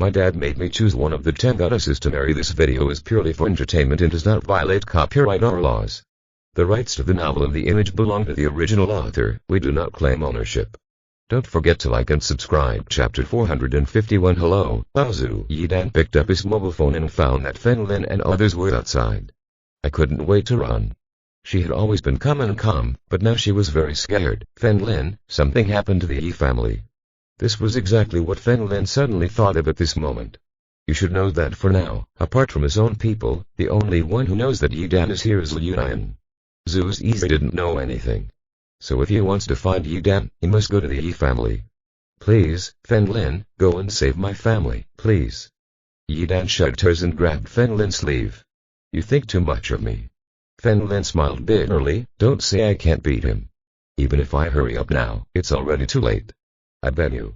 My dad made me choose one of the 10 goddesses to marry. This video is purely for entertainment and does not violate copyright or laws. The rights to the novel and the image belong to the original author. We do not claim ownership. Don't forget to like and subscribe. Chapter 451. Hello, Baozu. Yi Dan picked up his mobile phone and found that Fen Lin and others were outside. I couldn't wait to run. She had always been calm, but now she was very scared. Fen Lin, something happened to the Yi family. This was exactly what Fen Lin suddenly thought of at this moment. You should know that for now, apart from his own people, the only one who knows that Yi Dan is here is Liu Yan. Zhu's Yi didn't know anything. So if he wants to find Yi Dan, he must go to the Yi family. Please, Fen Lin, go and save my family, please. Yi Dan shrugged hers and grabbed Fen Lin's sleeve. You think too much of me. Fen Lin smiled bitterly. Don't say I can't beat him. Even if I hurry up now, it's already too late. I beg you.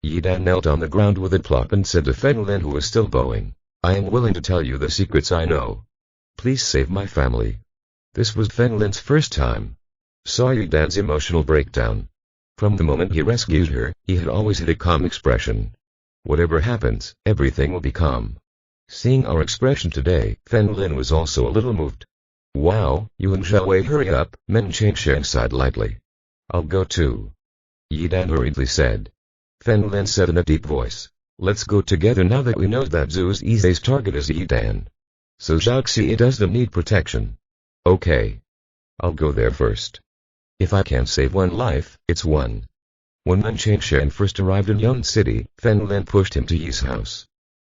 Yi Dan knelt on the ground with a plop and said to Fen Lin, who was still bowing, I am willing to tell you the secrets I know. Please save my family. This was Fen Lin's first time. Saw Yi Dan's emotional breakdown. From the moment he rescued her, he had always had a calm expression. Whatever happens, everything will be calm. Seeing our expression today, Fen Lin was also a little moved. Wow, you and Zhao hurry up, Men Changsheng sighed lightly. I'll go too. Yi Dan hurriedly said. Fen Lin said in a deep voice. Let's go together now that we know that Zhu's Yi's target is Yi Dan. So Zhao Xi doesn't need protection. Okay. I'll go there first. If I can save one life, it's one. When Men Changsheng first arrived in Yun City, Fen Lin pushed him to Yi's house.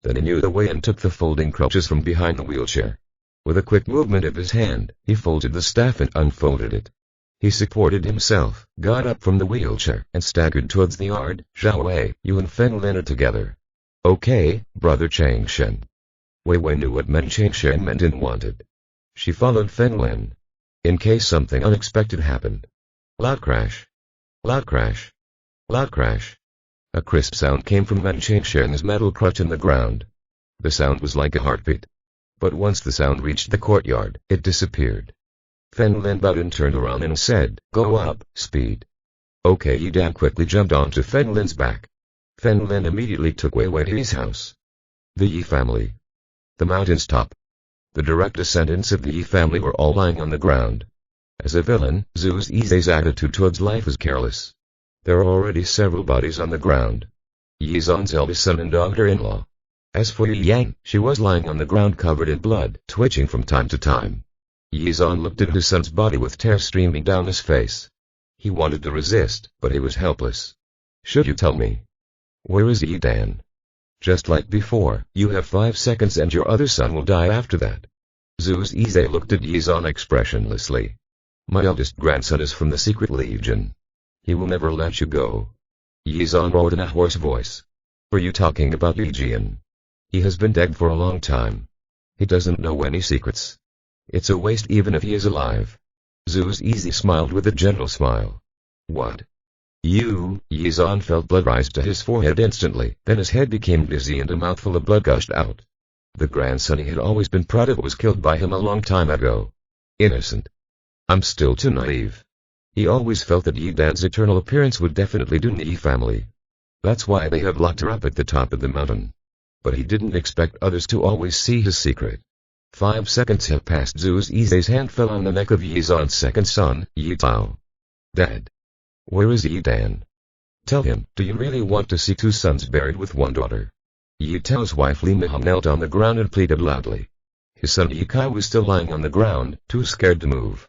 Then he knew the way and took the folding crutches from behind the wheelchair. With a quick movement of his hand, he folded the staff and unfolded it. He supported himself, got up from the wheelchair, and staggered towards the yard. Zhao, you and Fen Lin are together. Okay, brother Changshen. Wei Wei knew what Men Changsheng meant and wanted. She followed Fen Lin. In case something unexpected happened. Loud crash. Loud crash. Loud crash. A crisp sound came from Men Changsheng's metal crutch in the ground. The sound was like a heartbeat. But once the sound reached the courtyard, it disappeared. Fen Lin bowed and turned around and said, Go up, speed. Okay. Yi Dan quickly jumped onto Fen Lin's back. Fen Lin immediately took Wei Wei to his house. The Yi family. The mountain's top. The direct descendants of the Yi family were all lying on the ground. As a villain, Zhu's Yi's attitude towards life was careless. There are already several bodies on the ground. Yi Zan's eldest son and daughter-in-law. As for Yi Yang, she was lying on the ground covered in blood, twitching from time to time. Yi Zan looked at his son's body with tears streaming down his face. He wanted to resist, but he was helpless. Should you tell me? Where is Yi Dan? Just like before, you have 5 seconds and your other son will die after that. Zhu's Yi looked at Yi Zan expressionlessly. My eldest grandson is from the Secret Legion. He will never let you go. Yi Zan roared in a hoarse voice. Are you talking about Li Jian? He has been dead for a long time. He doesn't know any secrets. It's a waste even if he is alive. Zhu's Yi smiled with a gentle smile. What? You? Yi Zan felt blood rise to his forehead instantly, then his head became dizzy and a mouthful of blood gushed out. The grandson he had always been proud of was killed by him a long time ago. Innocent. I'm still too naive. He always felt that Yi Dan's eternal appearance would definitely do the Yi family. That's why they have locked her up at the top of the mountain. But he didn't expect others to always see his secret. 5 seconds have passed. Zhu's Yi's hand fell on the neck of Yi Zan's second son, Yi Tao. Dad. Where is Yi Dan? Tell him, do you really want to see 2 sons buried with 1 daughter? Yi Tao's wife Lin Feng knelt on the ground and pleaded loudly. His son Yi Kai was still lying on the ground, too scared to move.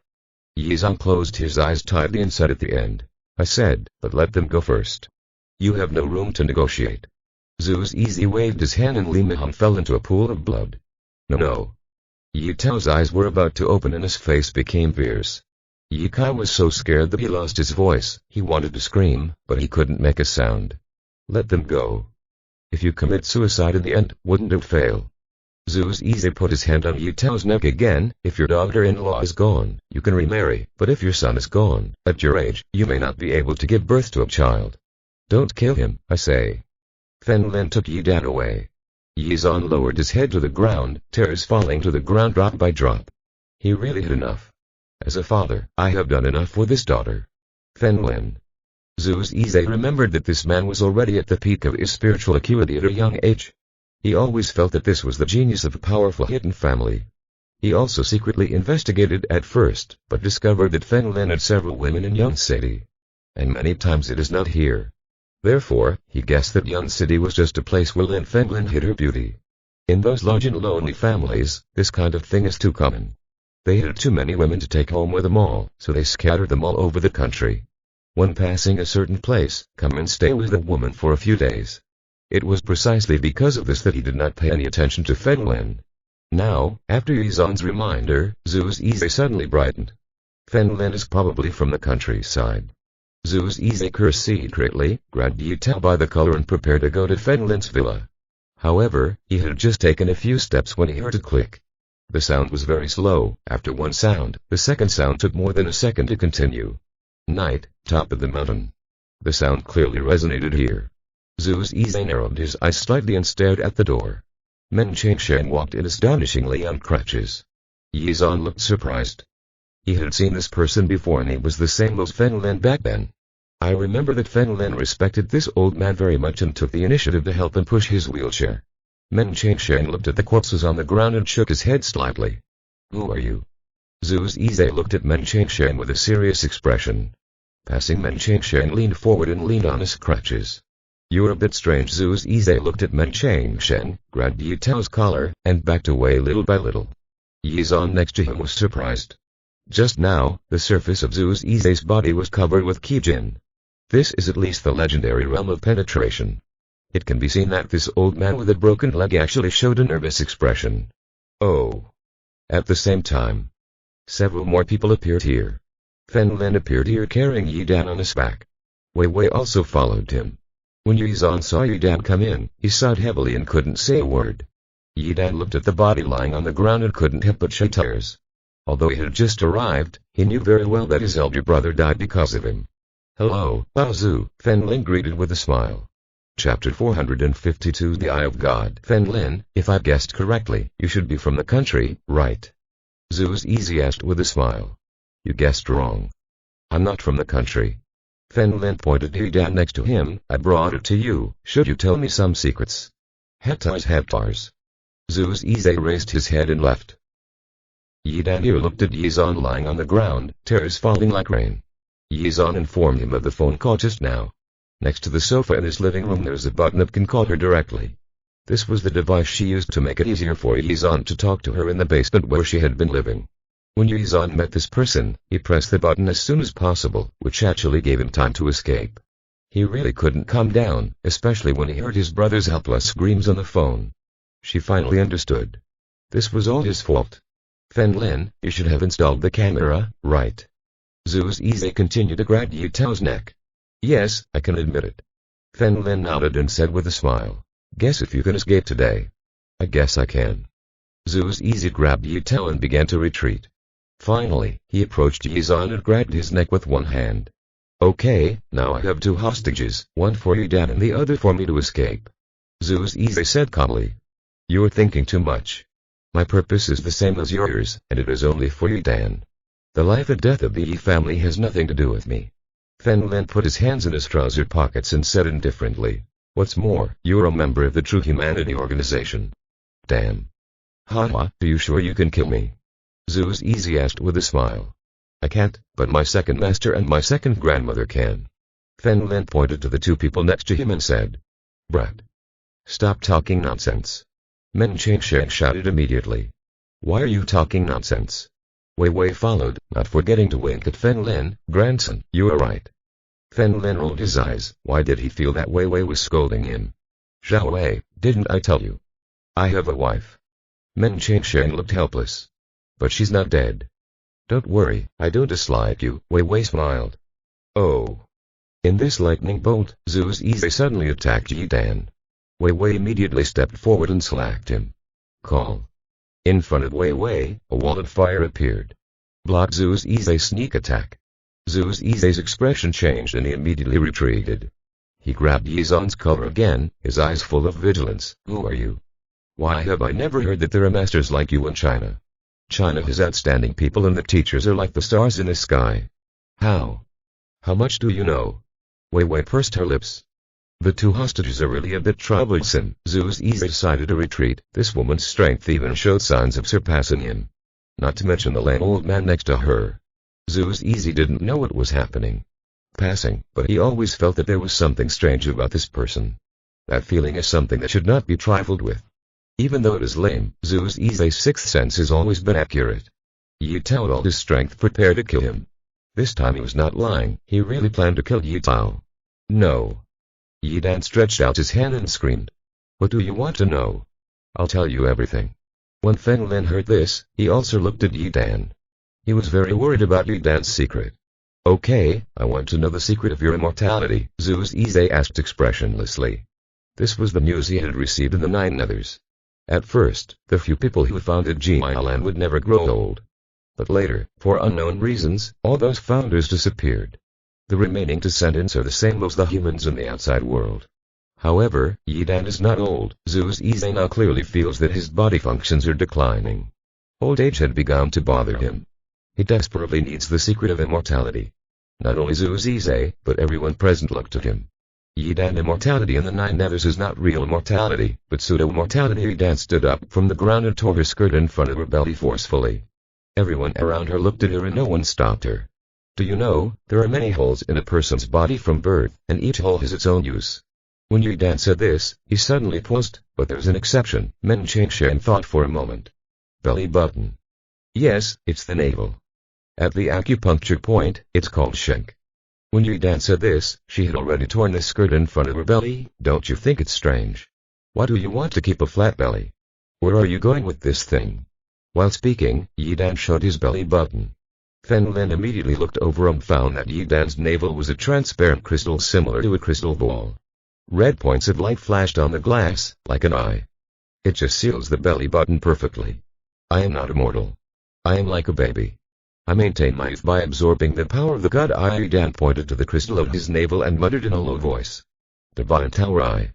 Yi Zan closed his eyes tightly and said at the end, I said, but let them go first. You have no room to negotiate. Zhu's Yi waved his hand and Li Mihong fell into a pool of blood. No. Yi Tao's eyes were about to open and his face became fierce. Yi Kai was so scared that he lost his voice. He wanted to scream, but he couldn't make a sound. Let them go. If you commit suicide in the end, wouldn't it fail? Zhu's Yi put his hand on Yi Tao's neck again. If your daughter-in-law is gone, you can remarry, but if your son is gone, at your age, you may not be able to give birth to a child. Don't kill him, I say. Fen Lin took Yi Dan away. Yi Zan lowered his head to the ground, tears falling to the ground drop by drop. He really had enough. As a father, I have done enough for this daughter. Fen Lin. Zhu's Yize remembered that this man was already at the peak of his spiritual acuity at a young age. He always felt that this was the genius of a powerful hidden family. He also secretly investigated at first, but discovered that Feng Lin had several women in Yun City. And many times it is not here. Therefore, he guessed that Yun City was just a place where Lin Feng hid her beauty. In those large and lonely families, this kind of thing is too common. They had too many women to take home with them all, so they scattered them all over the country. When passing a certain place, come and stay with the woman for a few days. It was precisely because of this that he did not pay any attention to Feng Lin. Now, after Yizan's reminder, Zhu's Yize suddenly brightened. Feng Lin is probably from the countryside. Zhu's Yize cursed secretly, grabbed Yi Tao by the collar and prepared to go to Feng Lin's villa. However, he had just taken a few steps when he heard a click. The sound was very slow. After one sound, the second sound took more than a second to continue. Night, top of the mountain. The sound clearly resonated here. Zhu's Yize narrowed his eyes slightly and stared at the door. Men Changshan walked in astonishingly on crutches. Yizan looked surprised. He had seen this person before and he was the same as Feng Lin back then. I remember that Feng Lin respected this old man very much and took the initiative to help him push his wheelchair. Men Changshan looked at the corpses on the ground and shook his head slightly. Who are you? Zhu's Yize looked at Men Changshan with a serious expression. Passing Men Changshan leaned forward and leaned on his crutches. You're a bit strange. Zhu's Yize looked at Men Changshan, grabbed Yi Tao's collar, and backed away little by little. Yizan next to him was surprised. Just now, the surface of Zhu's Yize's body was covered with Qijin. This is at least the legendary realm of penetration. It can be seen that this old man with a broken leg actually showed a nervous expression. Oh. At the same time, several more people appeared here. Feng Lin appeared here carrying Yi Dan on his back. Wei Wei also followed him. When Yizan saw Yi Dan come in, he sighed heavily and couldn't say a word. Yi Dan looked at the body lying on the ground and couldn't help but shed tears. Although he had just arrived, he knew very well that his elder brother died because of him. Hello, Bao Zhu, Feng Lin greeted with a smile. Chapter 452 The Eye of God. Feng Lin, if I've guessed correctly, you should be from the country, right? Zhu's Yize asked with a smile. You guessed wrong. I'm not from the country. Feng Lin pointed to Yi Dan next to him. I brought it to you. Should you tell me some secrets? Heptars. Zhu's Yize raised his head and left. Yi Dan here looked at Yizan lying on the ground, tears falling like rain. Yizan informed him of the phone call just now. Next to the sofa in his living room there's a button that can call her directly. This was the device she used to make it easier for Yizan to talk to her in the basement where she had been living. When Yizan met this person, he pressed the button as soon as possible, which actually gave him time to escape. He really couldn't calm down, especially when he heard his brother's helpless screams on the phone. She finally understood. This was all his fault. Feng Lin, you should have installed the camera, right? Zhu's Yize continued to grab Yi Tao's neck. Yes, I can admit it. Feng Lin nodded and said with a smile. Guess if you can escape today. I guess I can. Zhu's Yize grabbed Yi Tao and began to retreat. Finally, he approached Yizan and grabbed his neck with one hand. Okay, now I have two hostages, one for Yi Dan and the other for me to escape. Zhu's Yize said calmly. You're thinking too much. My purpose is the same as yours, and it is only for Yi Dan. The life and death of the Yi family has nothing to do with me. Feng Lin put his hands in his trouser pockets and said indifferently. What's more, you're a member of the True Humanity organization. Damn. Haha, are you sure you can kill me? Zhu's Yize asked with a smile. I can't, but my second master and my second grandmother can. Feng Lin pointed to the two people next to him and said. Brat. Stop talking nonsense. Men Changshan shouted immediately. Why are you talking nonsense? Wei Wei followed, not forgetting to wink at Feng Lin. Grandson, you are right. Feng Lin rolled his eyes. Why did he feel that Wei Wei was scolding him? Zhao Wei, didn't I tell you? I have a wife. Men Changshan looked helpless. But she's not dead. Don't worry, I don't dislike you, Wei Wei smiled. Oh. In this lightning bolt, Zhu's Yize suddenly attacked Yi Dan. Wei Wei immediately stepped forward and slacked him. Call. In front of Wei Wei, a wall of fire appeared. Blocked Zhu's Yize's sneak attack. Zhu's Yize's expression changed and he immediately retreated. He grabbed Yizan's collar again, his eyes full of vigilance. Who are you? Why have I never heard that there are masters like you in China? China has outstanding people and the teachers are like the stars in the sky. How? How much do you know? Wei Wei pursed her lips. The two hostages are really a bit troublesome. Zhu's easy decided to retreat. This woman's strength even showed signs of surpassing him. Not to mention the lame old man next to her. Zhu's easy didn't know what was happening. Passing, but he always felt that there was something strange about this person. That feeling is something that should not be trifled with. Even though it is lame, Zhu's easy's sixth sense has always been accurate. Yi Tao with all his strength prepared to kill him. This time he was not lying, he really planned to kill Yi Tao. No. Yi Dan stretched out his hand and screamed. What do you want to know? I'll tell you everything. When Feng Lin heard this, he also looked at Yi Dan. He was very worried about Yi Dan's secret. Okay, I want to know the secret of your immortality, Zhu's easy asked expressionlessly. This was the news he had received in the 9 others. At first, the few people who founded Jialand would never grow old. But later, for unknown reasons, all those founders disappeared. The remaining descendants are the same as the humans in the outside world. However, Yi Dan is not old. Zhu's easy now clearly feels that his body functions are declining. Old age had begun to bother him. He desperately needs the secret of immortality. Not only Zhu's easy, but everyone present looked at him. Yi Dan immortality in the 9 others is not real immortality, but pseudo-immortality. Yi Dan stood up from the ground and tore her skirt in front of her belly forcefully. Everyone around her looked at her and no one stopped her. Do you know, there are many holes in a person's body from birth, and each hole has its own use. When Yi Dan said this, he suddenly paused, but there's an exception. Men Cheng Shen thought for a moment. Belly button. Yes, it's the navel. At the acupuncture point, it's called shank. When Yi Dan said this, she had already torn the skirt in front of her belly. Don't you think it's strange? Why do you want to keep a flat belly? Where are you going with this thing? While speaking, Yi Dan showed his belly button. Feng Lin immediately looked over and found that Yi Dan's navel was a transparent crystal similar to a crystal ball. Red points of light flashed on the glass, like an eye. It just seals the belly button perfectly. I am not immortal. I am like a baby. I maintain my youth by absorbing the power of the God Eye. Yi Dan pointed to the crystal of his navel and muttered in a low voice. Divine Tower Eye.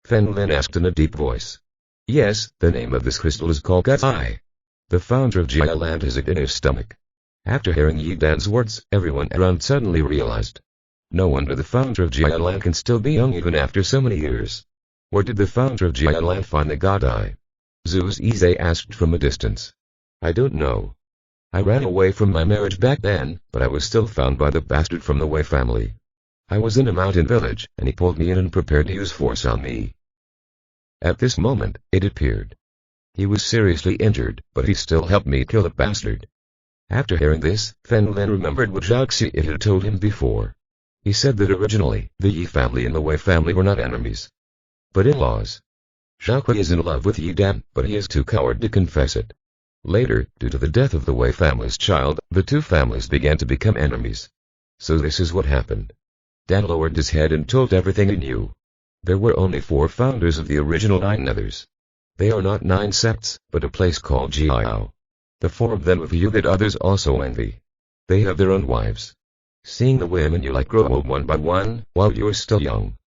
Feng Lin asked in a deep voice. Yes, the name of this crystal is called God's Eye. The founder of Jialand has it in his stomach. After hearing Yi Dan's words, everyone around suddenly realized. No wonder the founder of Jialand can still be young even after so many years. Where did the founder of Jialand find the God Eye? Zhu's easy asked from a distance. I don't know. I ran away from my marriage back then, but I was still found by the bastard from the Wei family. I was in a mountain village, and he pulled me in and prepared to use force on me. At this moment, it appeared. He was seriously injured, but he still helped me kill the bastard. After hearing this, Feng Lin remembered what Zhao Xi had told him before. He said that originally, the Yi family and the Wei family were not enemies, but in-laws. Zhao Kui is in love with Yi Dan, but he is too coward to confess it. Later, due to the death of the Wei family's child, the two families began to become enemies. So this is what happened. Dan lowered his head and told everything he knew. There were only 4 founders of the original 9 others. They are not 9 sects, but a place called Jiao. The 4 of them of you that others also envy. They have their own wives. Seeing the women you like grow old one by one, while you are still young.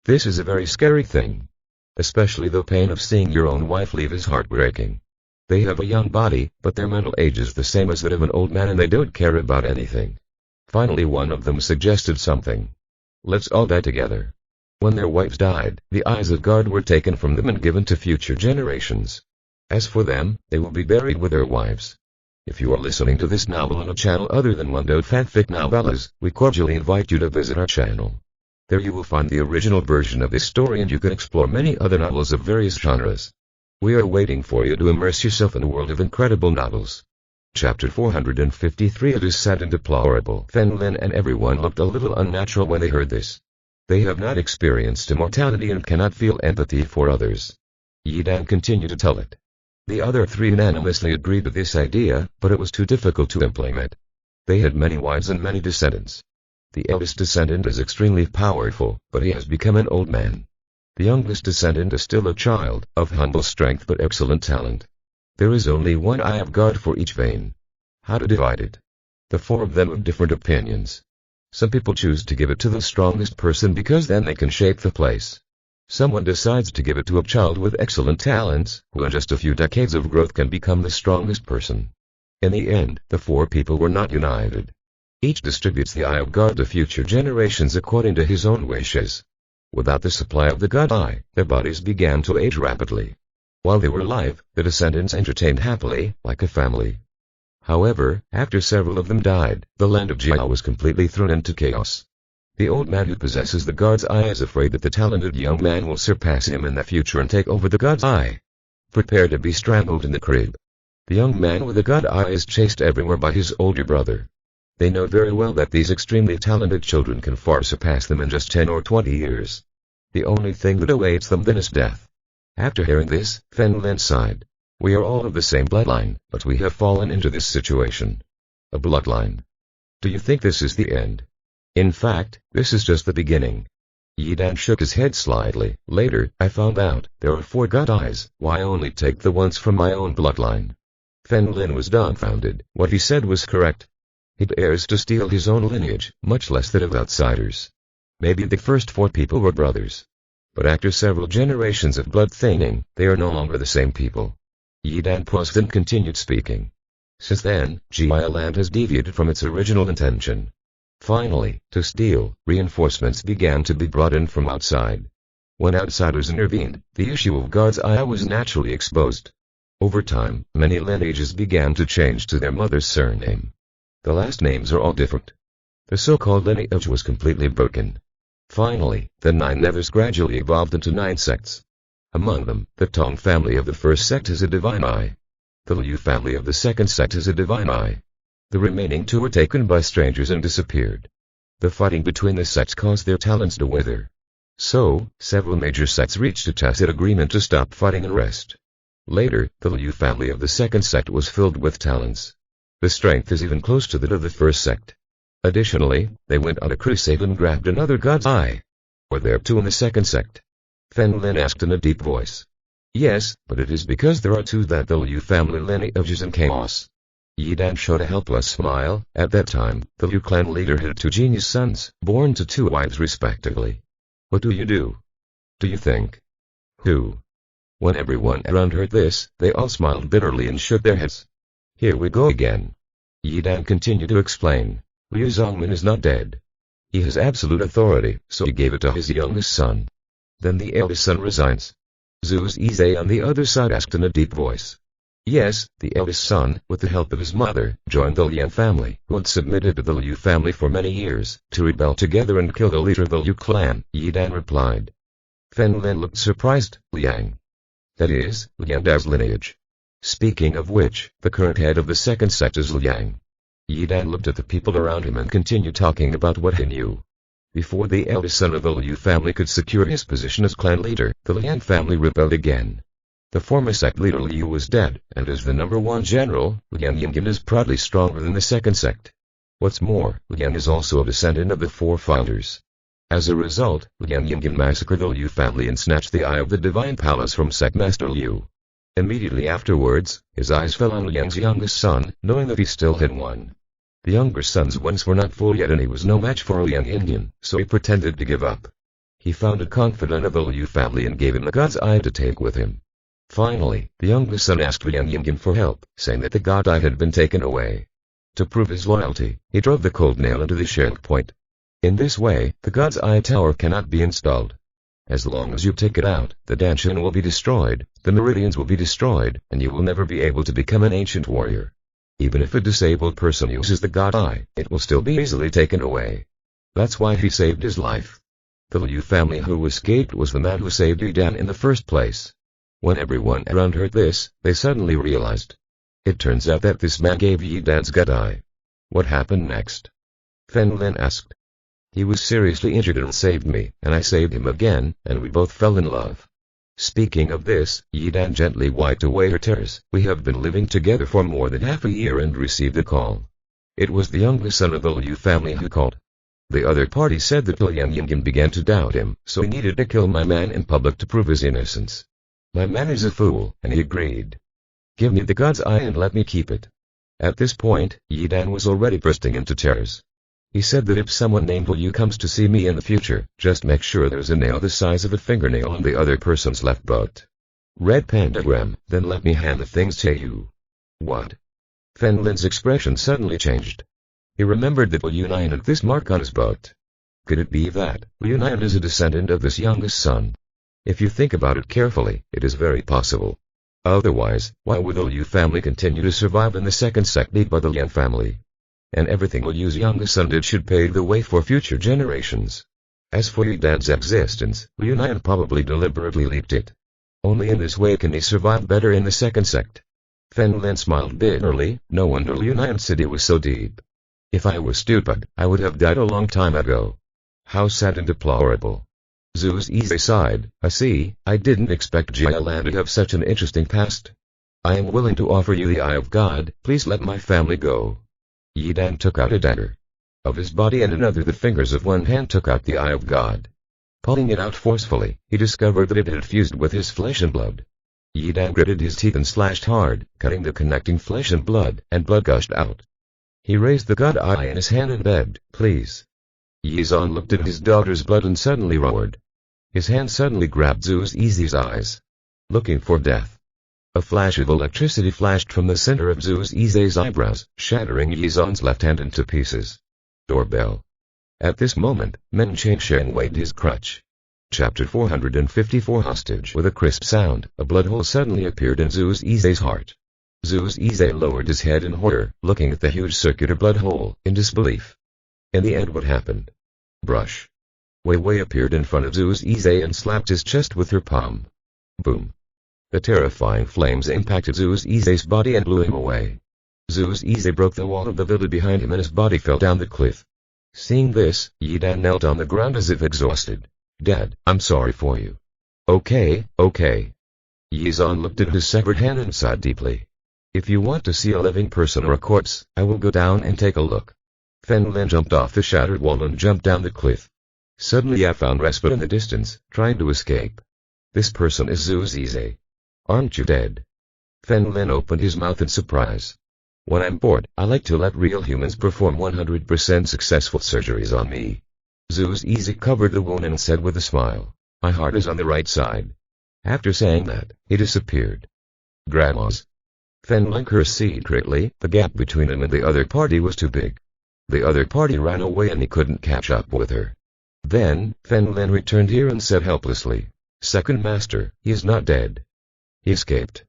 This is a very scary thing. Especially the pain of seeing your own wife leave is heartbreaking. They have a young body, but their mental age is the same as that of an old man and they don't care about anything. Finally one of them suggested something. Let's all die together. When their wives died, the eyes of God were taken from them and given to future generations. As for them, they will be buried with their wives. If you are listening to this novel on a channel other than Mundo Fanfic Novellas, we cordially invite you to visit our channel. There you will find the original version of this story and you can explore many other novels of various genres. We are waiting for you to immerse yourself in a world of incredible novels. Chapter 453. It is sad and deplorable. Feng Lin and everyone looked a little unnatural when they heard this. They have not experienced immortality and cannot feel empathy for others. Yi Dan continued to tell it. The other 3 unanimously agreed with this idea, but it was too difficult to implement. They had many wives and many descendants. The eldest descendant is extremely powerful, but he has become an old man. The youngest descendant is still a child, of humble strength but excellent talent. There is only one eye of God for each vein. How to divide it? The 4 of them have different opinions. Some people choose to give it to the strongest person because then they can shape the place. Someone decides to give it to a child with excellent talents, who in just a few decades of growth can become the strongest person. In the end, the 4 people were not united. Each distributes the eye of God to future generations according to his own wishes. Without the supply of the God eye, their bodies began to age rapidly. While they were alive, the descendants entertained happily, like a family. However, after several of them died, the land of Jia was completely thrown into chaos. The old man who possesses the God's eye is afraid that the talented young man will surpass him in the future and take over the God's eye. Prepare to be strangled in the crib. The young man with the God eye is chased everywhere by his older brother. They know very well that these extremely talented children can far surpass them in just 10 or 20 years. The only thing that awaits them then is death. After hearing this, Lin sighed. We are all of the same bloodline, but we have fallen into this situation. A bloodline. Do you think this is the end? In fact, this is just the beginning. Yidan shook his head slightly. Later, I found out, there are 4 God eyes, why only take the ones from my own bloodline? Lin was dumbfounded. What he said was correct. He dares to steal his own lineage, much less that of outsiders. Maybe the first 4 people were brothers. But after several generations of blood thinning, they are no longer the same people. Yidan paused and continued speaking. Since then, Jia land has deviated from its original intention. Finally, to steal, reinforcements began to be brought in from outside. When outsiders intervened, the issue of God's eye was naturally exposed. Over time, many lineages began to change to their mother's surname. The last names are all different. The so-called lineage was completely broken. Finally, the 9 nevers gradually evolved into 9 sects. Among them, the Tong family of the first sect has a divine eye. The Liu family of the second sect has a divine eye. The remaining 2 were taken by strangers and disappeared. The fighting between the sects caused their talents to wither. So, several major sects reached a tacit agreement to stop fighting and rest. Later, the Liu family of the second sect was filled with talents. The strength is even close to that of the first sect. Additionally, they went on a crusade and grabbed another God's eye. Were there 2 in the second sect? Lin asked in a deep voice. Yes, but it is because there are 2 that the Liu family lineage is in chaos. Yidan showed a helpless smile. At that time, the Liu clan leader had 2 genius sons, born to 2 wives respectively. What do you do? Do you think? Who? When everyone around heard this, they all smiled bitterly and shook their heads. Here we go again. Yidan continued to explain. Liu Zongmin is not dead. He has absolute authority, so he gave it to his youngest son. Then the eldest son resigns. Zhu Zizai on the other side asked in a deep voice. Yes, the eldest son, with the help of his mother, joined the Lian family, who had submitted to the Liu family for many years, to rebel together and kill the leader of the Liu clan, Yidan replied. Lin looked surprised. Liang. That is, Liang Dao's lineage. Speaking of which, the current head of the second sect is Liang. Yidan looked at the people around him and continued talking about what he knew. Before the eldest son of the Liu family could secure his position as clan leader, the Liang family rebelled again. The former sect leader Liu was dead, and as the #1 general, Liang Yingyan is proudly stronger than the second sect. What's more, Liang is also a descendant of the 4 founders. As a result, Liang Yingyan massacred the Liu family and snatched the eye of the divine palace from sect master Liu. Immediately afterwards, his eyes fell on Liang's youngest son, knowing that he still had one. The younger son's wings were not full yet and he was no match for Liang Yingyan, so he pretended to give up. He found a confidant of the Liu family and gave him the God's eye to take with him. Finally, the youngest son asked Liang Yingyan for help, saying that the God eye had been taken away. To prove his loyalty, he drove the cold nail into the choke point. In this way, the God's eye tower cannot be installed. As long as you take it out, the Danshan will be destroyed, the meridians will be destroyed, and you will never be able to become an ancient warrior. Even if a disabled person uses the God eye, it will still be easily taken away. That's why he saved his life. The Liu family who escaped was the man who saved Yidan in the first place. When everyone around heard this, they suddenly realized. It turns out that this man gave Yidan's God eye. What happened next? Lin asked. He was seriously injured and saved me, and I saved him again, and we both fell in love. Speaking of this, Yidan gently wiped away her tears. We have been living together for more than half a year and received a call. It was the youngest son of the Liu family who called. The other party said that Liang Yingyan began to doubt him, so he needed to kill my man in public to prove his innocence. My man is a fool, and he agreed. Give me the God's eye and let me keep it. At this point, Yidan was already bursting into tears. He said that if someone named Liu comes to see me in the future, just make sure there's a nail the size of a fingernail on the other person's left butt. Red pentagram, then let me hand the things to you. What? Lin's expression suddenly changed. He remembered that Liu Nian had this mark on his boat. Could it be that Liu Nian is a descendant of this youngest son? If you think about it carefully, it is very possible. Otherwise, why would the Liu family continue to survive in the second sect led by the Lin family? And everything Liu's youngest son did should pave the way for future generations. As for Yidan's existence, Liu Nian probably deliberately leaked it. Only in this way can he survive better in the second sect. Fen Lin smiled bitterly. No wonder Liu Nian said it was so deep. If I was stupid, I would have died a long time ago. How sad and deplorable. Zhu Ziyi sighed. I see, I didn't expect Jialan to have such an interesting past. I am willing to offer you the Eye of God, please let my family go. Yidan took out a dagger. Of his body and another the fingers of one hand took out the Eye of God. Pulling it out forcefully, he discovered that it had fused with his flesh and blood. Yidan gritted his teeth and slashed hard, cutting the connecting flesh and blood gushed out. He raised the god eye in his hand and begged, please. Yizan looked at his daughter's blood and suddenly roared. His hand suddenly grabbed Zhu Ziyi's eyes. Looking for death. A flash of electricity flashed from the center of Zhu Ziyi's eyebrows, shattering Yizan's left hand into pieces. Doorbell. At this moment, Men Cheng waved his crutch. Chapter 454 Hostage. With a crisp sound, a blood hole suddenly appeared in Zhu Ziyi's heart. Zhu Ziyi lowered his head in horror, looking at the huge circular blood hole, in disbelief. In the end what happened? Brush. Wei Wei appeared in front of Zhu Ziyi and slapped his chest with her palm. Boom. The terrifying flames impacted Zhu Ziyi's body and blew him away. Zhu Ziyi broke the wall of the villa behind him and his body fell down the cliff. Seeing this, Yidan knelt on the ground as if exhausted. Dad, I'm sorry for you. Okay. Yizan looked at his severed hand and sighed deeply. If you want to see a living person or a corpse, I will go down and take a look. Fen Lin jumped off the shattered wall and jumped down the cliff. Suddenly I found respite in the distance, trying to escape. This person is Zhu Ziyi. Aren't you dead? Fen Lin opened his mouth in surprise. When I'm bored, I like to let real humans perform 100% successful surgeries on me. Zhu Ziyi covered the wound and said with a smile, my heart is on the right side. After saying that, he disappeared. Grandmas. Fen Lin cursed secretly, the gap between him and the other party was too big. The other party ran away and he couldn't catch up with her. Then, Fen Lin returned here and said helplessly, Second Master, he is not dead. He escaped.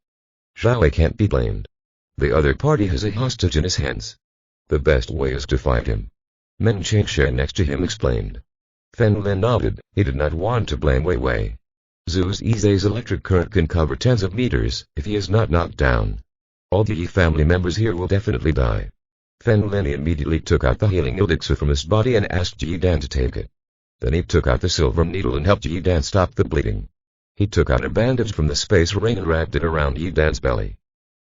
Zhao Wei can't be blamed. The other party has a hostage in his hands. The best way is to fight him. Men Cheng next to him explained. Fen Lin nodded, he did not want to blame Wei Wei. Zhu Ziyi's electric current can cover tens of meters, if he is not knocked down. All the Yi family members here will definitely die. Fen Lin immediately took out the healing elixir from his body and asked Yidan to take it. Then he took out the silver needle and helped Yidan stop the bleeding. He took out a bandage from the space ring and wrapped it around Yidan's belly.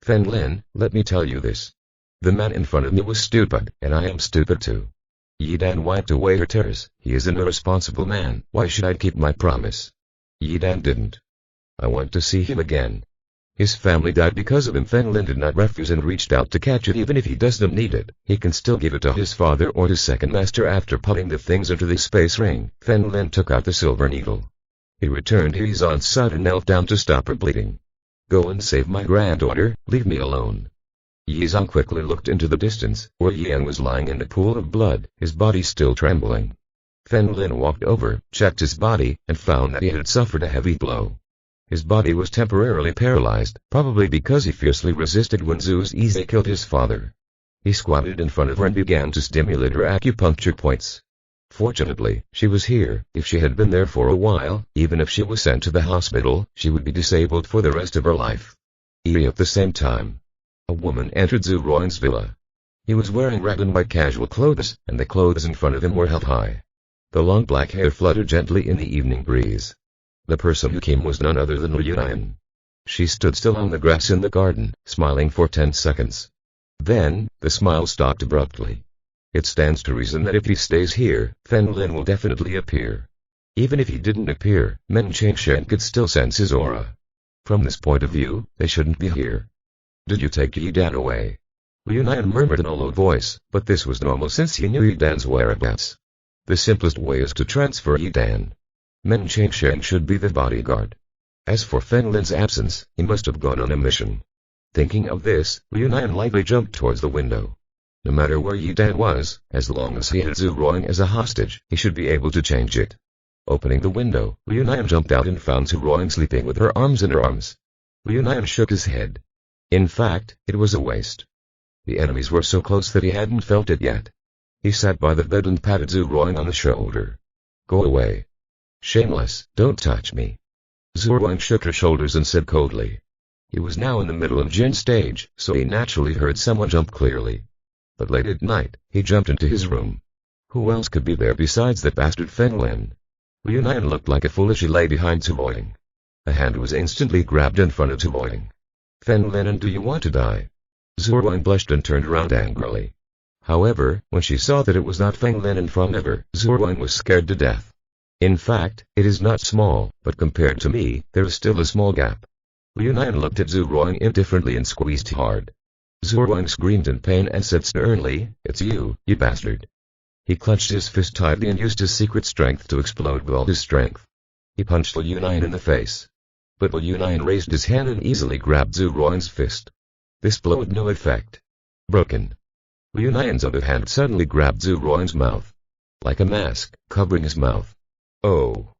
Fen Lin, let me tell you this. The man in front of me was stupid, and I am stupid too. Yidan wiped away her tears. He is an irresponsible man, why should I keep my promise? Yidan didn't. I want to see him again. His family died because of him. Fen Lin did not refuse and reached out to catch it. Even if he doesn't need it, he can still give it to his father or his second master. After putting the things into the space ring, Fen Lin took out the silver needle. He returned to Yizan's side and knelt down to stop her bleeding. Go and save my granddaughter, leave me alone. Yizan quickly looked into the distance, where Yan was lying in a pool of blood, his body still trembling. Fen Lin walked over, checked his body, and found that he had suffered a heavy blow. His body was temporarily paralyzed, probably because he fiercely resisted when Zhu Ziyi killed his father. He squatted in front of her and began to stimulate her acupuncture points. Fortunately, she was here. If she had been there for a while, even if she was sent to the hospital, she would be disabled for the rest of her life. At the same time, a woman entered Zhu Ruan's villa. He was wearing red and white casual clothes, and the clothes in front of him were held high. The long black hair fluttered gently in the evening breeze. The person who came was none other than Liu Nian. She stood still on the grass in the garden, smiling for 10 seconds. Then, the smile stopped abruptly. It stands to reason that if he stays here, Fen Lin will definitely appear. Even if he didn't appear, Men Cheng could still sense his aura. From this point of view, they shouldn't be here. Did you take Yidan away? Liu Nian murmured in a low voice, but this was normal since he knew Yidan's whereabouts. The simplest way is to transfer Yidan. Men Cheng should be the bodyguard. As for Fen Lin's absence, he must have gone on a mission. Thinking of this, Liu Nian lightly jumped towards the window. No matter where Yi Dan was, as long as he had Zhu Ruang as a hostage, he should be able to change it. Opening the window, Liu Nian jumped out and found Zhu Ruang sleeping with her arms in her arms. Liu Nian shook his head. In fact, it was a waste. The enemies were so close that he hadn't felt it yet. He sat by the bed and patted Zhu Ruang on the shoulder. Go away. Shameless, don't touch me. Zhu Ruang shook her shoulders and said coldly. He was now in the middle of Jin's stage, so he naturally heard someone jump clearly. But late at night, he jumped into his room. Who else could be there besides that bastard Feng Lin? Liu Nian looked like a fool as she lay behind Zhu Ruang. A hand was instantly grabbed in front of Zhu Ruang. Feng Lin, and do you want to die? Zhu Ruang blushed and turned around angrily. However, when she saw that it was not Feng Lin in front of her, Zhu Ruang was scared to death. In fact, it is not small, but compared to me, there is still a small gap. Liu Nian looked at Zhu Ruang indifferently and squeezed hard. Zhu Ruang screamed in pain and said sternly, "It's you bastard." He clenched his fist tightly and used his secret strength to explode with all his strength. He punched Liu Nian in the face. But Liu Nian raised his hand and easily grabbed Zhu Ruang's fist. This blow had no effect. Broken. Liu Nian's other hand suddenly grabbed Zhu Ruang's mouth. Like a mask, covering his mouth. Oh.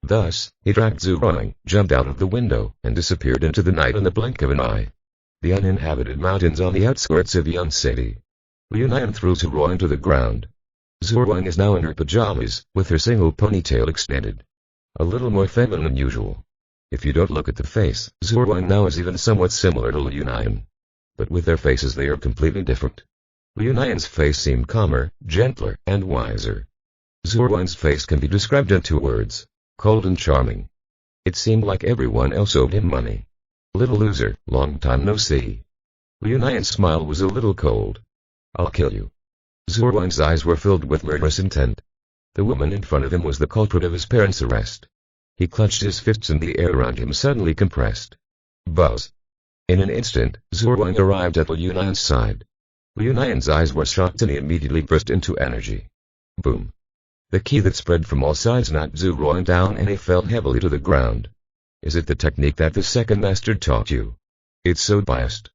Thus, he dragged Zhu Ruang, jumped out of the window, and disappeared into the night in the blink of an eye. The uninhabited mountains on the outskirts of Yan City. Liu Nian threw Zhu Ruang to the ground. Zhu Ruang is now in her pajamas, with her single ponytail extended. A little more feminine than usual. If you don't look at the face, Zhu Ruang now is even somewhat similar to Liu Nian. But with their faces they are completely different. Liu Nian's face seemed calmer, gentler, and wiser. Zhu Ruang's face can be described in 2 words. Cold and charming. It seemed like everyone else owed him money. Little loser, long time no see. Liu Nian's smile was a little cold. I'll kill you. Zhu Ruang's eyes were filled with murderous intent. The woman in front of him was the culprit of his parents' arrest. He clutched his fists and the air around him suddenly compressed. Buzz. In an instant, Zhu Ruang arrived at Liu Nian's side. Liu Nian's eyes were shocked and he immediately burst into energy. Boom. The ki that spread from all sides knocked Zhu Ruang down and he fell heavily to the ground. Is it the technique that the second master taught you? It's so biased.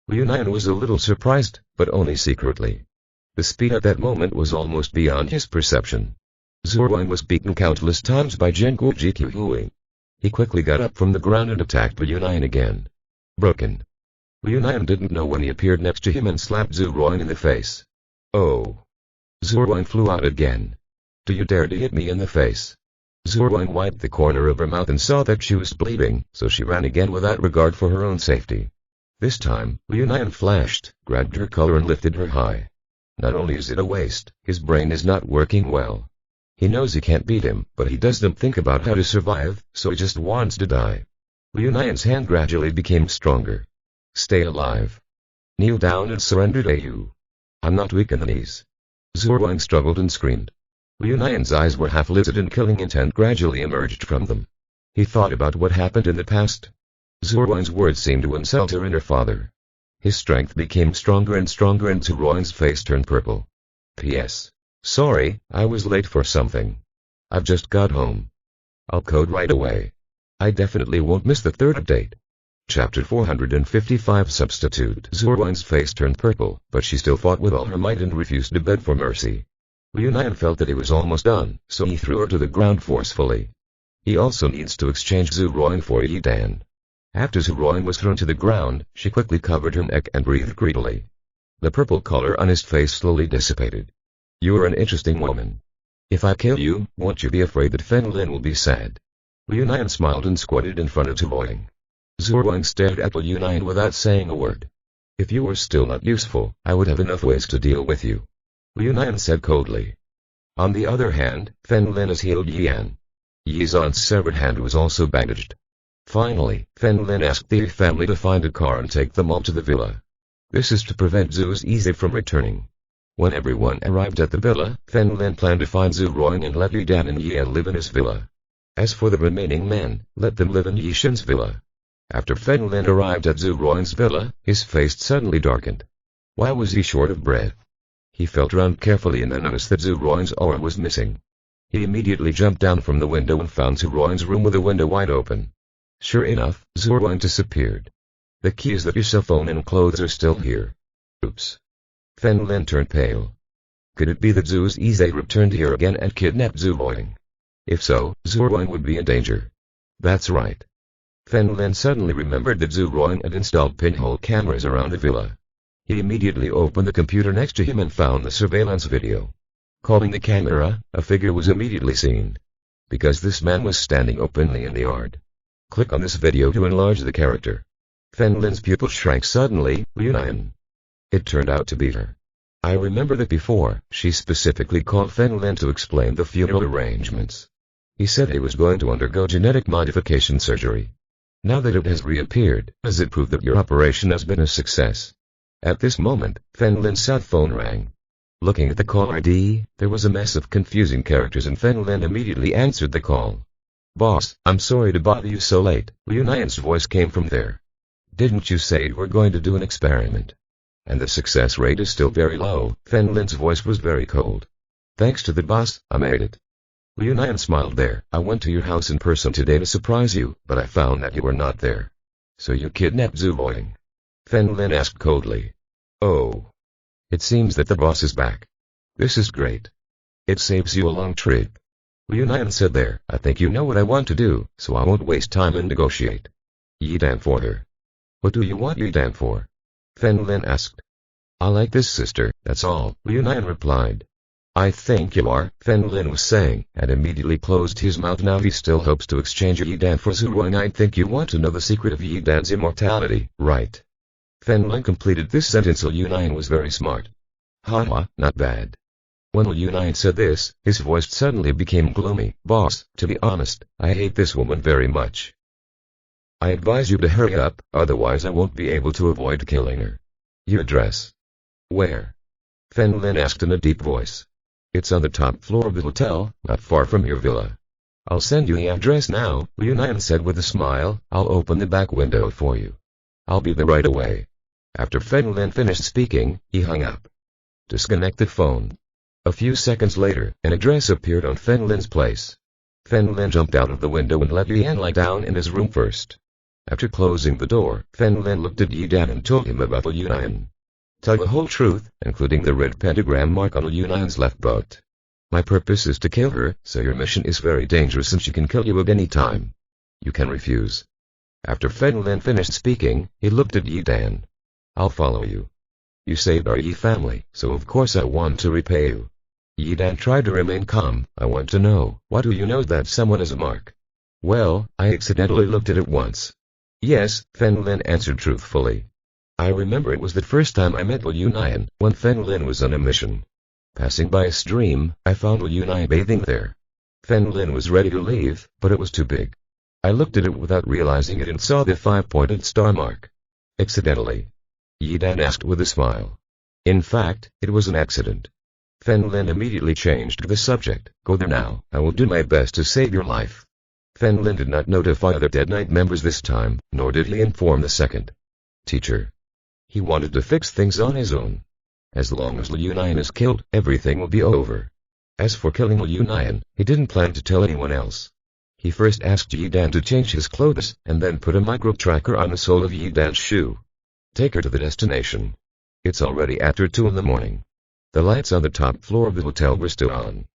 Liu Nian was a little surprised, but only secretly. The speed at that moment was almost beyond his perception. Zhu Ruang was beaten countless times by Zhen Guoji Hui. He quickly got up from the ground and attacked Liu Nian again. Broken. Liu Nian didn't know when he appeared next to him and slapped Zhu Ruang in the face. Oh. Zhu Ruang flew out again. Do you dare to hit me in the face? Zhu Ruang wiped the corner of her mouth and saw that she was bleeding, so she ran again without regard for her own safety. This time, Liu Nian flashed, grabbed her collar and lifted her high. Not only is it a waste, his brain is not working well. He knows he can't beat him, but he doesn't think about how to survive, so he just wants to die. Liu Nian's hand gradually became stronger. Stay alive. Kneel down and surrender to you. I'm not weak in the knees. Zhu Ruang struggled and screamed. Liu Nian's eyes were half-lit and killing intent gradually emerged from them. He thought about what happened in the past. Zhu Ruang's words seemed to insult her and her father. His strength became stronger and stronger and Zhu Ruang's face turned purple. P.S. Sorry, I was late for something. I've just got home. I'll code right away. I definitely won't miss the 3rd update. Chapter 455 Substitute. Zhu Ruang's face turned purple, but she still fought with all her might and refused to beg for mercy. Liu Nian felt that he was almost done, so he threw her to the ground forcefully. He also needs to exchange Zhu Ruang for Yi Dan. After Zhu Ruang was thrown to the ground, she quickly covered her neck and breathed greedily. The purple color on his face slowly dissipated. You are an interesting woman. If I kill you, won't you be afraid that Feng Lin will be sad? Liu Nian smiled and squatted in front of Zhu Ruang. Zhu Ruang stared at Liu Nian without saying a word. If you were still not useful, I would have enough ways to deal with you. Liu Nian said coldly. On the other hand, Feng Lin has healed Yan. Yi Zan's severed hand was also bandaged. Finally, Feng Lin asked the family to find a car and take them all to the villa. This is to prevent Zhu's Yi from returning. When everyone arrived at the villa, Feng Lin planned to find Zhu Ruang and let Yi Dan and Yan live in his villa. As for the remaining men, let them live in Yi Shen's villa. After Feng Lin arrived at Zhu Ruang's villa, his face suddenly darkened. Why was he short of breath? He felt around carefully and then noticed that Zhu Ruang's aura was missing. He immediately jumped down from the window and found Zhu Ruang's room with the window wide open. Sure enough, Zhu Ruang disappeared. The key is that your cell phone and clothes are still here. Oops. Fen Lin turned pale. Could it be that Zhu's Izai returned here again and kidnapped Zhu Ruoying? If so, Zhu Ruoying would be in danger. That's right. Fen Lin suddenly remembered that Zhu Ruoying had installed pinhole cameras around the villa. He immediately opened the computer next to him and found the surveillance video. Calling the camera, a figure was immediately seen. Because this man was standing openly in the yard. Click on this video to enlarge the character. Fen Lin's pupil shrank suddenly. Yunan. It turned out to be her. I remember that before, she specifically called Fen Lin to explain the funeral arrangements. He said he was going to undergo genetic modification surgery. Now that it has reappeared, does it prove that your operation has been a success? At this moment, Fen Lin's cell phone rang. Looking at the call ID, there was a mess of confusing characters and Fen Lin immediately answered the call. Boss, I'm sorry to bother you so late. Liu Nian's voice came from there. Didn't you say you were going to do an experiment? And the success rate is still very low. Fen Lin's voice was very cold. Thanks to the boss, I made it. Liu Nian smiled there. I went to your house in person today to surprise you, but I found that you were not there. So you kidnapped Zhu Ruoying? Fen Lin asked coldly. Oh. It seems that the boss is back. This is great. It saves you a long trip. Liu Nian said there, I think you know what I want to do, so I won't waste time and negotiate. Yi Dan for her. What do you want Yi Dan for? Fen Lin asked. I like this sister, that's all, Liu Nian replied. I think you are, Fen Lin was saying, and immediately closed his mouth. Now he still hopes to exchange Yi Dan for Zhu Ruoying. I think you want to know the secret of Yi Dan's immortality, right? Fen Lin completed this sentence. Liu Nian was very smart. Haha, not bad. When Liu Nian said this, his voice suddenly became gloomy. Boss, to be honest, I hate this woman very much. I advise you to hurry up, otherwise I won't be able to avoid killing her. Your address? Where? Fen Lin asked in a deep voice. It's on the top floor of the hotel, not far from your villa. I'll send you the address now, Liu Nian said with a smile. I'll open the back window for you. I'll be there right away. After Fen Lin finished speaking, he hung up. Disconnect the phone. A few seconds later, an address appeared on Fen Lin's place. Fen Lin jumped out of the window and let Yi Dan lie down in his room first. After closing the door, Fen Lin looked at Yi Dan and told him about Liu Nian. Tell the whole truth, including the red pentagram mark on Liu Nian's left butt. My purpose is to kill her, so your mission is very dangerous and she can kill you at any time. You can refuse. After Fen Lin finished speaking, he looked at Yi Dan. I'll follow you. You saved our Yi family, so of course I want to repay you. Yi Dan tried to remain calm. I want to know, why do you know that someone is a mark? Well, I accidentally looked at it once. Yes, Fen Lin answered truthfully. I remember it was the first time I met Liu Nian, when Fen Lin was on a mission. Passing by a stream, I found Liu Nian bathing there. Fen Lin was ready to leave, but it was too big. I looked at it without realizing it and saw the 5-pointed star mark. Accidentally. Yi Dan asked with a smile. In fact, it was an accident. Fen Lin immediately changed the subject. Go there now, I will do my best to save your life. Fen Lin did not notify the Dead Knight members this time, nor did he inform the second teacher. He wanted to fix things on his own. As long as Liu Nian is killed, everything will be over. As for killing Liu Nian, he didn't plan to tell anyone else. He first asked Yi Dan to change his clothes, and then put a micro-tracker on the sole of Yi Dan's shoe. Take her to the destination. It's already after 2 in the morning. The lights on the top floor of the hotel were still on.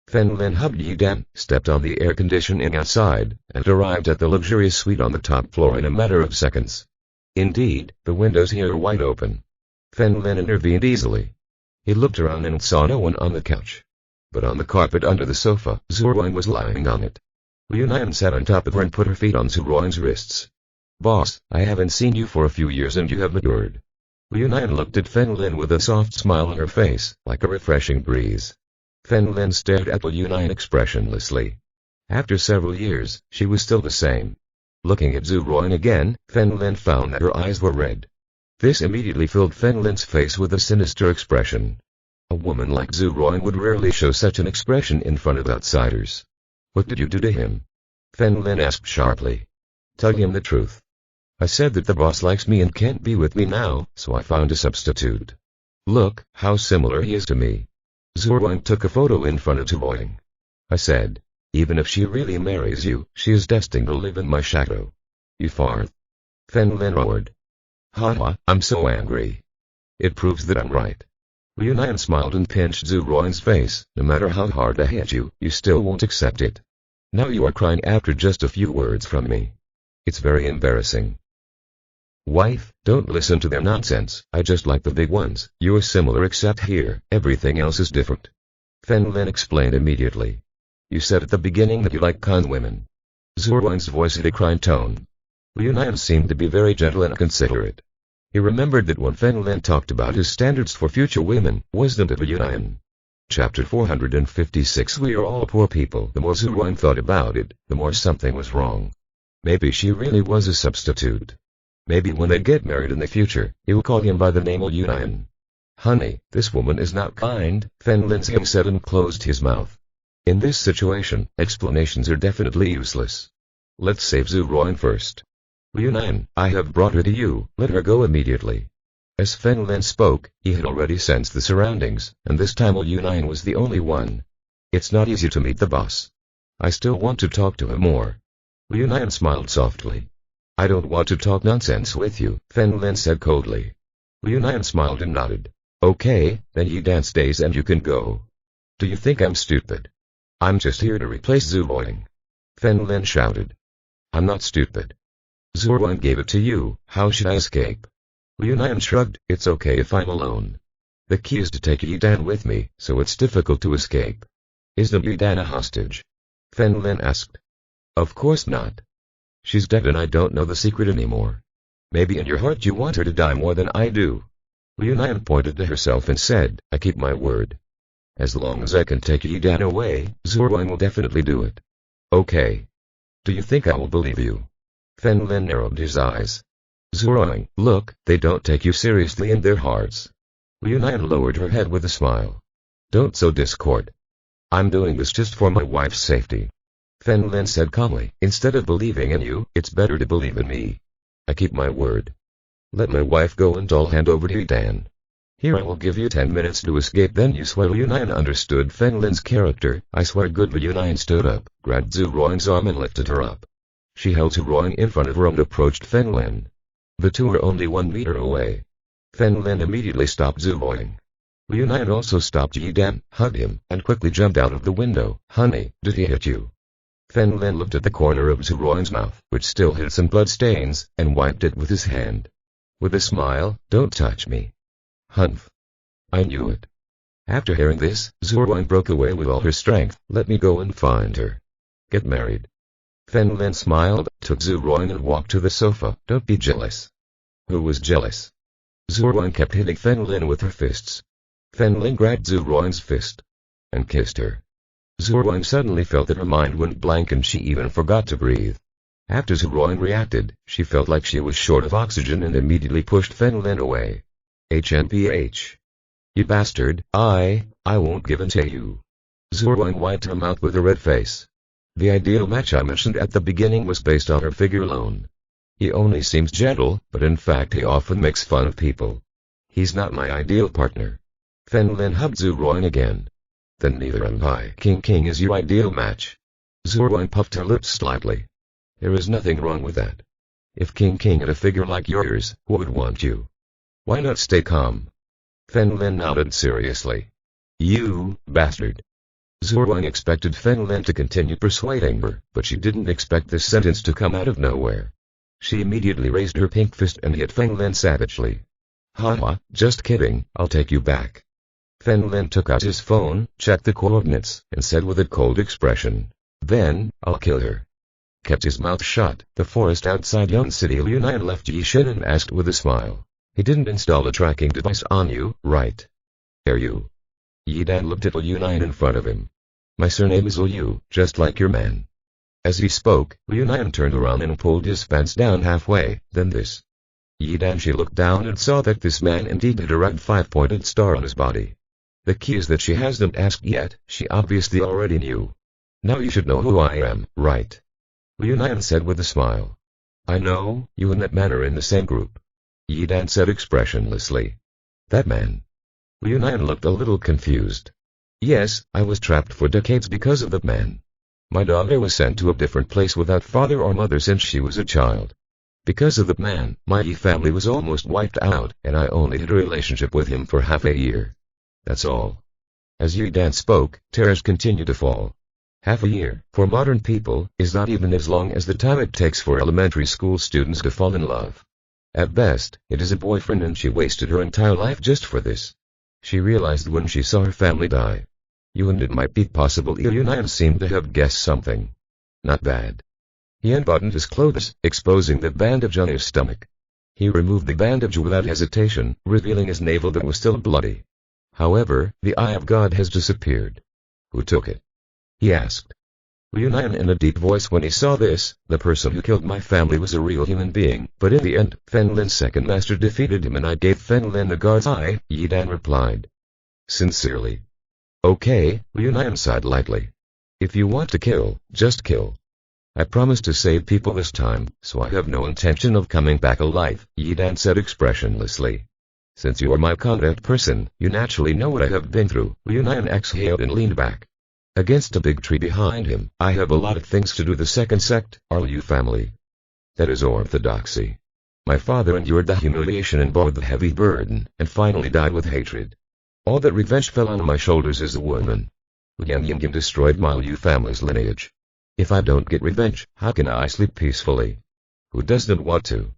Fen Lin hugged Yi Dan, stepped on the air conditioning outside, and arrived at the luxurious suite on the top floor in a matter of seconds. Indeed, the windows here are wide open. Fen Lin intervened easily. He looked around and saw no one on the couch. But on the carpet under the sofa, Zhu Ruoying was lying on it. Liu Nian sat on top of her and put her feet on Zhu Ruoying's wrists. Boss, I haven't seen you for a few years and you have matured. Liu Nian looked at Fen Lin with a soft smile on her face, like a refreshing breeze. Fen Lin stared at Liu Nian expressionlessly. After several years, she was still the same. Looking at Zhu Ruoying again, Fen Lin found that her eyes were red. This immediately filled Fen Lin's face with a sinister expression. A woman like Zhu Ruoying would rarely show such an expression in front of outsiders. What did you do to him? Fen Lin asked sharply. Tell him the truth. I said that the boss likes me and can't be with me now, so I found a substitute. Look, how similar he is to me. Zhu Ruoying took a photo in front of Zhu Ruoying. I said, even if she really marries you, she is destined to live in my shadow. You fart. Fen Lin roared. Haha, I'm so angry. It proves that I'm right. Liu Nian smiled and pinched Zhu Ruang's face. No matter how hard I hit you, you still won't accept it. Now you are crying after just a few words from me. It's very embarrassing. Wife, don't listen to their nonsense. I just like the big ones. You're similar except here, everything else is different. Fen Lin explained immediately. You said at the beginning that you like kind women. Zhu Ruang's voice had a crying tone. Liu Nian seemed to be very gentle and considerate. He remembered that when Fen Lin talked about his standards for future women, wisdom to Liu Nian. Chapter 456 We are all poor people. The more Zhu Ruang thought about it, the more something was wrong. Maybe she really was a substitute. Maybe when they get married in the future, he will call him by the name Liu Nian. Honey, this woman is not kind, Fen Lin said and closed his mouth. In this situation, explanations are definitely useless. Let's save Zhu Ruang first. Liu Nian, I have brought her to you, let her go immediately. As Fen Lin spoke, he had already sensed the surroundings, and this time Liu Nian was the only one. It's not easy to meet the boss. I still want to talk to him more. Liu Nian smiled softly. I don't want to talk nonsense with you, Fen Lin said coldly. Liu Nian smiled and nodded. Okay, then Yi Dan stays and you can go. Do you think I'm stupid? I'm just here to replace Zhu Ruang. Fen Lin shouted. I'm not stupid. Zhu Ruang gave it to you, how should I escape? Liu Nian shrugged, it's okay if I'm alone. The key is to take Yi Dan with me, so it's difficult to escape. Isn't Yi Dan a hostage? Fen Lin asked. Of course not. She's dead and I don't know the secret anymore. Maybe in your heart you want her to die more than I do. Liu Nian pointed to herself and said, I keep my word. As long as I can take Yi Dan away, Zhu Ruang will definitely do it. Okay. Do you think I will believe you? Fen Lin narrowed his eyes. Zhu Ruang, look, they don't take you seriously in their hearts. Liu Nian lowered her head with a smile. Don't sow discord. I'm doing this just for my wife's safety. Fen Lin said calmly, instead of believing in you, it's better to believe in me. I keep my word. Let my wife go and I'll hand over to Yi Dan. Here I will give you 10 minutes to escape, then you swear. Liu Nian understood Fen Lin's character. I swear. Good. Liu Nian stood up, grabbed Zhu Ruang's arm and lifted her up. She held Zhu Ruang in front of her and approached Fen Lin. The two were only 1 meter away. Fen Lin immediately stopped Zhu Ruang. Liu Nian also stopped Yi Dan, hugged him, and quickly jumped out of the window. Honey, did he hit you? Fen Lin looked at the corner of Zhu Ruang's mouth, which still had some blood stains, and wiped it with his hand. With a smile, don't touch me. Humph. I knew it. After hearing this, Zhu Ruang broke away with all her strength. Let me go and find her. Get married. Fen Lin smiled, took Zhu Ruang and walked to the sofa. Don't be jealous. Who was jealous? Zhu Ruang kept hitting Fen Lin with her fists. Fen Lin grabbed Zhu Ruang's fist and kissed her. Zhu Ruang suddenly felt that her mind went blank and she even forgot to breathe. After Zhu Ruang reacted, she felt like she was short of oxygen and immediately pushed Fen Lin away. HNPH. You bastard, I won't give in to you. Zhu Ruang wiped her mouth with a red face. The ideal match I mentioned at the beginning was based on her figure alone. He only seems gentle, but in fact he often makes fun of people. He's not my ideal partner. Fen Lin hugged Zhu Ruang again. Then neither am I. King is your ideal match. Zhu Ruang puffed her lips slightly. There is nothing wrong with that. If King had a figure like yours, who would want you? Why not stay calm? Fen Lin nodded seriously. You bastard. Zhu Ruang expected Fen Lin to continue persuading her, but she didn't expect this sentence to come out of nowhere. She immediately raised her pink fist and hit Fen Lin savagely. Haha, just kidding, I'll take you back. Fen Lin took out his phone, checked the coordinates, and said with a cold expression, then, I'll kill her. Kept his mouth shut. The forest outside Yun City. Liu Nian left Yishin and asked with a smile. He didn't install a tracking device on you, right? Are you? Yi Dan looked at Liu Nian in front of him. My surname is Liu, just like your man. As he spoke, Liu Nian turned around and pulled his pants down halfway, then this. Yi Dan. She looked down and saw that this man indeed had a red 5-pointed star on his body. The key is that she hasn't asked yet, she obviously already knew. Now you should know who I am, right? Liu Nian said with a smile. I know, you and that man are in the same group. Yi Dan said expressionlessly. That man? Liu Nian looked a little confused. Yes, I was trapped for decades because of that man. My daughter was sent to a different place without father or mother since she was a child. Because of that man, my family was almost wiped out, and I only had a relationship with him for half a year. That's all. As Yi Dan spoke, tears continued to fall. Half a year, for modern people, is not even as long as the time it takes for elementary school students to fall in love. At best, it is a boyfriend, and she wasted her entire life just for this. She realized when she saw her family die. And it might be possible Yunan seemed to have guessed something. Not bad. He unbuttoned his clothes, exposing the bandage on his stomach. He removed the bandage without hesitation, revealing his navel that was still bloody. However, the eye of God has disappeared. Who took it? He asked. Yunan in a deep voice. When he saw this, the person who killed my family was a real human being, but in the end, Fen Lin's second master defeated him and I gave Fen Lin the guard's eye, Yi Dan replied. Sincerely. Okay, Yunan sighed lightly. If you want to kill, just kill. I promise to save people this time, so I have no intention of coming back alive, Yi Dan said expressionlessly. Since you are my contact person, you naturally know what I have been through. Yunan exhaled and leaned back. Against a big tree behind him, I have a lot of things to do. The second sect, our Liu family. That is orthodoxy. My father endured the humiliation and bore the heavy burden, and finally died with hatred. All that revenge fell on my shoulders as a woman. Liang Yingying destroyed my Liu family's lineage. If I don't get revenge, how can I sleep peacefully? Who doesn't want to?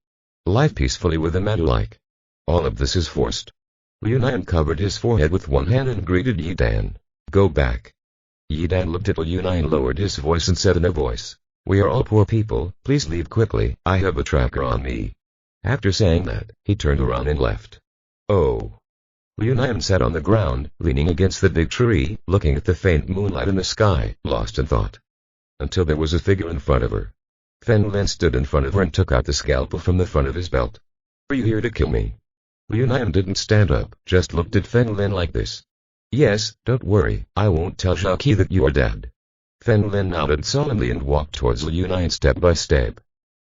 Live peacefully with a man like. All of this is forced. Yunan covered his forehead with one hand and greeted Yi Dan. Go back. Yi Dan looked at Yunan, lowered his voice and said in a voice. We are all poor people, please leave quickly, I have a tracker on me. After saying that, he turned around and left. Oh. Yunan sat on the ground, leaning against the big tree, looking at the faint moonlight in the sky, lost in thought. Until there was a figure in front of her. Fen Lin stood in front of her and took out the scalpel from the front of his belt. Are you here to kill me? Yunan didn't stand up, just looked at Fen Lin like this. Yes, don't worry, I won't tell Zhaki that you are dead. Fen Lin nodded solemnly and walked towards Yunan step by step.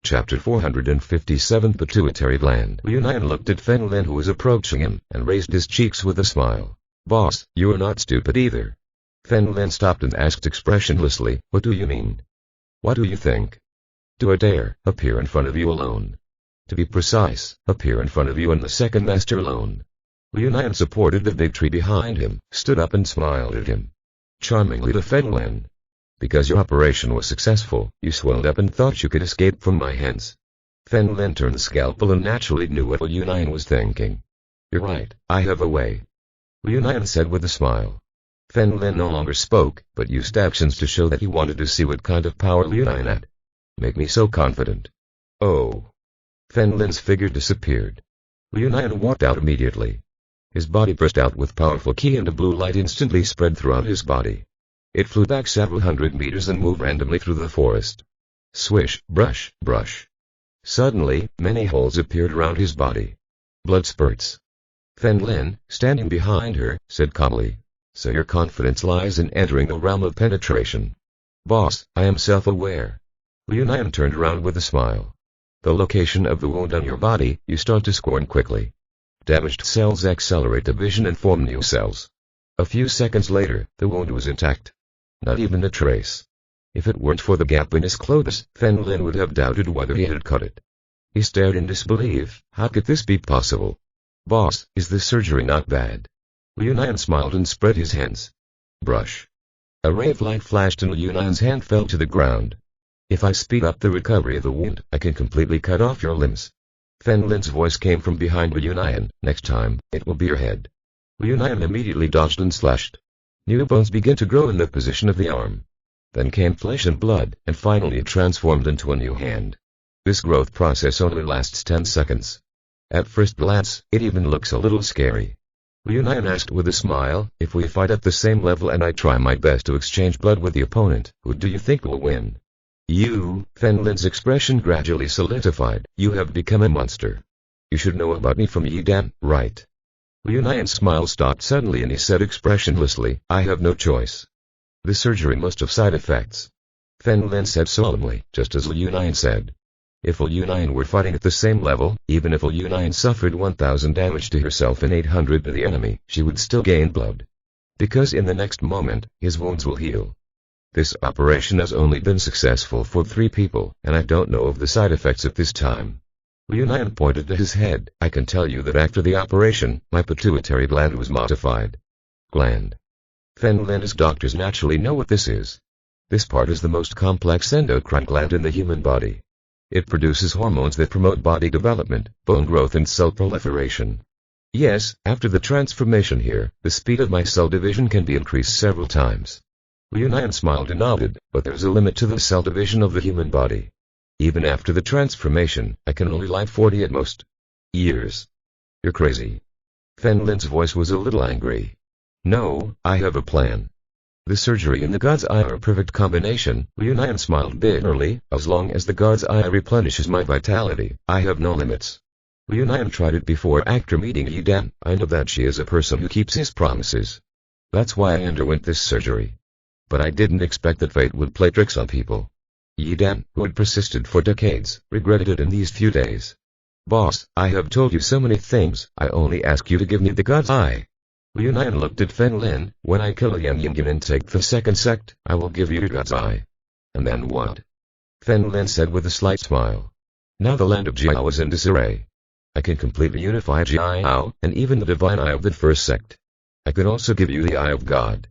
Chapter 457 Pituitary Gland. Yunan looked at Fen Lin who was approaching him, and raised his cheeks with a smile. Boss, you are not stupid either. Fen Lin stopped and asked expressionlessly, what do you mean? What do you think? Do I dare appear in front of you alone? To be precise, appear in front of you and the second master alone. Yunan supported the big tree behind him, stood up and smiled at him. Charmingly to Fen Lin. Because your operation was successful, you swelled up and thought you could escape from my hands. Fen Lin turned the scalpel and naturally knew what Yunan was thinking. You're right, I have a way. Yunan said with a smile. Fen Lin no longer spoke, but used actions to show that he wanted to see what kind of power Yunan had. Make me so confident. Oh. Fen Lin's figure disappeared. Yunan walked out immediately. His body burst out with powerful ki and a blue light instantly spread throughout his body. It flew back several hundred meters and moved randomly through the forest. Swish, brush, brush. Suddenly, many holes appeared around his body. Blood spurts. Fen Lin, standing behind her, said calmly. So your confidence lies in entering the realm of penetration. Boss, I am self-aware. Yunan turned around with a smile. The location of the wound on your body, you start to scorn quickly. Damaged cells accelerate division and form new cells. A few seconds later, the wound was intact. Not even a trace. If it weren't for the gap in his clothes, Fen Lin would have doubted whether he had cut it. He stared in disbelief. How could this be possible? Boss, is this surgery not bad? Yunan smiled and spread his hands. Brush. A ray of light flashed and Yunan's hand fell to the ground. If I speed up the recovery of the wound, I can completely cut off your limbs. Fen Lin's voice came from behind Yunan. Next time, it will be your head. Yunan immediately dodged and slashed. New bones began to grow in the position of the arm. Then came flesh and blood, and finally it transformed into a new hand. This growth process only lasts 10 seconds. At first glance, it even looks a little scary. Yunan asked with a smile, if we fight at the same level and I try my best to exchange blood with the opponent, who do you think will win? You. Fen Lin's expression gradually solidified. You have become a monster. You should know about me from Yi Dan, right? Yunan's smile stopped suddenly and he said expressionlessly, I have no choice. The surgery must have side effects. Fen Lin said solemnly, just as Yunan said. If Yunan were fighting at the same level, even if Yunan suffered 1000 damage to herself and 800 to the enemy, she would still gain blood. Because in the next moment, his wounds will heal. This operation has only been successful for 3 people, and I don't know of the side effects at this time. Yunan pointed to his head. I can tell you that after the operation, my pituitary gland was modified. Gland. Fen Lin as doctors naturally know what this is. This part is the most complex endocrine gland in the human body. It produces hormones that promote body development, bone growth and cell proliferation. Yes, after the transformation here, the speed of my cell division can be increased several times. Liu smiled and nodded, but there's a limit to the cell division of the human body. Even after the transformation, I can only live 40 at most years. You're crazy. Fen Lin's voice was a little angry. No, I have a plan. The surgery and the God's Eye are a perfect combination. Liu smiled bitterly. As long as the God's Eye replenishes my vitality, I have no limits. Liu tried it before after meeting Yi Dan. I know that she is a person who keeps his promises. That's why I underwent this surgery. But I didn't expect that fate would play tricks on people. Yi Dan, who had persisted for decades, regretted it in these few days. Boss, I have told you so many things, I only ask you to give me the God's Eye. Liu looked at Fen Lin. When I kill Yan Yin and take the second sect, I will give you your God's Eye. And then what? Fen Lin said with a slight smile. Now the land of Jiao is in disarray. I can completely unify Jiao, and even the divine eye of the first sect. I can also give you the eye of God.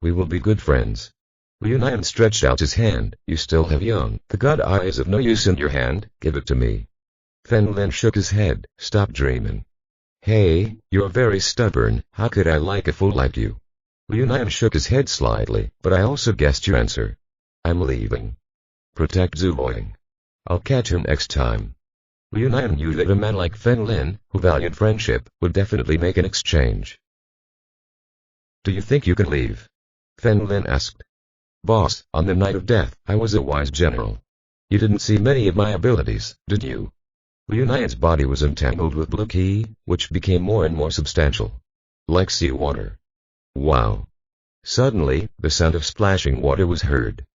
We will be good friends. Liu stretched out his hand. You still have young. The God Eye is of no use in your hand, give it to me. Fen Lin shook his head. Stop dreaming. Hey, you're very stubborn. How could I like a fool like you? Liu shook his head slightly, but I also guessed your answer. I'm leaving. Protect Zhu Boying. I'll catch him next time. Liu knew that a man like Fen Lin, who valued friendship, would definitely make an exchange. Do you think you can leave? Fen Lin asked. Boss, on the night of death, I was a wise general. You didn't see many of my abilities, did you? Liu body was entangled with blue qi, which became more and more substantial. Like seawater. Wow. Suddenly, the sound of splashing water was heard.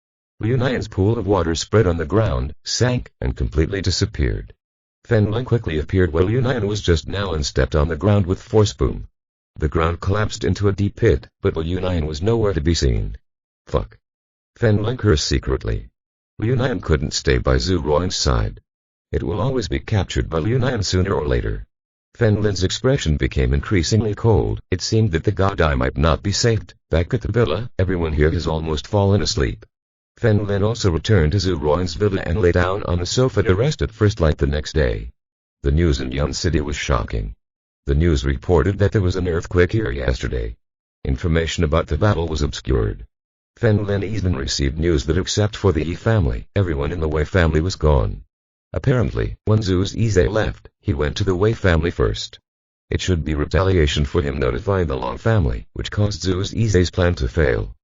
Liu pool of water spread on the ground, sank, and completely disappeared. Fen Lin quickly appeared where Liu was just now and stepped on the ground with force boom. The ground collapsed into a deep pit, but Liu was nowhere to be seen. Fuck. Fen Lin cursed secretly. Liu couldn't stay by Zhu Ruang's side. It will always be captured by Liu sooner or later. Fen Lin's expression became increasingly cold. It seemed that the God Eye might not be saved. Back at the villa, everyone here has almost fallen asleep. Fen Lin also returned to Zhu Ruang's villa and lay down on the sofa to rest at first light the next day. The news in Yan City was shocking. The news reported that there was an earthquake here yesterday. Information about the battle was obscured. Fen Lin even received news that except for the Yi family, everyone in the Wei family was gone. Apparently, when Zhu's Yize left, he went to the Wei family first. It should be retaliation for him notifying the Long family, which caused Zhu's Yize's plan to fail.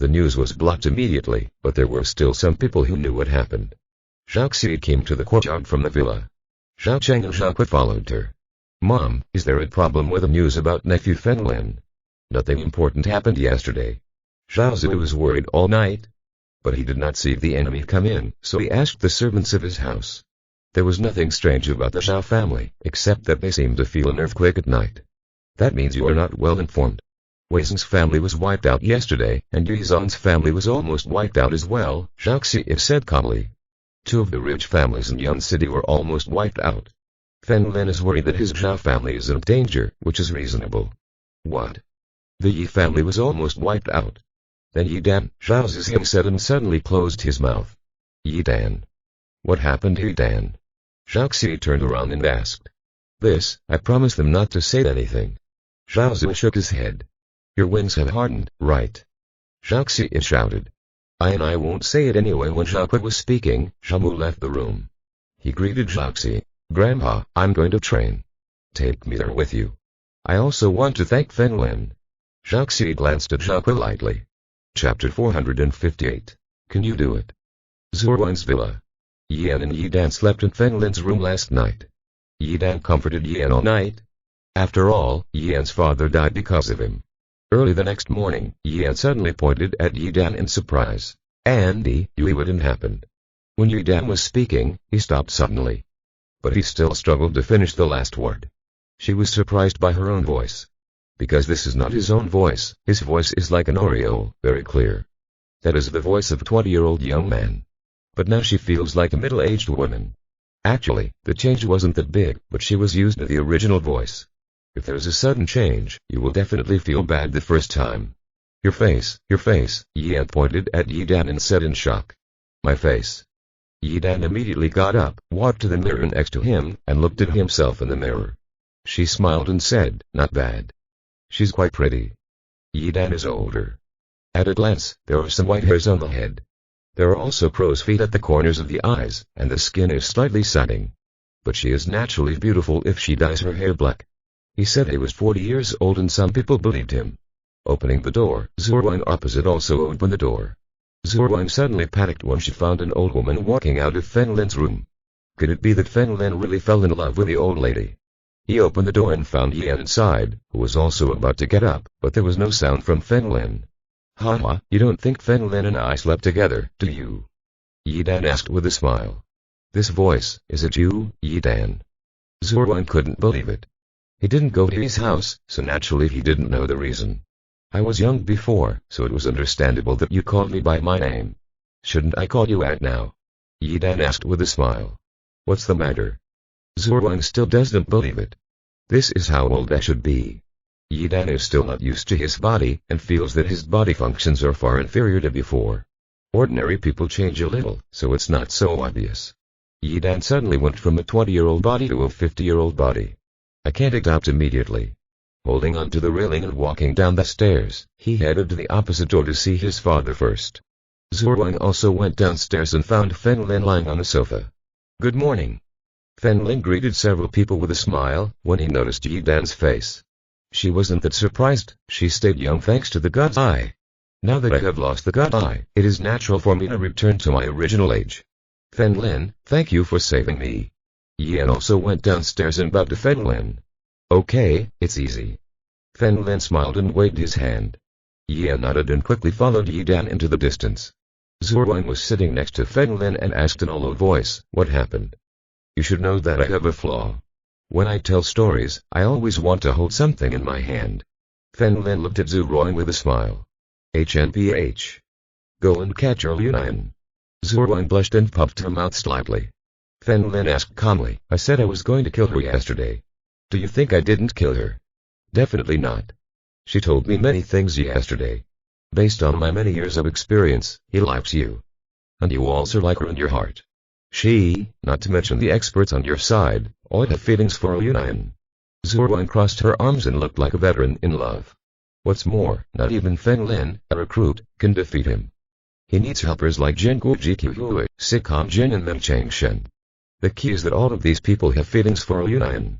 The news was blocked immediately, but there were still some people who knew what happened. Zhao Xi came to the courtyard from the villa. Zhao Cheng and Zhao Kui followed her. Mom, is there a problem with the news about nephew Fen Lin? Nothing important happened yesterday. Zhao Zhu was worried all night. But he did not see the enemy come in, so he asked the servants of his house. There was nothing strange about the Zhao family, except that they seemed to feel an earthquake at night. That means you are not well informed. Wei Zheng's family was wiped out yesterday, and Yu Zhan's family was almost wiped out as well, Zhao Xi said calmly. Two of the rich families in Yan City were almost wiped out. Fen Lin is worried that his Zhao family is in danger, which is reasonable. What? The Yi family was almost wiped out. Then Yi Dan, Zhao Zixing said and suddenly closed his mouth. Yi Dan. What happened, Yi Dan? Zhao Xi turned around and asked. This, I promised them not to say anything. Zhao Zhu shook his head. Your wings have hardened, right? Zhao Xi shouted. I won't say it anyway. When Zhao Kui was speaking, Zhao Mu left the room. He greeted Zhao Xi. Grandpa, I'm going to train. Take me there with you. I also want to thank Fen Lin. Zhao Xi glanced at Zhao Kui lightly. Chapter 458. Can you do it? Zhu Ruang's villa. Yan and Yi Dan slept in Fen Lin's room last night. Yi Dan comforted Yan all night. After all, Yan's father died because of him. Early the next morning, Yan suddenly pointed at Yi Dan in surprise. Andy, you wouldn't happen. When Yi Dan was speaking, he stopped suddenly. But he still struggled to finish the last word. She was surprised by her own voice. Because this is not his own voice, his voice is like an aureole, very clear. That is the voice of a 20-year-old young man. But now she feels like a middle-aged woman. Actually, the change wasn't that big, but she was used to the original voice. If there's a sudden change, you will definitely feel bad the first time. Your face, Yan pointed at Yi Dan and said in shock. My face. Yi Dan immediately got up, walked to the mirror next to him, and looked at himself in the mirror. She smiled and said, not bad. She's quite pretty. Yi Dan is older. At a glance, there are some white hairs on the head. There are also crow's feet at the corners of the eyes, and the skin is slightly sagging. But she is naturally beautiful if she dyes her hair black. He said he was 40 years old and some people believed him. Opening the door, Zhuang opposite also opened the door. Zhuang suddenly panicked when she found an old woman walking out of Fen Lin's room. Could it be that Fen Lin really fell in love with the old lady? He opened the door and found Yan inside, who was also about to get up, but there was no sound from Fen Lin. Haha, you don't think Fen Lin and I slept together, do you? Yi Dan asked with a smile. This voice, is it you, Yi Dan? Zhuang couldn't believe it. He didn't go to his house, so naturally he didn't know the reason. I was young before, so it was understandable that you called me by my name. Shouldn't I call you out now? Yi Dan asked with a smile. What's the matter? Zhuang still doesn't believe it. This is how old I should be. Yi Dan is still not used to his body, and feels that his body functions are far inferior to before. Ordinary people change a little, so it's not so obvious. Yi Dan suddenly went from a 20-year-old body to a 50-year-old body. I can't adapt immediately. Holding on to the railing and walking down the stairs, he headed to the opposite door to see his father first. Zhuang also went downstairs and found Fen Lin lying on the sofa. Good morning. Fen Lin greeted several people with a smile when he noticed Yi Dan's face. She wasn't that surprised, she stayed young thanks to the God's eye. Now that I have lost the God's eye, it is natural for me to return to my original age. Fen Lin, thank you for saving me. Yan also went downstairs and bowed to Fen Lin. Okay, it's easy. Fen Lin smiled and waved his hand. Yan nodded and quickly followed Yi Dan into the distance. Zhuang was sitting next to Fen Lin and asked in a low voice, what happened? You should know that I have a flaw. When I tell stories, I always want to hold something in my hand. Fen Lin looked at Zhuang with a smile. HNPH. Go and catch your Yunan. Zhuang blushed and puffed her mouth slightly. Fen Lin asked calmly, I said I was going to kill her yesterday. Do you think I didn't kill her? Definitely not. She told me many things yesterday. Based on my many years of experience, he likes you. And you also like her in your heart. She, not to mention the experts on your side, all have feelings for Yunan. Zhuang crossed her arms and looked like a veteran in love. What's more, not even Fen Lin, a recruit, can defeat him. He needs helpers like Jin Guoji Hui, Sikam Jin and Meng Changshen. The key is that all of these people have feelings for Yunan.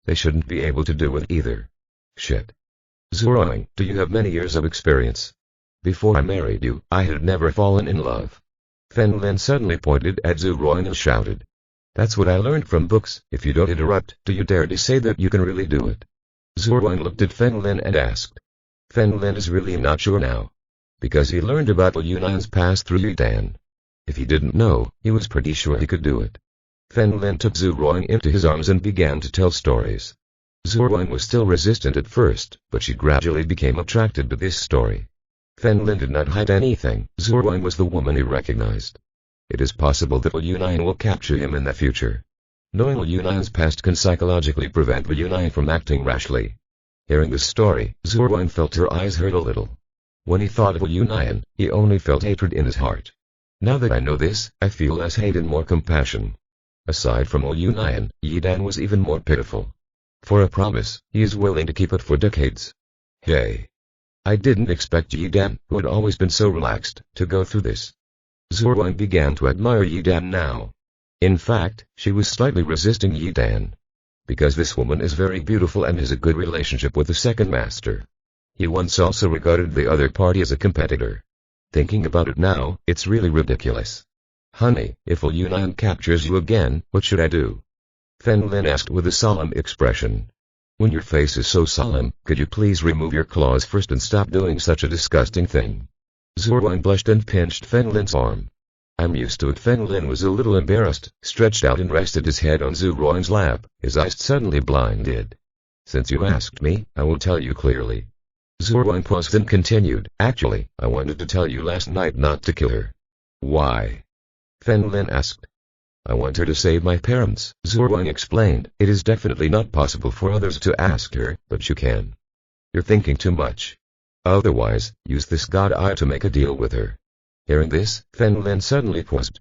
They shouldn't be able to do it either. Shit. Zhuang, do you have many years of experience? Before I married you, I had never fallen in love. Fen Lin suddenly pointed at Zhuang and shouted. That's what I learned from books. If you don't interrupt, do you dare to say that you can really do it? Zhuang looked at Fen Lin and asked. Fen Lin is really not sure now. Because he learned about Yunan's past through Yi Dan. If he didn't know, he was pretty sure he could do it. Fen Lin took Zhuang into his arms and began to tell stories. Zhuang was still resistant at first, but she gradually became attracted to this story. Fen Lin did not hide anything. Zhuang was the woman he recognized. It is possible that Yunan will capture him in the future. Knowing Yunan's past can psychologically prevent Yunan from acting rashly. Hearing this story, Zhuang felt her eyes hurt a little. When he thought of Yunan, he only felt hatred in his heart. Now that I know this, I feel less hate and more compassion. Aside from Yunan, Yi Dan was even more pitiful. For a promise, he is willing to keep it for decades. Hey. I didn't expect Yi Dan, who had always been so relaxed, to go through this. Zhuang began to admire Yi Dan now. In fact, she was slightly resisting Yi Dan. Because this woman is very beautiful and has a good relationship with the second master. He once also regarded the other party as a competitor. Thinking about it now, it's really ridiculous. Honey, if Yunan captures you again, what should I do? Fen Lin asked with a solemn expression. When your face is so solemn, could you please remove your claws first and stop doing such a disgusting thing? Zhuang blushed and pinched Fen Lin's arm. I'm used to it. Fen Lin was a little embarrassed, stretched out and rested his head on Zhuang's lap, his eyes suddenly blinded. Since you asked me, I will tell you clearly. Zhuang paused and continued, actually, I wanted to tell you last night not to kill her. Why? Fen Lin asked. I want her to save my parents, Zhu Wang explained. It is definitely not possible for others to ask her, but you can. You're thinking too much. Otherwise, use this god eye to make a deal with her. Hearing this, Fen Lin suddenly paused.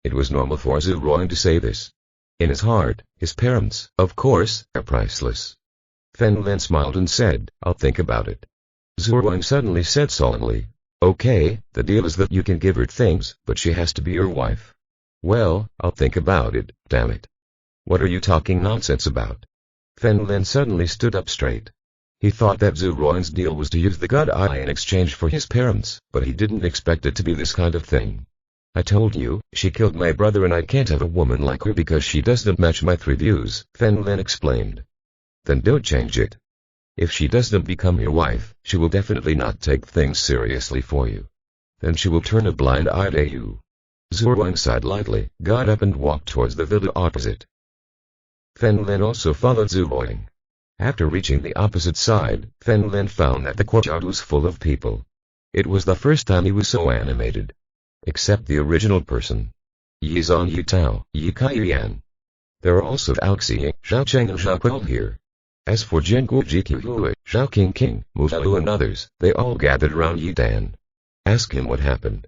It was normal for Zhu Wang to say this. In his heart, his parents, of course, are priceless. Fen Lin smiled and said, I'll think about it. Zhu Wang suddenly said solemnly, Okay, the deal is that you can give her things, but she has to be your wife. Well, I'll think about it, damn it. What are you talking nonsense about? Fen Lin suddenly stood up straight. He thought that Zhu Wang's deal was to use the god eye in exchange for his parents, but he didn't expect it to be this kind of thing. I told you, she killed my brother and I can't have a woman like her because she doesn't match my 3 views, Fen Lin explained. Then don't change it. If she doesn't become your wife, she will definitely not take things seriously for you. Then she will turn a blind eye to you. Zhu Wang sighed lightly, got up and walked towards the villa opposite. Fen Lin also followed Zhu Wang. After reaching the opposite side, Fen Lin found that the courtyard was full of people. It was the first time he was so animated. Except the original person. Yi Zhan, Yi Tao, Yi Kai Yan. There are also Zhao Xi, Zhao Cheng and Zhao Kuo here. As for Jian Guo Jiqu Hui, Zhao King, Mu Zhao and others, they all gathered around Yi Dan. Ask him what happened.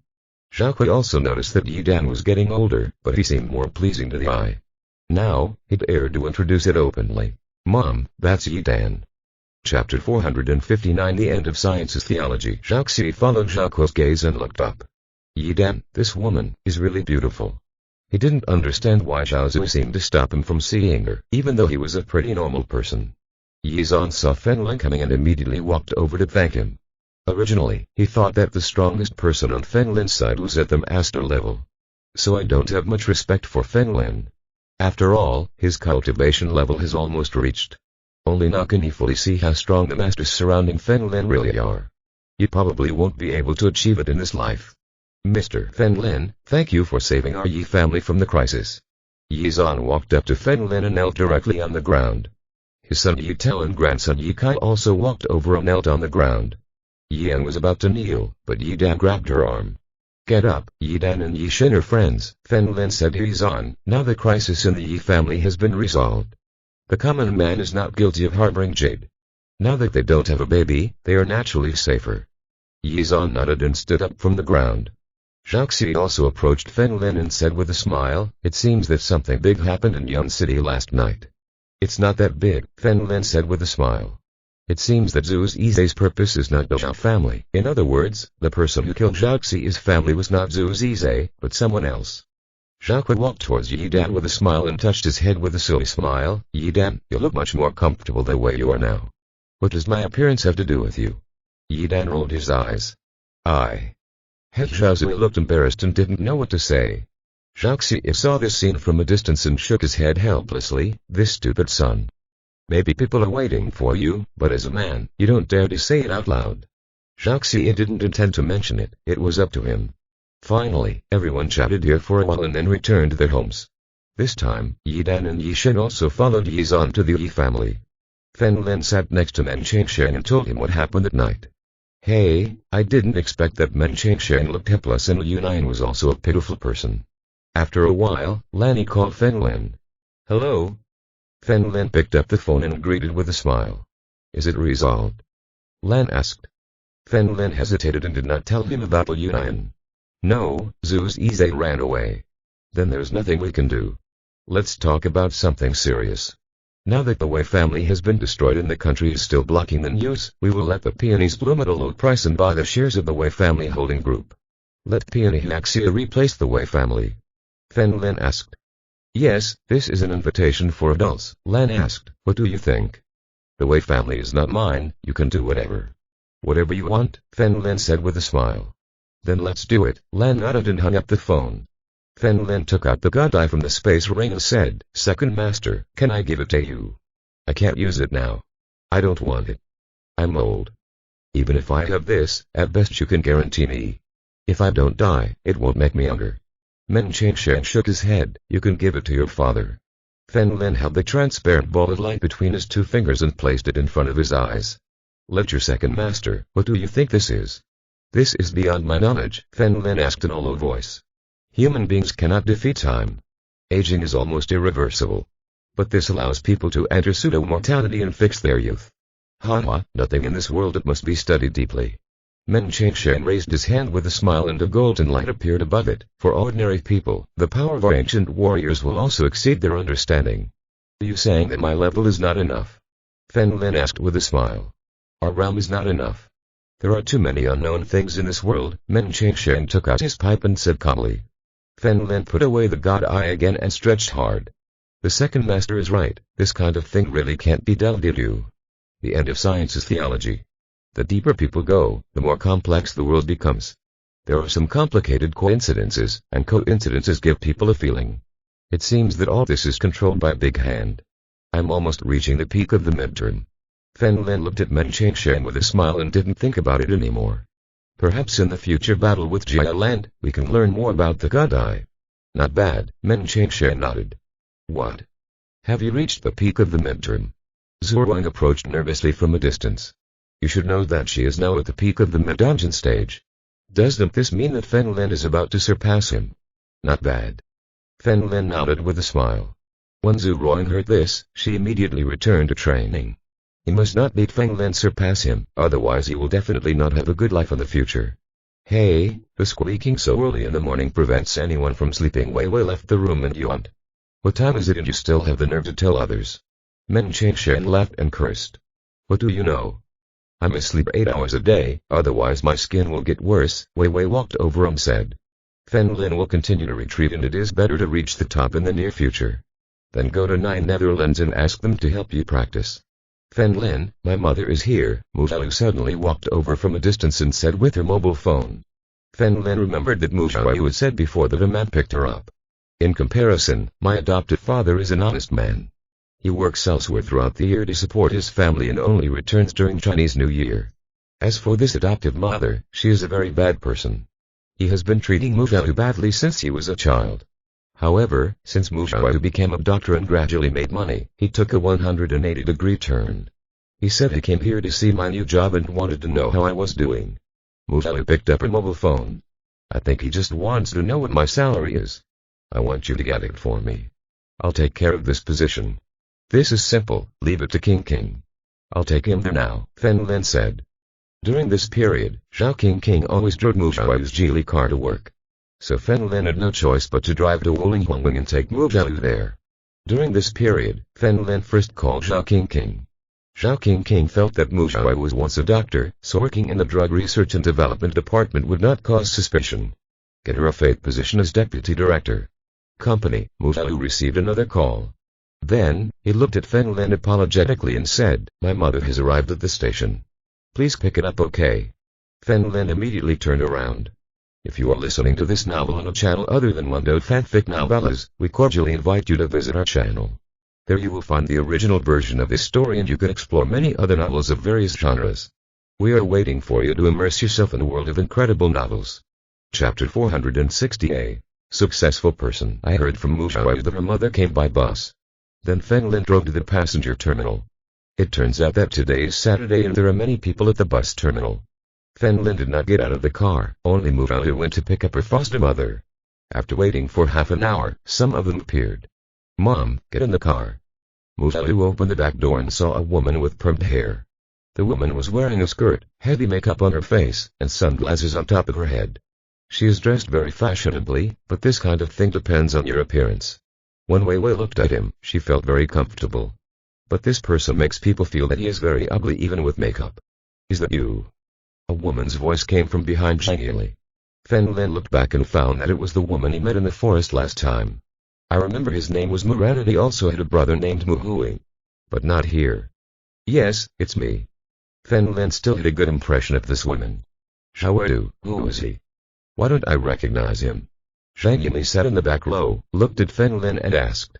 Zhao Kui also noticed that Yi Dan was getting older, but he seemed more pleasing to the eye. Now, he dared to introduce it openly. Mom, that's Yi Dan. Chapter 459 The End of Science's Theology. Zhao Xi followed Zhao Kuo's gaze and looked up. Yi Dan, this woman, is really beautiful. He didn't understand why Zhao Zhu seemed to stop him from seeing her, even though he was a pretty normal person. Yi Zhan saw Fen Lin coming and immediately walked over to thank him. Originally, he thought that the strongest person on Fen Lin's side was at the master level. So I don't have much respect for Fen Lin. After all, his cultivation level has almost reached. Only now can he fully see how strong the masters surrounding Fen Lin really are. You probably won't be able to achieve it in this life. Mr. Fen Lin, thank you for saving our Yi family from the crisis. Yi Zhan walked up to Fen Lin and knelt directly on the ground. His son Yi Tao and grandson Yi Kai also walked over and knelt on the ground. Yi Yan was about to kneel, but Yi Dan grabbed her arm. Get up, Yi Dan and Yi Shin are friends, Fen Lin said to Yi Zhan. Now the crisis in the Yi family has been resolved. The common man is not guilty of harboring jade. Now that they don't have a baby, they are naturally safer. Yi Zhan nodded and stood up from the ground. Zhao Xi also approached Fen Lin and said with a smile, It seems that something big happened in Yun City last night. It's not that big, Fen Lin said with a smile. It seems that Zhu Yizai's purpose is not the Zhao family. In other words, the person who killed Zhao Xi's family was not Zhu Yizai, but someone else. Zhao Kui walked towards Yi Dan with a smile and touched his head with a silly smile. Yi Dan, you look much more comfortable the way you are now. What does my appearance have to do with you? Yi Dan rolled his eyes. Zhao Zui looked embarrassed and didn't know what to say. Zhao Xi saw this scene from a distance and shook his head helplessly. This stupid son. Maybe people are waiting for you, but as a man, you don't dare to say it out loud. Zhao Xi didn't intend to mention it, it was up to him. Finally, everyone chatted here for a while and then returned to their homes. This time, Yi Dan and Yi Shin also followed Yi Zhan to the Yi family. Fen Lin sat next to Men Chengsheng and told him what happened that night. Hey, I didn't expect that Men Chengsheng looked helpless and Liu Nian was also a pitiful person. After a while, Lanny called Fen Lin. Hello? Fen Lin picked up the phone and greeted with a smile. Is it resolved? Lan asked. Fen Lin hesitated and did not tell him about Liu Nian. No, Zhu Yizai ran away. Then there's nothing we can do. Let's talk about something serious. Now that the Wei family has been destroyed and the country is still blocking the news, we will let the peonies bloom at a low price and buy the shares of the Wei family holding group. Let Peony Haxia replace the Wei family. Fen Lin asked. Yes, this is an invitation for adults, Lan asked. What do you think? The Wei family is not mine, you can do whatever. Whatever you want, Fen Lin said with a smile. Then let's do it, Lan nodded and hung up the phone. Fen Lin took out the god eye from the space ring and said, Second Master, can I give it to you? I can't use it now. I don't want it. I'm old. Even if I have this, at best you can guarantee me. If I don't die, it won't make me younger. Men Chengsheng shook his head. You can give it to your father. Fen Lin held the transparent ball of light between his 2 fingers and placed it in front of his eyes. Let your second master, what do you think this is? This is beyond my knowledge, Fen Lin asked in a low voice. Human beings cannot defeat time. Aging is almost irreversible. But this allows people to enter pseudo-mortality and fix their youth. Haha, nothing in this world that must be studied deeply. Men Cheng raised his hand with a smile and a golden light appeared above it. For ordinary people, the power of our ancient warriors will also exceed their understanding. Are you saying that my level is not enough? Fen Lin asked with a smile. Our realm is not enough. There are too many unknown things in this world. Men Cheng took out his pipe and said calmly. Fen Lin put away the god eye again and stretched hard. The second master is right, this kind of thing really can't be delved into. The end of science is theology. The deeper people go, the more complex the world becomes. There are some complicated coincidences, and coincidences give people a feeling. It seems that all this is controlled by a big hand. I'm almost reaching the peak of the midterm. Fen Lin looked at Men Cheng with a smile and didn't think about it anymore. Perhaps in the future battle with Jia Land, we can learn more about the god eye. Not bad, Men Cheng nodded. What? Have you reached the peak of the midterm? Zhu Wang approached nervously from a distance. You should know that she is now at the peak of the mid-dungeon stage. Doesn't this mean that Fen Lin is about to surpass him? Not bad. Fen Lin nodded with a smile. When Zhu Wang heard this, she immediately returned to training. He must not beat Fen Lin surpass him, otherwise he will definitely not have a good life in the future. Hey, the squeaking so early in the morning prevents anyone from sleeping. Wei Wei left the room and yawned. What time is it and you still have the nerve to tell others? Men Cheng laughed and cursed. What do you know? I must sleep 8 hours a day, otherwise my skin will get worse. Wei Wei walked over and said. Fen Lin will continue to retreat and it is better to reach the top in the near future. Then go to 9 Netherlands and ask them to help you practice. Fen Lin, my mother is here. Mu Xiaoyu suddenly walked over from a distance and said with her mobile phone. Fen Lin remembered that Mu Xiaoyu had said before that a man picked her up. In comparison, my adopted father is an honest man. He works elsewhere throughout the year to support his family and only returns during Chinese New Year. As for this adoptive mother, she is a very bad person. He has been treating Mu Xiaoyu badly since he was a child. However, since Mu Xiaoyu became a doctor and gradually made money, he took a 180-degree turn. He said he came here to see my new job and wanted to know how I was doing. Mu Xiaoyu picked up her mobile phone. I think he just wants to know what my salary is. I want you to get it for me. I'll take care of this position. This is simple, leave it to King. I'll take him there now, Fen Lin said. During this period, Zhao King always drove Mu Xiaoyu's geely car to work. So Fen Lin had no choice but to drive to Wuling and take Mu Xiaoyu there. During this period, Fen Lin first called Zhao King. Zhao King felt that Mu Xiaoyu was once a doctor, so working in the drug research and development department would not cause suspicion. Get her a fake position as deputy director. Company, Mu Xiaoyu received another call. Then, he looked at Fen Lin apologetically and said, my mother has arrived at the station. Please pick it up, okay? Fen Lin immediately turned around. If you are listening to this novel on a channel other than Mundo Fanfic Novellas, we cordially invite you to visit our channel. There you will find the original version of this story and you can explore many other novels of various genres. We are waiting for you to immerse yourself in a world of incredible novels. Chapter 460A. Successful person. I heard from Mu Xiaoyu that her mother came by bus. Then Fen Lin drove to the passenger terminal. It turns out that today is Saturday and there are many people at the bus terminal. Fen Lin did not get out of the car, only Mu Xiaoyu went to pick up her foster mother. After waiting for half an hour, some of them appeared. Mom, get in the car. Mu Xiaoyu opened the back door and saw a woman with permed hair. The woman was wearing a skirt, heavy makeup on her face, and sunglasses on top of her head. She is dressed very fashionably, but this kind of thing depends on your appearance. When Wei Wei looked at him, she felt very comfortable. But this person makes people feel that he is very ugly even with makeup. Is that you? A woman's voice came from behind Zhang. Fen Lin looked back and found that it was the woman he met in the forest last time. I remember his name was Muran and he also had a brother named Mu Hui. But not here. Yes, it's me. Fen Lin still had a good impression of this woman. Xiaoyu, who is he? Why don't I recognize him? Zhang Yimei sat in the back row, looked at Fen Lin and asked.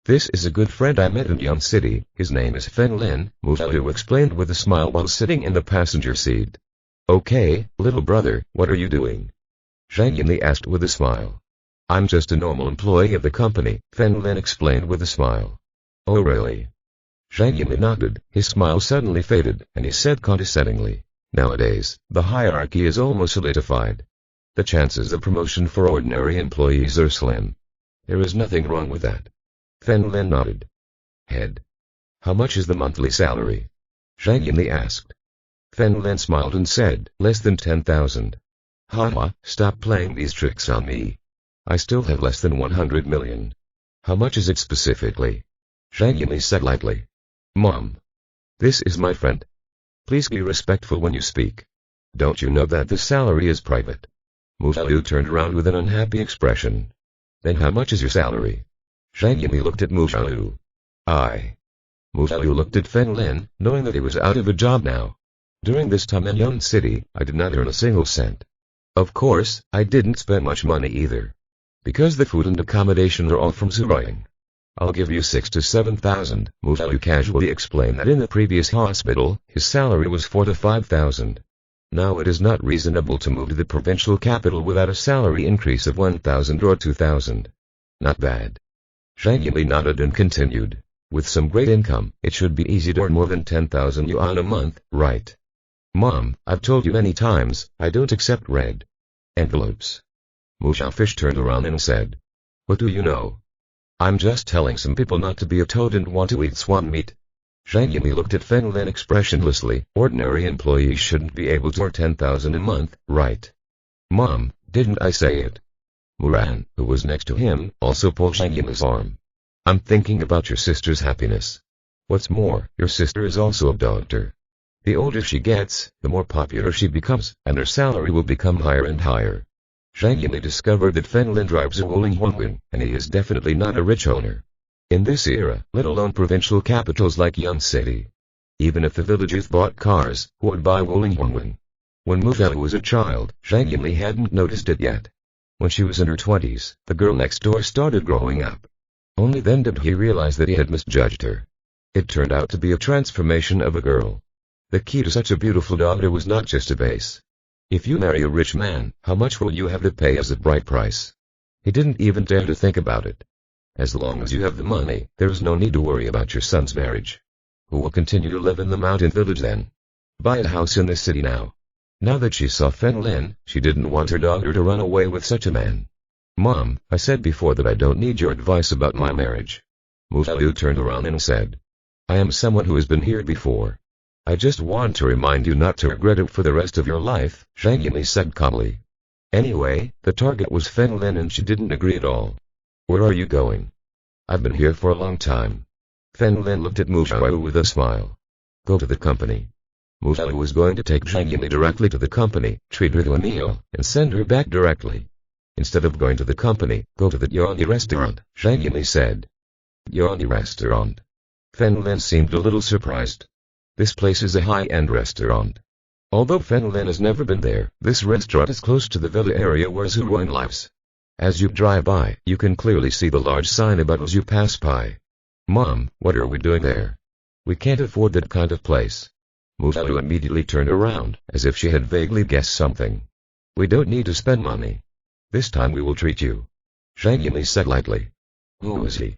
This is a good friend I met in Yang City, his name is Fen Lin, Mu Xiaoyu explained with a smile while sitting in the passenger seat. Okay, little brother, what are you doing? Zhang Yimei asked with a smile. I'm just a normal employee of the company, Fen Lin explained with a smile. Oh really? Zhang Yimei nodded, his smile suddenly faded, and he said condescendingly, nowadays, the hierarchy is almost solidified. The chances of promotion for ordinary employees are slim. There is nothing wrong with that. Fen Lin nodded. Head. How much is the monthly salary? Zhang Yimli asked. Fen Lin smiled and said, less than 10,000. Haha, stop playing these tricks on me. I still have less than 100 million. How much is it specifically? Zhang Yimli said lightly. Mom. This is my friend. Please be respectful when you speak. Don't you know that the salary is private? Mu Xiaolu turned around with an unhappy expression. Then how much is your salary? Zhang Yimli looked at Mu Xiaolu. Mu Xiaolu looked at Fen Lin, knowing that he was out of a job now. During this time in Yun City, I did not earn a single cent. Of course, I didn't spend much money either. Because the food and accommodation are all from Zhuoying. I'll give you 6,000 to 7,000. Mu Xiaolu casually explained that in the previous hospital, his salary was 4,000 to 5,000. Now it is not reasonable to move to the provincial capital without a salary increase of 1,000 or 2,000. Not bad. Zhang Yimli nodded and continued. With some great income, it should be easy to earn more than 10,000 yuan a month, right? Mom, I've told you many times, I don't accept red envelopes. Mu Xiaofish turned around and said. What do you know? I'm just telling some people not to be a toad and want to eat swan meat. Zhang Yimli looked at Fen Lin expressionlessly. Ordinary employees shouldn't be able to earn 10,000 a month, right? Mom, didn't I say it? Muran, who was next to him, also pulled Zhang Yimli's arm. I'm thinking about your sister's happiness. What's more, your sister is also a doctor. The older she gets, the more popular she becomes, and her salary will become higher and higher. Zhang Yimli discovered that Fen Lin drives a rolling Huangwin, and he is definitely not a rich owner. In this era, let alone provincial capitals like Yun City. Even if the villagers bought cars, who would buy rolling Huangwin? When Mu Xiaolu was a child, Zhang Yimli hadn't noticed it yet. When she was in her 20s, the girl next door started growing up. Only then did he realize that he had misjudged her. It turned out to be a transformation of a girl. The key to such a beautiful daughter was not just a base. If you marry a rich man, how much will you have to pay as a bride price? He didn't even dare to think about it. As long as you have the money, there is no need to worry about your son's marriage. Who will continue to live in the mountain village then? Buy a house in the city now. Now that she saw Fen Lin, she didn't want her daughter to run away with such a man. Mom, I said before that I don't need your advice about my marriage. Mu Xiaolu turned around and said. I am someone who has been here before. I just want to remind you not to regret it for the rest of your life, Zhang Yimli said calmly. Anyway, the target was Fen Lin and she didn't agree at all. Where are you going? I've been here for a long time. Fen Lin looked at Mu Xiaolu with a smile. Go to the company. Mu Xiaolu was going to take Zhang Yimli directly to the company, treat her to a meal, and send her back directly. Instead of going to the company, go to the Yoni restaurant, Zhang Yimli said. Yoni restaurant. Fen Lin seemed a little surprised. This place is a high-end restaurant. Although Fen Lin has never been there, this restaurant is close to the villa area where Zhuoying lives. As you drive by, you can clearly see the large sign above as you pass by. Mom, what are we doing there? We can't afford that kind of place. Mu Xiaolu immediately turned around, as if she had vaguely guessed something. We don't need to spend money. This time we will treat you. Zhang Yimli said lightly. Who is he?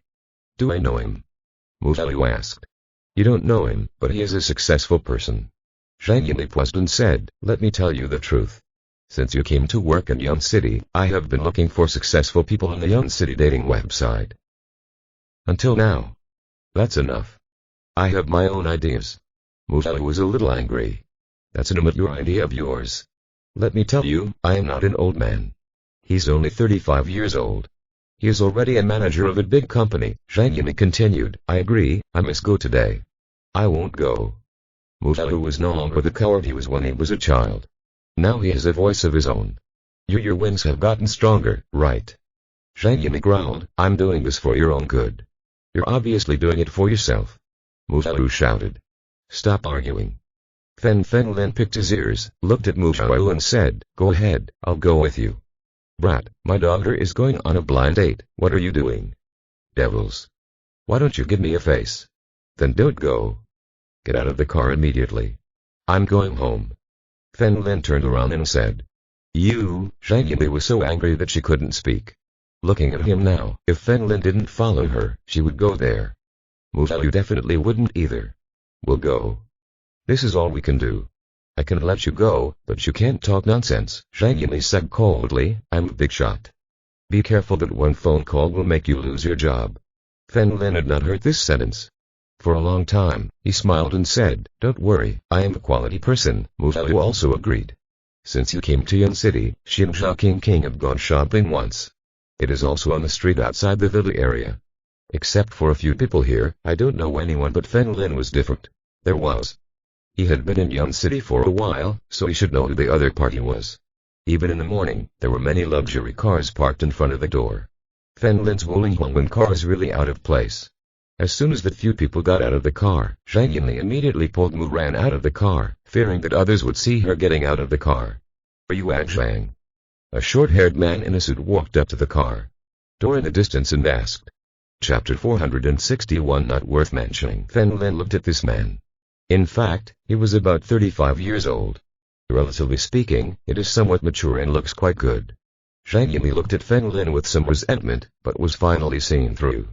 Do I know him? Mu Xiaolu asked. You don't know him, but he is a successful person. Zhang Yimli paused and said, let me tell you the truth. Since you came to work in Yun City, I have been looking for successful people on the Yun City dating website. Until now. That's enough. I have my own ideas. Mu Xiaolu was a little angry. That's an immature idea of yours. Let me tell you, I am not an old man. He's only 35 years old. He is already a manager of a big company, Zhang Yimli continued. I agree, I must go today. I won't go. Mu Xiaolu was no longer the coward he was when he was a child. Now he has a voice of his own. Your wings have gotten stronger, right? Zhang Yimli growled, I'm doing this for your own good. You're obviously doing it for yourself. Mu Xiaolu shouted. Stop arguing. Fen Lin picked his ears, looked at Mu Xiaolu and said, go ahead, I'll go with you. Brat, my daughter is going on a blind date, what are you doing? Devils. Why don't you give me a face? Then don't go. Get out of the car immediately. I'm going home. Fen Lin turned around and said. You, Zhang Yimli was so angry that she couldn't speak. Looking at him now, if Fen Lin didn't follow her, she would go there. Mu Xiaolu definitely wouldn't either. We'll go. This is all we can do. I can let you go, but you can't talk nonsense, Zhang Yimli said coldly, I'm a big shot. Be careful that one phone call will make you lose your job. Fen Lin had not heard this sentence. For a long time, he smiled and said, "Don't worry, I am a quality person." Mu Xiaoyu also agreed. "Since you came to Yan City, she and Zhao King have gone shopping once. It is also on the street outside the villa area. Except for a few people here, I don't know anyone." But Fen Lin was different. There was. He had been in Yan City for a while, so he should know who the other party was. Even in the morning, there were many luxury cars parked in front of the door. Fen Lin's Wuling Huangwen car is really out of place. As soon as the few people got out of the car, Zhang Yinli immediately pulled Mu Ran out of the car, fearing that others would see her getting out of the car. "Are you Zhang?" A short-haired man in a suit walked up to the car door in the distance and asked. Chapter 461 Not worth mentioning. Fen Lin looked at this man. In fact, he was about 35 years old. Relatively speaking, it is somewhat mature and looks quite good. Zhang Yinli looked at Fen Lin with some resentment, but was finally seen through.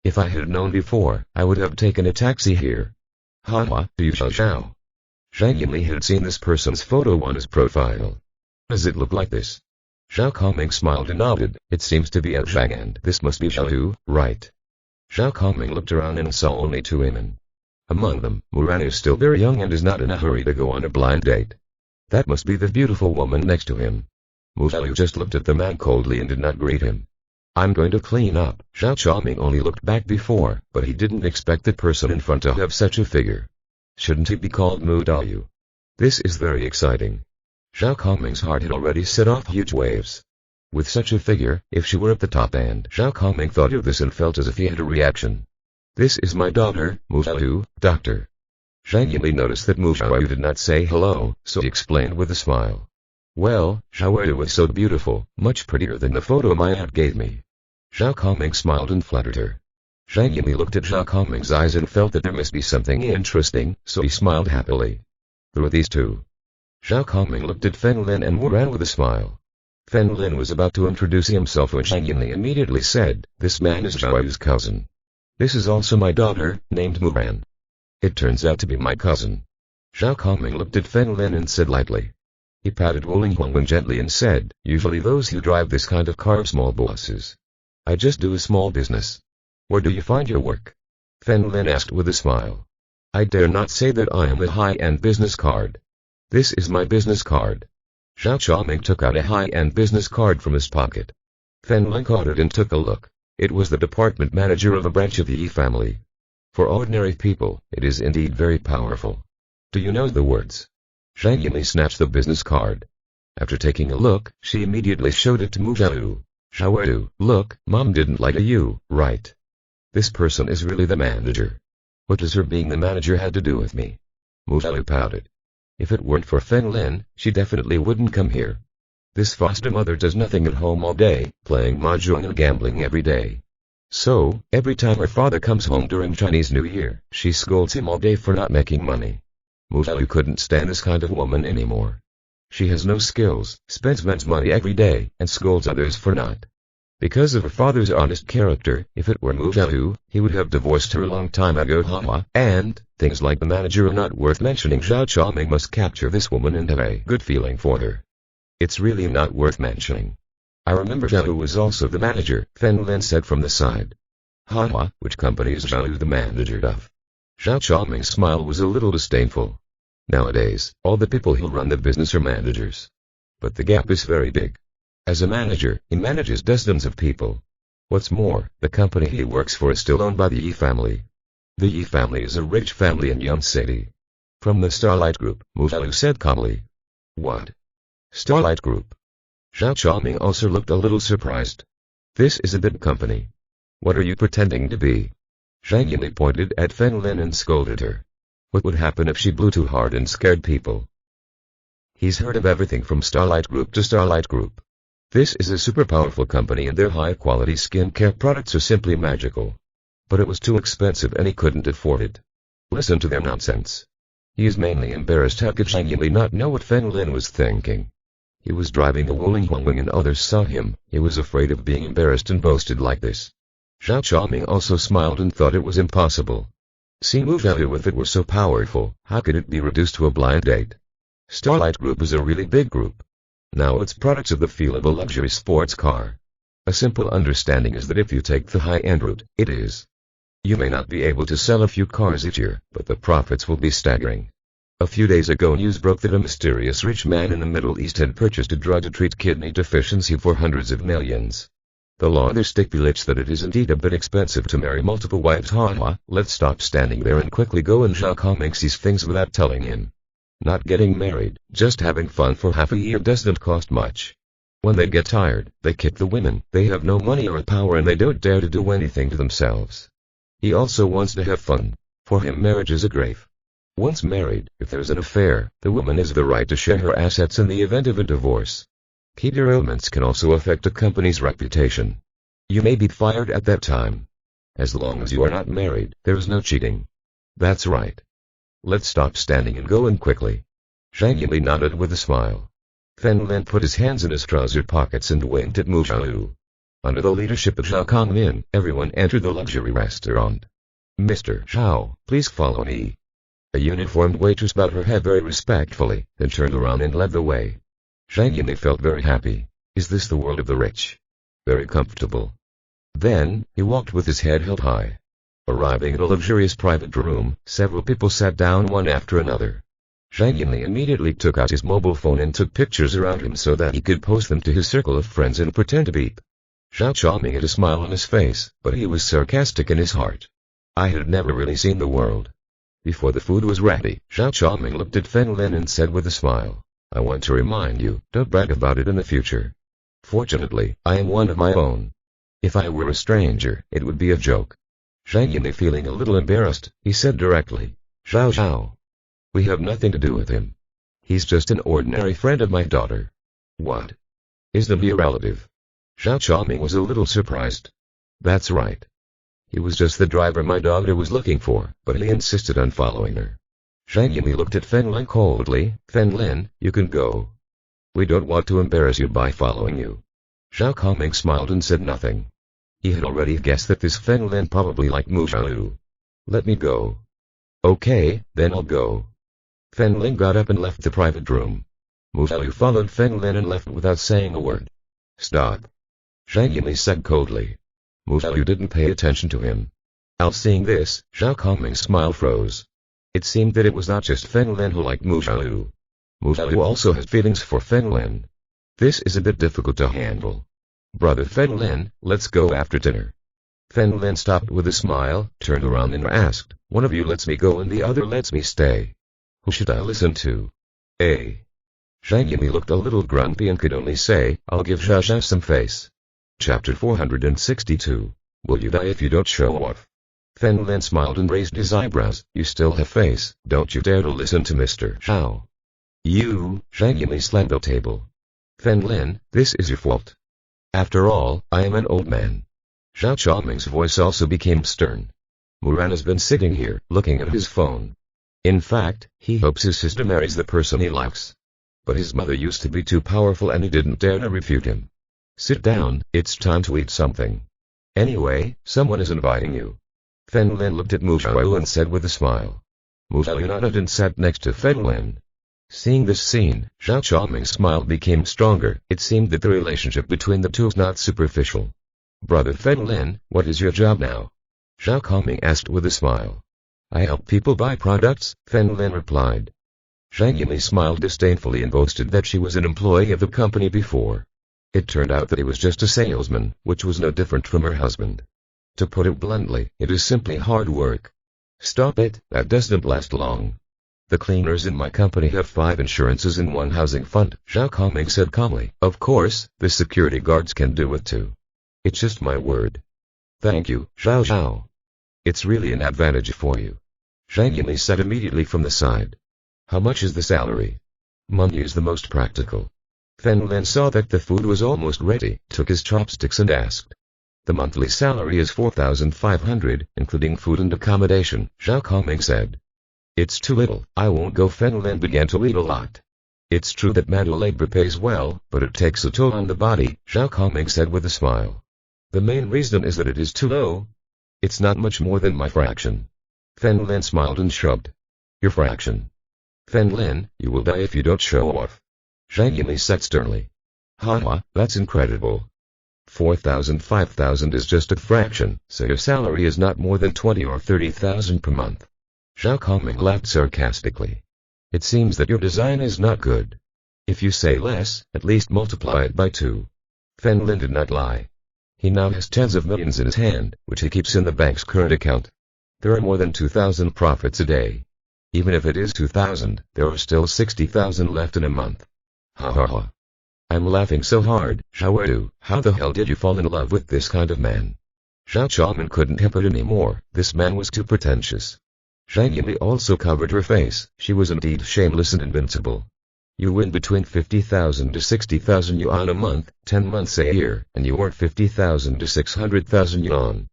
"If I had known before, I would have taken a taxi here." "Ha, do you Xiao?" Zhang Yinli had seen this person's photo on his profile. "Does it look like this?" Zhao Kongming smiled and nodded. "It seems to be Zhang, and this must be Xiao, right?" Zhao Kongming looked around and saw only two women. Among them, Mu Ran is still very young and is not in a hurry to go on a blind date. That must be the beautiful woman next to him. Mu Xiaoyu just looked at the man coldly and did not greet him. "I'm going to clean up." Zhao Qiaoming only looked back before, but he didn't expect the person in front to have such a figure. Shouldn't he be called Mu Daoyu? This is very exciting. Zhao Kongming's heart had already set off huge waves. With such a figure, if she were at the top end, Zhao Kongming thought of this and felt as if he had a reaction. "This is my daughter, Mu Xiaoyu, doctor." Zhang Yinli noticed that Mu Xiaoyu did not say hello, so he explained with a smile. "Well, Xiaoyu was so beautiful, much prettier than the photo my aunt gave me." Zhao Kongming smiled and flattered her. Zhang Yinli looked at Zhao Kongming's eyes and felt that there must be something interesting, so he smiled happily. "Who are these two?" Zhao Kongming looked at Fen Lin and Mu Ran with a smile. Fen Lin was about to introduce himself when Zhang Yinli immediately said, "This man is Xiaoyu's cousin. This is also my daughter, named Mu Ran. It turns out to be my cousin." Zhao Kongming looked at Fen Lin and said lightly. He patted Wuling Huangwen gently and said, "Usually those who drive this kind of car are small bosses. I just do a small business." "Where do you find your work?" Fen Lin asked with a smile. "I dare not say that I am a high-end business card. This is my business card." Zhao Qiaoming took out a high-end business card from his pocket. Fen Lin caught it and took a look. It was the department manager of a branch of the Yi family. For ordinary people, it is indeed very powerful. "Do you know the words?" Zhang Yinli snatched the business card. After taking a look, she immediately showed it to Mu Xiaoyu. "Xiaoyu, look, Mom didn't like you, right? This person is really the manager. What does her being the manager have to do with me?" Mu Xiaoyu pouted. If it weren't for Fen Lin, she definitely wouldn't come here. This foster mother does nothing at home all day, playing mahjong and gambling every day. So, every time her father comes home during Chinese New Year, she scolds him all day for not making money. Mu Xiaoyu couldn't stand this kind of woman anymore. She has no skills, spends men's money every day, and scolds others for not. Because of her father's honest character, if it were Mu Xiaoyu, he would have divorced her a long time ago. And things like the manager are not worth mentioning. Zhao Qiaoming must capture this woman and have a good feeling for her. It's really not worth mentioning. "I remember Xiaoyu was also the manager," Fen Lin said from the side. Which company is Xiaoyu the manager of?" Zhao Qiaoming's smile was a little disdainful. Nowadays, all the people who run the business are managers. But the gap is very big. As a manager, he manages dozens of people. What's more, the company he works for is still owned by the Yi family. The Yi family is a rich family in Yan City. "From the Starlight Group," Mu Xiaoyu said calmly. "What? Starlight Group?" Zhao Qiaoming also looked a little surprised. "This is a big company. What are you pretending to be?" Zhang Yinli pointed at Fen Lin and scolded her. What would happen if she blew too hard and scared people? He's heard of everything from Starlight Group to Starlight Group. This is a super powerful company and their high-quality skincare products are simply magical. But it was too expensive and he couldn't afford it. Listen to their nonsense. He is mainly embarrassed. How could Zhang Yinli not know what Fen Lin was thinking? He was driving a Wuling Huangwing and others saw him. He was afraid of being embarrassed and boasted like this. Zhao Qiaoming also smiled and thought it was impossible. See Mu Xiaoyu, if it were so powerful, how could it be reduced to a blind date? Starlight Group is a really big group. Now its products have the feel of a luxury sports car. A simple understanding is that if you take the high-end route, it is. You may not be able to sell a few cars each year, but the profits will be staggering. A few days ago news broke that a mysterious rich man in the Middle East had purchased a drug to treat kidney deficiency for hundreds of millions. The law there stipulates that it is indeed a bit expensive to marry multiple wives. Haha, let's stop standing there and quickly go. And Zhao Kongming sees things without telling him. Not getting married, just having fun for half a year doesn't cost much. When they get tired, they kick the women. They have no money or power and they don't dare to do anything to themselves. He also wants to have fun. For him marriage is a grave. Once married, if there's an affair, the woman has the right to share her assets in the event of a divorce. Key derailments can also affect a company's reputation. You may be fired at that time. As long as you are not married, there is no cheating. That's right. Let's stop standing and go in quickly. Zhang Yimei nodded with a smile. Fen Lin put his hands in his trouser pockets and winked at Mu Xiaolu. Under the leadership of Zhao Kongmin, everyone entered the luxury restaurant. Mr. Zhao, please follow me. A uniformed waitress bowed her head very respectfully, then turned around and led the way. Zhang Yimei felt very happy. Is this the world of the rich? Very comfortable. Then, he walked with his head held high. Arriving at a luxurious private room, several people sat down one after another. Zhang Yimei immediately took out his mobile phone and took pictures around him so that he could post them to his circle of friends and pretend to beep. Zhao Qiaoming had a smile on his face, but he was sarcastic in his heart. I had never really seen the world. Before the food was ready, Zhao Qiaoming looked at Fen Lin and said with a smile, I want to remind you, don't brag about it in the future. Fortunately, I am one of my own. If I were a stranger, it would be a joke. Zhang Yimei, feeling a little embarrassed, he said directly, Zhao. We have nothing to do with him. He's just an ordinary friend of my daughter. What? Isn't he a relative? Zhao Qiaoming was a little surprised. That's right. He was just the driver my daughter was looking for, but he insisted on following her. Zhang Yimei looked at Fen Lin coldly. Fen Lin, you can go. We don't want to embarrass you by following you. Zhao Kongming smiled and said nothing. He had already guessed that this Fen Lin probably liked Mu Xiaolu. Let me go. Okay, then I'll go. Fen Lin got up and left the private room. Mu Xiaolu followed Fen Lin and left without saying a word. Stop. Zhang Yimei said coldly. Mu Xiaolu didn't pay attention to him. Seeing this, Zhao Kongming's smile froze. It seemed that it was not just Fen Lin who liked Mu Xiaolu. Mu Xiaolu also had feelings for Fen Lin. This is a bit difficult to handle. Brother Fen Lin, let's go after dinner. Fen Lin stopped with a smile, turned around and asked, one of you lets me go and the other lets me stay. Who should I listen to? Zhang Yimei looked a little grumpy and could only say, I'll give Zha some face. Chapter 462. Will you die if you don't show off? Fen Lin smiled and raised his eyebrows. You still have face, don't you dare to listen to Mr. Zhao. You, Zhang Yimei slammed the table. Fen Lin, this is your fault. After all, I am an old man. Zhao Qiaoming's voice also became stern. Muran has been sitting here, looking at his phone. In fact, he hopes his sister marries the person he likes. But his mother used to be too powerful and he didn't dare to refute him. Sit down, it's time to eat something. Anyway, someone is inviting you. Fen Lin looked at Mu Xiaolu and said with a smile. Mu Xiaolu nodded and sat next to Fen Lin. Seeing this scene, Zhao Qiaoming's smile became stronger. It seemed that the relationship between the two was not superficial. Brother Fen Lin, what is your job now? Zhao Kongming asked with a smile. I help people buy products, Fen Lin replied. Zhang Yimei smiled disdainfully and boasted that she was an employee of the company before. It turned out that he was just a salesman, which was no different from her husband. To put it bluntly, it is simply hard work. Stop it, that doesn't last long. The cleaners in my company have 5 insurances and 1 housing fund, Zhao Kongming said calmly. Of course, the security guards can do it too. It's just my word. Thank you, Zhao. It's really an advantage for you. Zhang Yimei said immediately from the side. How much is the salary? Money is the most practical. Fen Lin saw that the food was almost ready, took his chopsticks and asked. The monthly salary is 4,500, including food and accommodation, Zhao Kongming said. It's too little, I won't go. Fen Lin began to eat a lot. It's true that manual labor pays well, but it takes a toll on the body, Zhao Kongming said with a smile. The main reason is that it is too low. It's not much more than my fraction. Fen Lin smiled and shrugged. Your fraction. Fen Lin, you will die if you don't show off. Zhang Yimei said sternly. Haha, that's incredible. 4,000, 5,000 is just a fraction, so your salary is not more than 20 or 30,000 per month. Zhao Kongming laughed sarcastically. It seems that your design is not good. If you say less, at least multiply it by 2. Fen Lin did not lie. He now has tens of millions in his hand, which he keeps in the bank's current account. There are more than 2,000 profits a day. Even if it is 2,000, there are still 60,000 left in a month. Ha ha ha. I'm laughing so hard. Zhao, how the hell did you fall in love with this kind of man? Zhao Chaoman couldn't help it anymore. This man was too pretentious. Zhang Yili also covered her face. She was indeed shameless and invincible. You win between 50,000 to 60,000 yuan a month, 10 months a year, and you earn 50,000 to 600,000 yuan.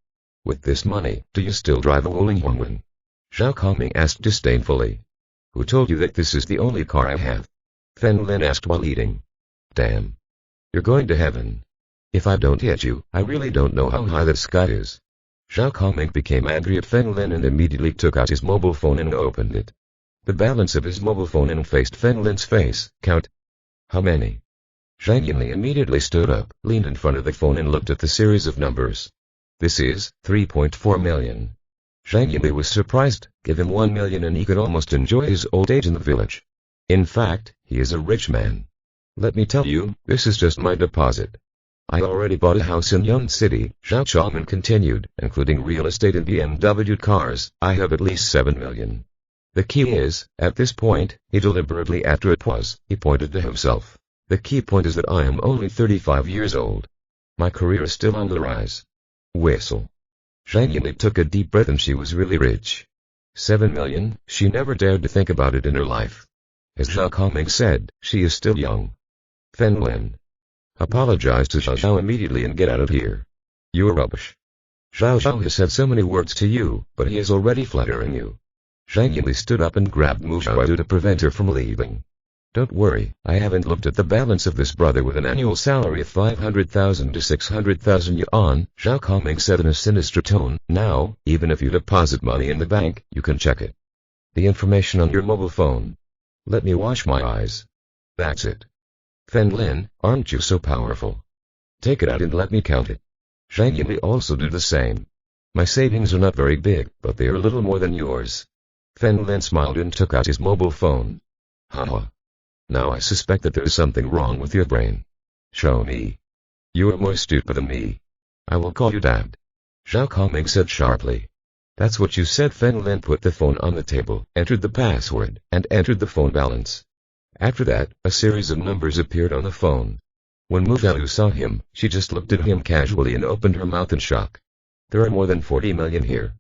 With this money, do you still drive a Wuling Hongwen? Zhao Kongming asked disdainfully. Who told you that this is the only car I have? Fen Lin asked while eating. Damn. You're going to heaven. If I don't hit you, I really don't know how high the sky is. Zhao Kongming became angry at Fen Lin and immediately took out his mobile phone and opened it. The balance of his mobile phone and faced Fen Lin's face. Count. How many? Zhang Yinli immediately stood up, leaned in front of the phone and looked at the series of numbers. This is 3.4 million. Zhang Yinli was surprised. Give him 1 million and he could almost enjoy his old age in the village. In fact, he is a rich man. Let me tell you, this is just my deposit. I already bought a house in Yun City, Zhao Chaoman continued, including real estate and BMW cars. I have at least 7 million. The key is, at this point, he deliberately after a pause, he pointed to himself. The key point is that I am only 35 years old. My career is still on the rise. Whistle. Zhang Yili took a deep breath and she was really rich. 7 million, she never dared to think about it in her life. As Zhao Kongming said, she is still young. Fen Lin. Apologize to Zhao immediately and get out of here. You are rubbish. Zhao has said so many words to you, but he is already flattering you. Zhang Yili stood up and grabbed Mu Xiaoyu to prevent her from leaving. Don't worry, I haven't looked at the balance of this brother with an annual salary of 500,000 to 600,000 yuan, Zhao Kongming said in a sinister tone. Now, even if you deposit money in the bank, you can check it. The information on your mobile phone. Let me wash my eyes. That's it. Fen Lin, aren't you so powerful? Take it out and let me count it. Zhang Yili also did the same. My savings are not very big, but they are a little more than yours. Fen Lin smiled and took out his mobile phone. Haha. Now I suspect that there is something wrong with your brain. Show me. You are more stupid than me. I will call you Dad. Zhao Kongming said sharply. That's what you said. Fen Lin put the phone on the table, entered the password, and entered the phone balance. After that, a series of numbers appeared on the phone. When Mu Xiaoyu saw him, she just looked at him casually and opened her mouth in shock. There are more than 40 million here.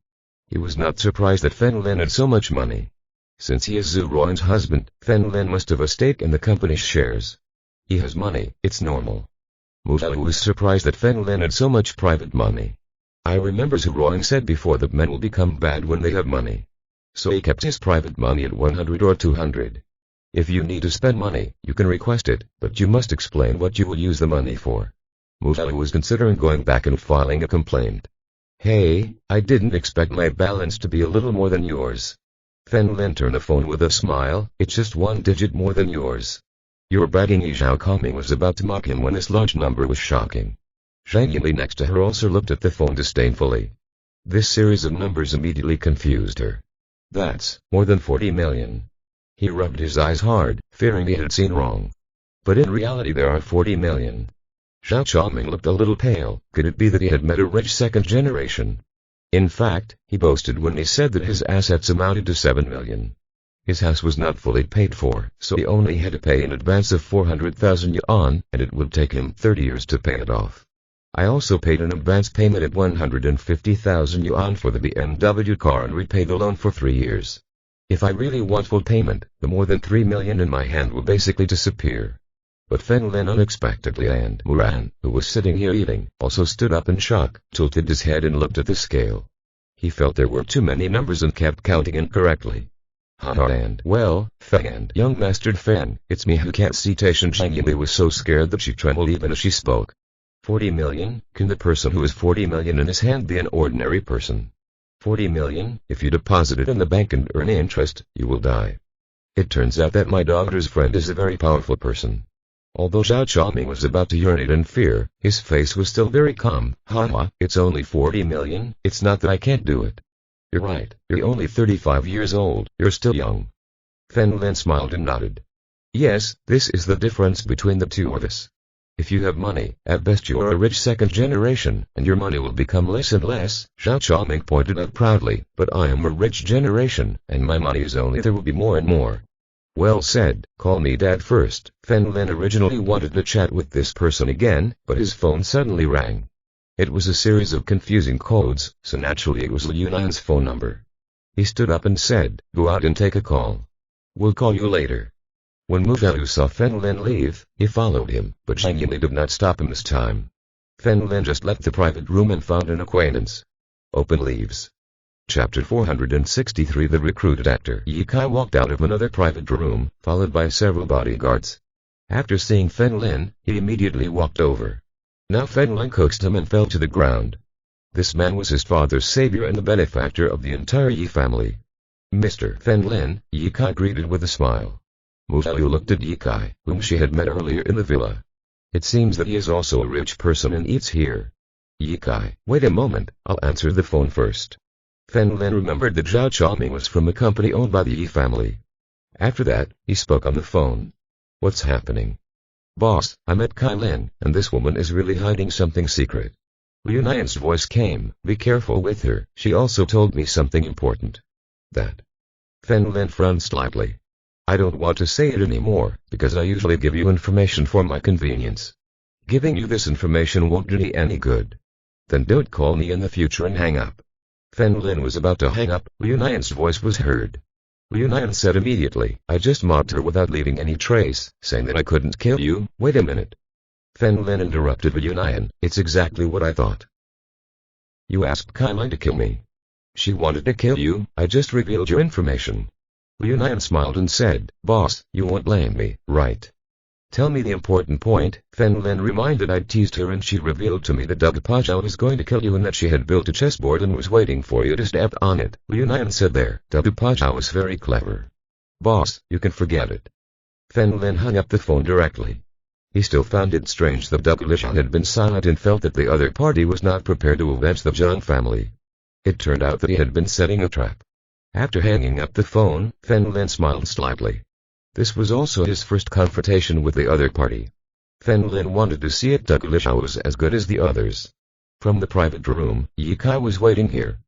He was not surprised that Fen Lin had so much money. Since he is Zhu Ruan's husband, Fen Lin must have a stake in the company's shares. He has money, it's normal. Mu Xiaoyu was surprised that Fen Lin had so much private money. I remember Zhu Ruan said before that men will become bad when they have money. So he kept his private money at 100 or 200. If you need to spend money, you can request it, but you must explain what you will use the money for. Mu Xiaoyu was considering going back and filing a complaint. Hey, I didn't expect my balance to be a little more than yours. Fen Lin turned the phone with a smile. It's just 1 digit more than yours. You're bragging. Zhao Kongming was about to mock him when this large number was shocking. Zhang Yili next to her also looked at the phone disdainfully. This series of numbers immediately confused her. That's more than 40 million. He rubbed his eyes hard, fearing he had seen wrong. But in reality there are 40 million. Zhao Chaoming looked a little pale. Could it be that he had met a rich second generation? In fact, he boasted when he said that his assets amounted to 7 million. His house was not fully paid for, so he only had to pay in advance of 400,000 yuan, and it would take him 30 years to pay it off. I also paid an advance payment at 150,000 yuan for the BMW car and repaid the loan for 3 years. If I really want full payment, the more than 3 million in my hand will basically disappear. But Fen Lin unexpectedly and Muran, who was sitting here eating, also stood up in shock, tilted his head and looked at the scale. He felt there were too many numbers and kept counting incorrectly. Haha and well, Feng and young Master Feng, it's me who can't see. Taishan Zhang Yili was so scared that she trembled even as she spoke. 40 million? Can the person who has 40 million in his hand be an ordinary person? 40 million, if you deposit it in the bank and earn interest, you will die. It turns out that my daughter's friend is a very powerful person. Although Zhao Chongming was about to urinate in fear, his face was still very calm. Haha, it's only 40 million, it's not that I can't do it. You're right, you're only 35 years old, you're still young. Fen Lin smiled and nodded. Yes, this is the difference between the two of us. If you have money, at best you are a rich second generation, and your money will become less and less, Zhao Chongming pointed out proudly, but I am a rich generation, and my money is only there will be more and more. Well said, call me Dad first. Fen Lin originally wanted to chat with this person again, but his phone suddenly rang. It was a series of confusing codes, so naturally it was Liu Yunan's phone number. He stood up and said, go out and take a call. We'll call you later. When Mu Xiaoyu saw Fen Lin leave, he followed him, but Zhang Yimei did not stop him this time. Fen Lin just left the private room and found an acquaintance. Open leaves. Chapter 463 The recruited actor Ye Kai walked out of another private room, followed by several bodyguards. After seeing Fen Lin, he immediately walked over. Now Fen Lin coaxed him and fell to the ground. This man was his father's savior and the benefactor of the entire Yi family. Mr. Fen Lin, Ye Kai greeted with a smile. Mu Xiaoyu looked at Ye Kai, whom she had met earlier in the villa. It seems that he is also a rich person and eats here. Ye Kai, wait a moment, I'll answer the phone first. Fen Lin remembered that Zhao Chongming was from a company owned by the Yi family. After that, he spoke on the phone. What's happening? Boss, I met Kai Lin, and this woman is really hiding something secret. Liu Nian's voice came, be careful with her, she also told me something important. That. Fen Lin frowned slightly. I don't want to say it anymore, because I usually give you information for my convenience. Giving you this information won't do me any good. Then don't call me in the future and hang up. Fen Lin was about to hang up, Liu Nian's voice was heard. Liu Nian said immediately, I just mobbed her without leaving any trace, saying that I couldn't kill you. Wait a minute. Fen Lin interrupted Liu Nian, it's exactly what I thought. You asked Kai Lin to kill me. She wanted to kill you, I just revealed your information. Liu Nian smiled and said, boss, you won't blame me, right? Tell me the important point. Fen Lin reminded I'd teased her and she revealed to me that Dr. Pazhao was going to kill you and that she had built a chessboard and was waiting for you to step on it. Liu Nian said there, Dr. Pazhao was very clever. Boss, you can forget it. Fen Lin hung up the phone directly. He still found it strange that Dr. Lishan had been silent and felt that the other party was not prepared to avenge the Zhang family. It turned out that he had been setting a trap. After hanging up the phone, Fen Lin smiled slightly. This was also his first confrontation with the other party. Fen Lin wanted to see if Dr. Lishan was as good as the others. From the private room, Ye Kai was waiting here.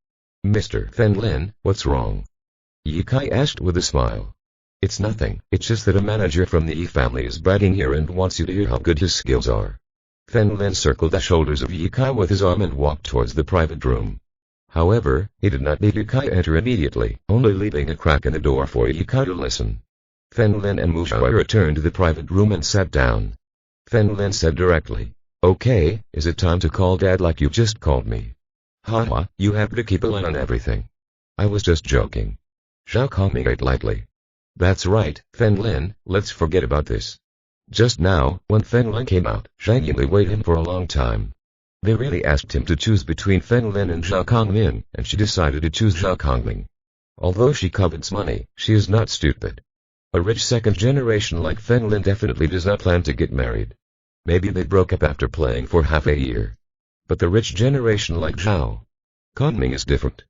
Mr. Fen Lin, what's wrong? Ye Kai asked with a smile. It's nothing, it's just that a manager from the Yi family is bragging here and wants you to hear how good his skills are. Fen Lin circled the shoulders of Ye Kai with his arm and walked towards the private room. However, he did not let Ye Kai enter immediately, only leaving a crack in the door for Ye Kai to listen. Fen Lin and Mu Xiaoyu returned to the private room and sat down. Fen Lin said directly, okay, is it time to call Dad like you just called me? Haha, you have to keep a line on everything. I was just joking. Zhao Chongming ate lightly. That's right, Fen Lin, let's forget about this. Just now, when Fen Lin came out, Zhang Yimei waited him for a long time. They really asked him to choose between Fen Lin and Zhao Chongming, and she decided to choose Zhao Chongming. Although she covets money, she is not stupid. A rich second generation like Fen Lin definitely does not plan to get married. Maybe they broke up after playing for half a year. But the rich generation like Zhao Chongming is different.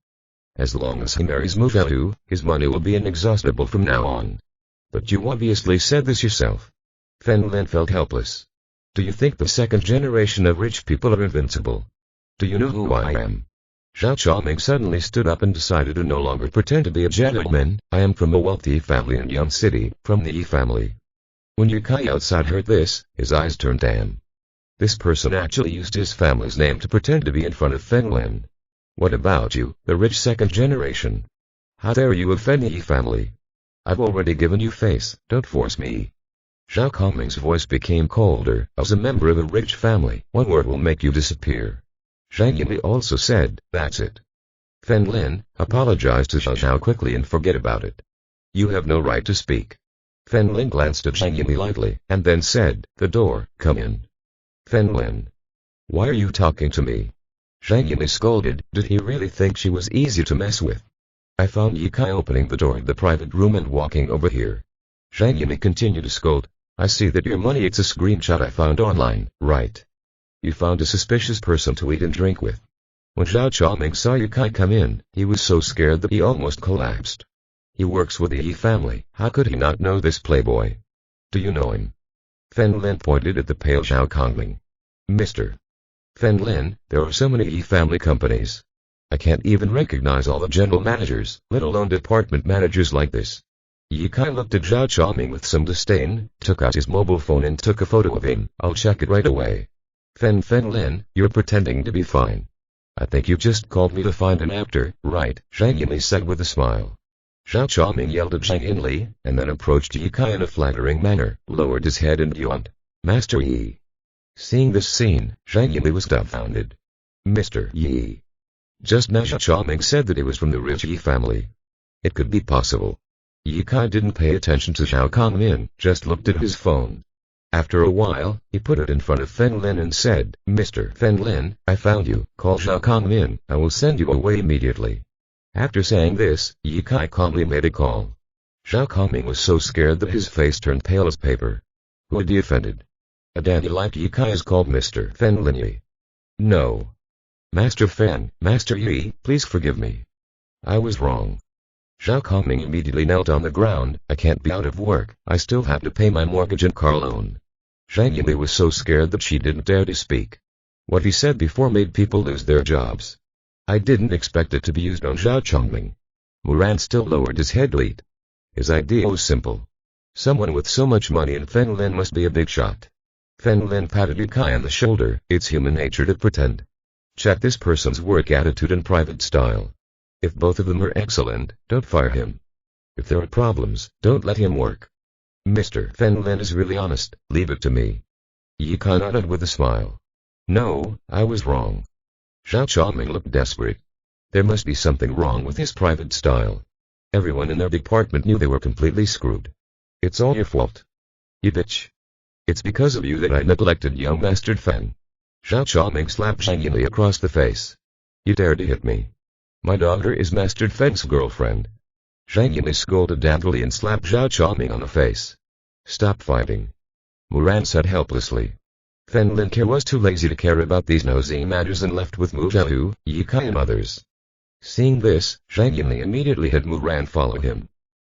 As long as he marries Mu Xiaoyu, his money will be inexhaustible from now on. But you obviously said this yourself. Fen Lin felt helpless. Do you think the second generation of rich people are invincible? Do you know who I am? Zhao Chongming suddenly stood up and decided to no longer pretend to be a gentleman. I am from a wealthy family in Yang City, from the Yi family. When Ye Kai outside heard this, his eyes turned dim. This person actually used his family's name to pretend to be in front of Fen Lin. What about you, the rich second generation? How dare you offend the Yi family? I've already given you face, don't force me. Zhao Chongming's voice became colder. As a member of a rich family, one word will make you disappear. Zhang Yimei also said, that's it. Fen Lin, apologize to Zhao quickly and forget about it. You have no right to speak. Fen Lin glanced at Zhang Yimei lightly, and then said, the door, come in. Fen Lin. Why are you talking to me? Zhang Yimei scolded, did he really think she was easy to mess with? I found Ye Kai opening the door of the private room and walking over here. Zhang Yimei continued to scold. I see that your money, it's a screenshot I found online, right? You found a suspicious person to eat and drink with. When Zhao Chongming saw Yu Kai come in, he was so scared that he almost collapsed. He works with the Yi family, how could he not know this playboy? Do you know him? Fen Lin pointed at the pale Zhao Chongming. Mr. Fen Lin, there are so many Yi family companies. I can't even recognize all the general managers, let alone department managers like this. Yi Kai looked at Zhao Chongming with some disdain, took out his mobile phone and took a photo of him. I'll check it right away. Fen Lin, you're pretending to be fine. I think you just called me to find an actor, right? Zhang Yinli said with a smile. Zhao Chongming yelled at Zhang Yinli, and then approached Yi Kai in a flattering manner, lowered his head and yawned. Master Yi. Seeing this scene, Zhang Yinli was dumbfounded. Mr. Yi. Just now Zhao Chongming said that he was from the rich Yi family. It could be possible. Yi Kai didn't pay attention to Zhao Chongming, just looked at his phone. After a while, he put it in front of Fen Lin and said, Mr. Fen Lin, I found you, call Zhao Chongming, I will send you away immediately. After saying this, Yi Kai calmly made a call. Zhao Chongming was so scared that his face turned pale as paper. Who had he offended? A dandy like Yi Kai is called Mr. Fen Lin Yi. No. Master Fen, Master Yi, please forgive me. I was wrong. Zhao Chongming immediately knelt on the ground. I can't be out of work, I still have to pay my mortgage and car loan. Zhang Yinli was so scared that she didn't dare to speak. What he said before made people lose their jobs. I didn't expect it to be used on Zhao Chongming. Moran still lowered his head. His idea was simple. Someone with so much money in Fen Lin must be a big shot. Fen Lin patted Yu Kai on the shoulder. It's human nature to pretend. Check this person's work attitude and private style. If both of them are excellent, don't fire him. If there are problems, don't let him work. Mr. Fen Lin is really honest, leave it to me. Yi Kai nodded with a smile. No, I was wrong. Zhao Chongming looked desperate. There must be something wrong with his private style. Everyone in their department knew they were completely screwed. It's all your fault. You bitch. It's because of you that I neglected young Master Fen. Zhao Chongming slapped Zhang Yinli across the face. You dared to hit me. My daughter is Master Feng's girlfriend. Zhang Yinli scolded angrily and slapped Zhao Chongming on the face. Stop fighting. Moran said helplessly. Fen Lin was too lazy to care about these nosy matters and left with Mu Zhao, Yi Kai and others. Seeing this, Zhang Yinli immediately had Moran follow him.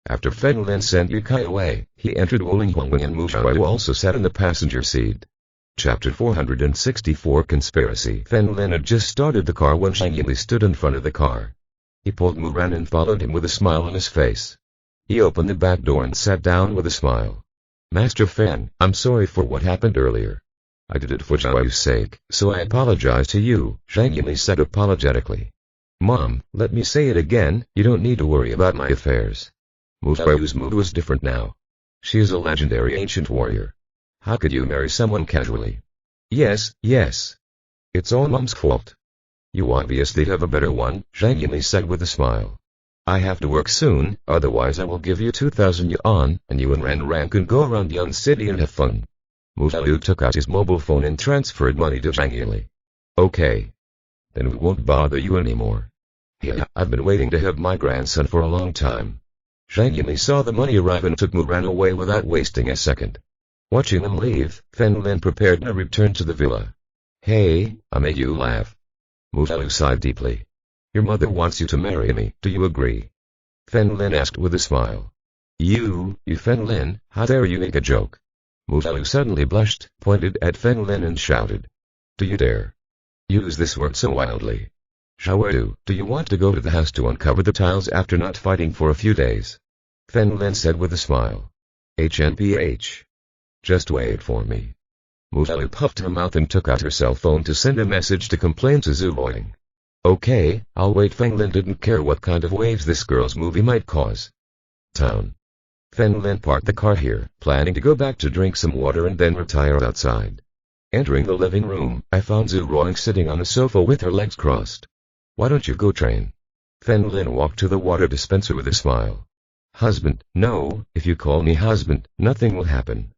After Fen Lin sent Yu Kai away, he entered Woling Huangwing and Mu Zhao also sat in the passenger seat. Chapter 464 Conspiracy. Fen Lin had just started the car when Zhang Yinli stood in front of the car. He pulled Moran and followed him with a smile on his face. He opened the back door and sat down with a smile. Master Fen, I'm sorry for what happened earlier. I did it for Zhao's sake, so I apologize to you, Zhang Yinli said apologetically. Mom, let me say it again, you don't need to worry about my affairs. Mu Zhao's mood was different now. She is a legendary ancient warrior. How could you marry someone casually? Yes. It's all Mom's fault. You obviously have a better one, Zhang Yinli said with a smile. I have to work soon, otherwise I will give you 2,000 yuan, and you and Ran can go around Yun City and have fun. Mu Zhao took out his mobile phone and transferred money to Zhang Yinli. Okay. Then we won't bother you anymore. Yeah, I've been waiting to have my grandson for a long time. Zhang Yinli saw the money arrive and took Moran away without wasting a second. Watching them leave, Fen Lin prepared to return to the villa. Hey, I made you laugh. Mu Zhao sighed deeply. Your mother wants you to marry me, do you agree? Fen Lin asked with a smile. You Fen Lin, how dare you make a joke? Mu Zhao suddenly blushed, pointed at Fen Lin and shouted. Do you dare? Use this word so wildly. Zhao, do you want to go to the house to uncover the tiles after not fighting for a few days? Fen Lin said with a smile. HNPH. Just wait for me. Mu Zhao puffed her mouth and took out her cell phone to send a message to complain to Zhu Luoying. Okay, I'll wait. Fen Lin didn't care what kind of waves this girl's movie might cause. Town. Fen Lin parked the car here, planning to go back to drink some water and then retire outside. Entering the living room, I found Zhu Luoying sitting on a sofa with her legs crossed. Why don't you go train? Fen Lin walked to the water dispenser with a smile. Husband, no, if you call me husband, nothing will happen.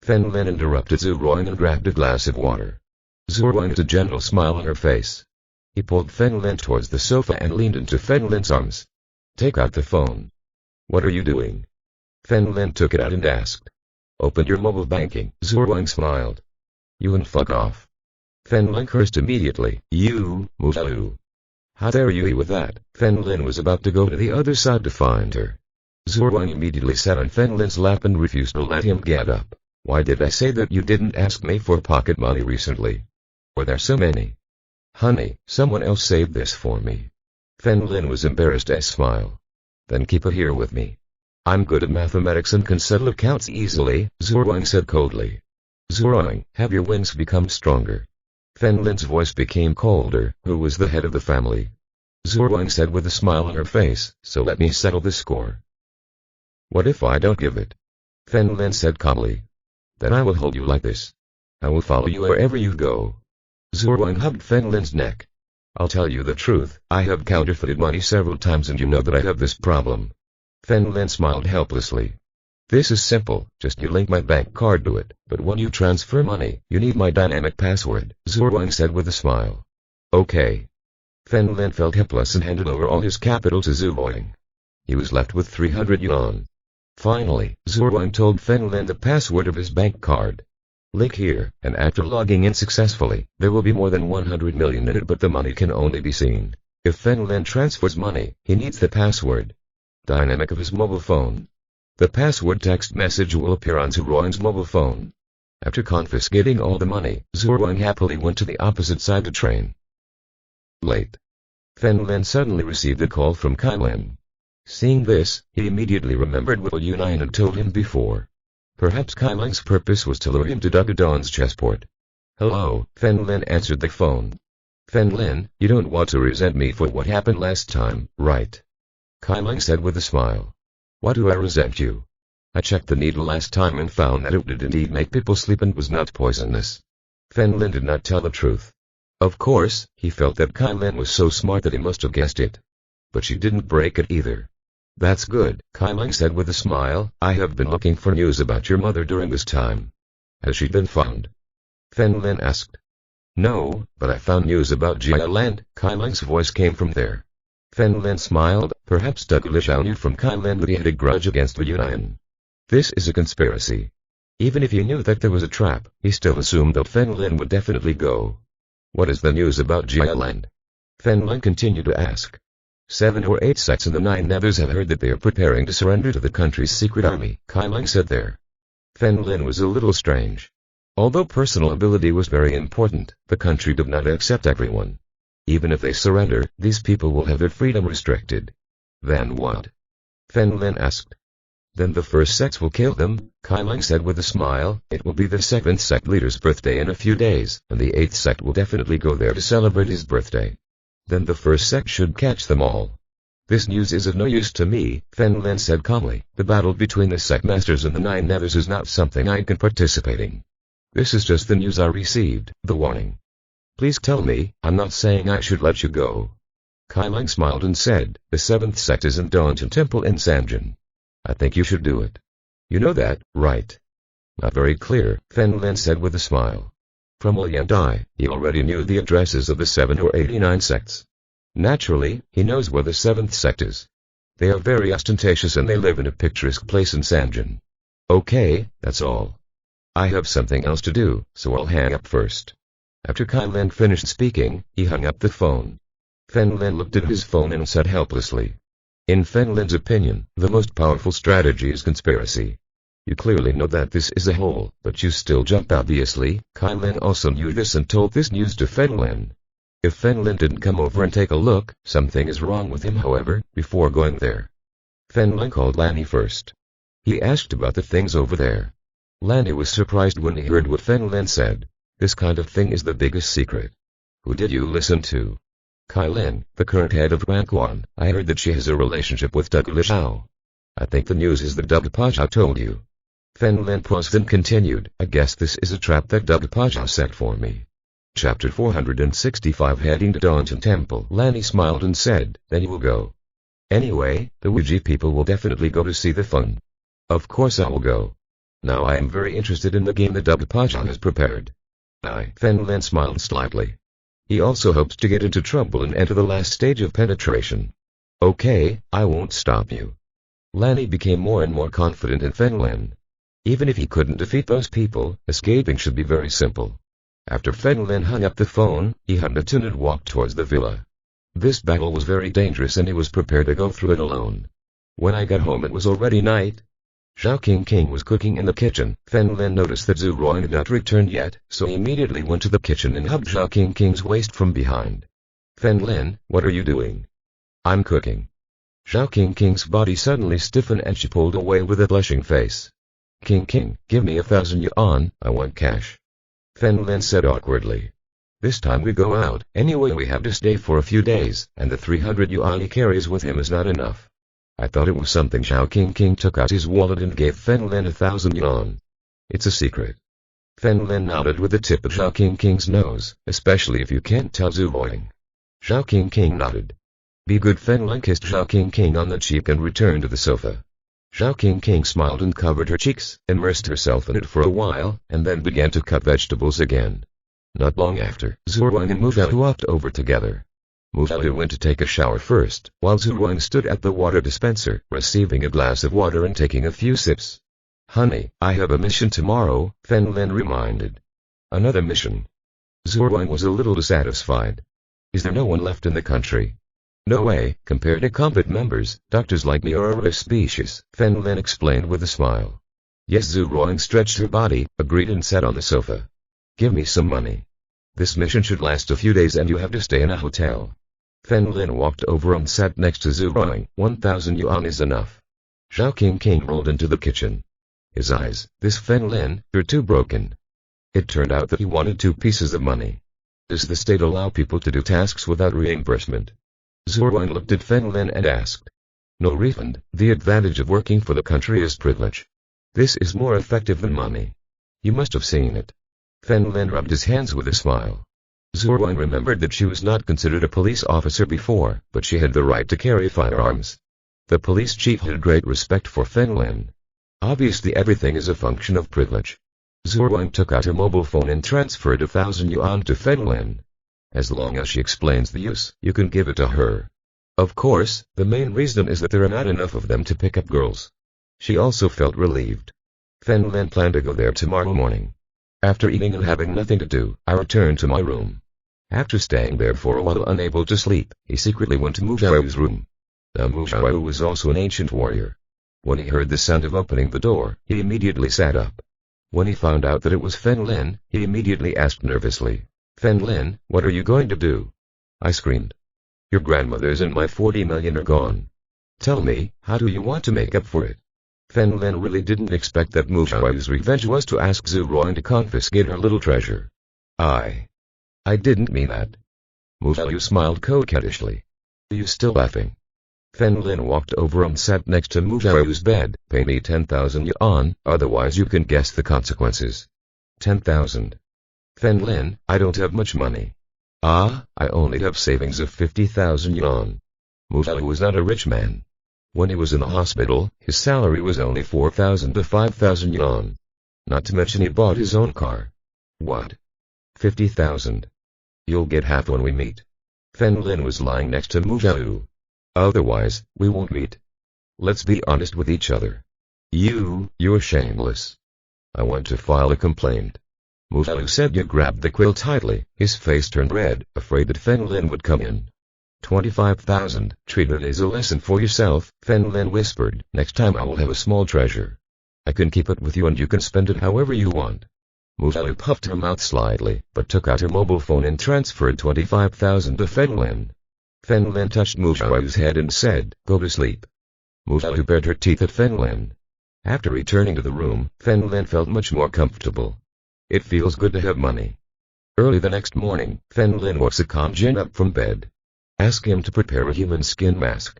Fen Lin interrupted Zhu Luoying and grabbed a glass of water. Zhu Luoying had a gentle smile on her face. He pulled Fen Lin towards the sofa and leaned into Fen Lin's arms. Take out the phone. What are you doing? Fen Lin took it out and asked. Open your mobile banking. Zhou Wang smiled. You and fuck off. Fen Lin cursed immediately. You, Mudalu. How dare you with that? Fen Lin was about to go to the other side to find her. Zhou Wang immediately sat on Fen Lin's lap and refused to let him get up. Why did I say that you didn't ask me for pocket money recently? Were there so many? Honey, someone else saved this for me. Fen Lin was embarrassed to smile. Then keep it here with me. I'm good at mathematics and can settle accounts easily, Zhou Wang said coldly. Zhou Wang, have your wings become stronger? Fen Lin's voice became colder. Who was the head of the family? Zhou Wang said with a smile on her face, so let me settle the score. What if I don't give it? Fen Lin said calmly. Then I will hold you like this. I will follow you wherever you go. Zhou Wang hugged Fen Lin's neck. I'll tell you the truth, I have counterfeited money several times and you know that I have this problem. Fen Lin smiled helplessly. This is simple, just you link my bank card to it, but when you transfer money, you need my dynamic password, Zhou Wang said with a smile. Okay. Fen Lin felt helpless and handed over all his capital to Zhou Wang. He was left with 300 yuan. Finally, Zhou Wang told Fen Lin the password of his bank card. Link here, and after logging in successfully, there will be more than 100 million in it, but the money can only be seen. If Fen Lin transfers money, he needs the password. Dynamic of his mobile phone. The password text message will appear on Zhou Wang's mobile phone. After confiscating all the money, Zhou Wang happily went to the opposite side to train. Late. Fen Lin suddenly received a call from Kai Lin. Seeing this, he immediately remembered what Liu Nian had told him before. Perhaps Kai Lin's purpose was to lure him to Dagadon's chessport. Hello, Fen Lin answered the phone. Fen Lin, you don't want to resent me for what happened last time, right? Kai Lin said with a smile. Why do I resent you? I checked the needle last time and found that it did indeed make people sleep and was not poisonous. Fen Lin did not tell the truth. Of course, he felt that Kai Lin was so smart that he must have guessed it. But she didn't break it either. That's good, Kai Lin said with a smile. I have been looking for news about your mother during this time. Has she been found? Fen Lin asked. No, but I found news about Jia Land. Kai Lin's voice came from there. Fen Lin smiled. Perhaps Dr. Lishao knew from Kai Lin that he had a grudge against Liu Nian. This is a conspiracy. Even if he knew that there was a trap, he still assumed that Fen Lin would definitely go. What is the news about Jia Land? Fen Lin continued to ask. 7 or 8 sects in the 9 nethers have heard that they are preparing to surrender to the country's secret army, Kai Lin said there. Fen Lin was a little strange. Although personal ability was very important, the country did not accept everyone. Even if they surrender, these people will have their freedom restricted. Then what? Fen Lin asked. Then the first sects will kill them, Kai Lin said with a smile. It will be the 7th sect leader's birthday in a few days, and the 8th sect will definitely go there to celebrate his birthday. Then the first sect should catch them all. This news is of no use to me, Fen Lin said calmly. The battle between the sect masters and the 9 nethers is not something I can participate in. This is just the news I received, the warning. Please tell me, I'm not saying I should let you go. Kai Lin smiled and said, the 7th sect is in Donjin Temple in Sanjin. I think you should do it. You know that, right? Not very clear, Fen Lin said with a smile. From Li and I, he already knew the addresses of the 7 or 89 sects. Naturally, he knows where the 7th sect is. They are very ostentatious and they live in a picturesque place in Sanjin. Okay, that's all. I have something else to do, so I'll hang up first. After Kai Lin finished speaking, he hung up the phone. Fen Lin looked at his phone and said helplessly. In Fen Lin's opinion, the most powerful strategy is conspiracy. You clearly know that this is a hole, but you still jump obviously. Kai Lin also knew this and told this news to Fen Lin. If Fen Lin didn't come over and take a look, something is wrong with him however, before going there. Fen Lin called Lanny first. He asked about the things over there. Lanny was surprised when he heard what Fen Lin said. This kind of thing is the biggest secret. Who did you listen to? Kai Lin, the current head of Rank 1. I heard that she has a relationship with Dr. Lishao. I think the news is that Dr. Pajao told you. Fen Lin paused and continued, I guess this is a trap that Dr. Pajao set for me. Chapter 465 Heading to Donjin Temple. Lanny smiled and said, then you will go. Anyway, the Wuji people will definitely go to see the fun. Of course I will go. Now I am very interested in the game that Dr. Pajao has prepared. Fen Lin smiled slightly. He also hopes to get into trouble and enter the last stage of penetration. Okay, I won't stop you. Lanny became more and more confident in Fen Lin. Even if he couldn't defeat those people, escaping should be very simple. After Fen Lin hung up the phone, he hugged a tune and walked towards the villa. This battle was very dangerous and he was prepared to go through it alone. When I got home it was already night. Zhao King was cooking in the kitchen. Fen Lin noticed that Zhu Ruang had not returned yet, so he immediately went to the kitchen and hugged Zhao King's waist from behind. Fen Lin, what are you doing? I'm cooking. Zhao King's body suddenly stiffened and she pulled away with a blushing face. King, give me 1,000 yuan, I want cash. Fen Lin said awkwardly. This time we go out, anyway we have to stay for a few days, and the 300 yuan he carries with him is not enough. I thought it was something. Zhao King took out his wallet and gave Fen Lin 1,000 yuan. It's a secret. Fen Lin nodded with the tip of Zhao King's nose, especially if you can't tell Zhu Ruang. Zhao King nodded. Be good. Fen Lin kissed Zhao King on the cheek and returned to the sofa. Zhao King smiled and covered her cheeks, immersed herself in it for a while, and then began to cut vegetables again. Not long after, Zhu Ruang and Mu Xiaoyu walked over together. Mu Xiaoyu went to take a shower first, while Zhu Ruang stood at the water dispenser, receiving a glass of water and taking a few sips. Honey, I have a mission tomorrow, Fen Lin reminded. Another mission? Zhu Ruang was a little dissatisfied. Is there no one left in the country? No way, compared to combat members, doctors like me are a rare species, Fen Lin explained with a smile. Yes, Zhu Ruang stretched her body, agreed and sat on the sofa. Give me some money. This mission should last a few days and you have to stay in a hotel. Fen Lin walked over and sat next to Zhu Ruang. 1,000 yuan is enough. Zhao King rolled into the kitchen. His eyes, this Fen Lin, you're too broken. It turned out that he wanted 2 pieces of money. Does the state allow people to do tasks without reimbursement? Zhu Ruang looked at Fen Lin and asked. No refund. The advantage of working for the country is privilege. This is more effective than money. You must have seen it. Fen Lin rubbed his hands with a smile. Zhu Ruang remembered that she was not considered a police officer before, but she had the right to carry firearms. The police chief had great respect for Fen Lin. Obviously everything is a function of privilege. Zhu Ruang took out her mobile phone and transferred 1,000 yuan to Fen Lin. As long as she explains the use, you can give it to her. Of course, the main reason is that there are not enough of them to pick up girls. She also felt relieved. Fen Lin planned to go there tomorrow morning. After eating and having nothing to do, I returned to my room. After staying there for a while unable to sleep, he secretly went to Mu Xiaoyu's room. Now Mu Xiaoyu was also an ancient warrior. When he heard the sound of opening the door, he immediately sat up. When he found out that it was Fen Lin, he immediately asked nervously, Fen Lin, what are you going to do? I screamed. Your grandmother's and my 40 million are gone. Tell me, how do you want to make up for it? Fen Lin really didn't expect that Mu Xiaoyu's revenge was to ask Zhu Ruang to confiscate her little treasure. I didn't mean that. Mu Xiaoyu smiled coquettishly. Are you still laughing? Fen Lin walked over and sat next to Mu Xiaoyu's bed. Pay me 10,000 yuan, otherwise you can guess the consequences. 10,000. Fen Lin, I don't have much money. I only have savings of 50,000 yuan. Mu Xiaoyu was not a rich man. When he was in the hospital, his salary was only 4,000 to 5,000 yuan. Not to mention he bought his own car. What? 50,000. You'll get half when we meet. Fen Lin was lying next to Mu Xiaoyu. Otherwise, we won't meet. Let's be honest with each other. You're shameless. I want to file a complaint. Mu Xiaoyu said. He grabbed the quill tightly, his face turned red, afraid that Fen Lin would come in. 25,000, treat it as a lesson for yourself, Fen Lin whispered. Next time I will have a small treasure. I can keep it with you and you can spend it however you want. Mu Xiaoyu puffed her mouth slightly, but took out her mobile phone and transferred 25,000 to Fen Lin. Fen Lin touched Mu Xiaoyu's head and said, go to sleep. Mu Xiaoyu bared her teeth at Fen Lin. After returning to the room, Fen Lin felt much more comfortable. It feels good to have money. Early the next morning, Fen Lin woke Sikam Jin up from bed. Ask him to prepare a human skin mask.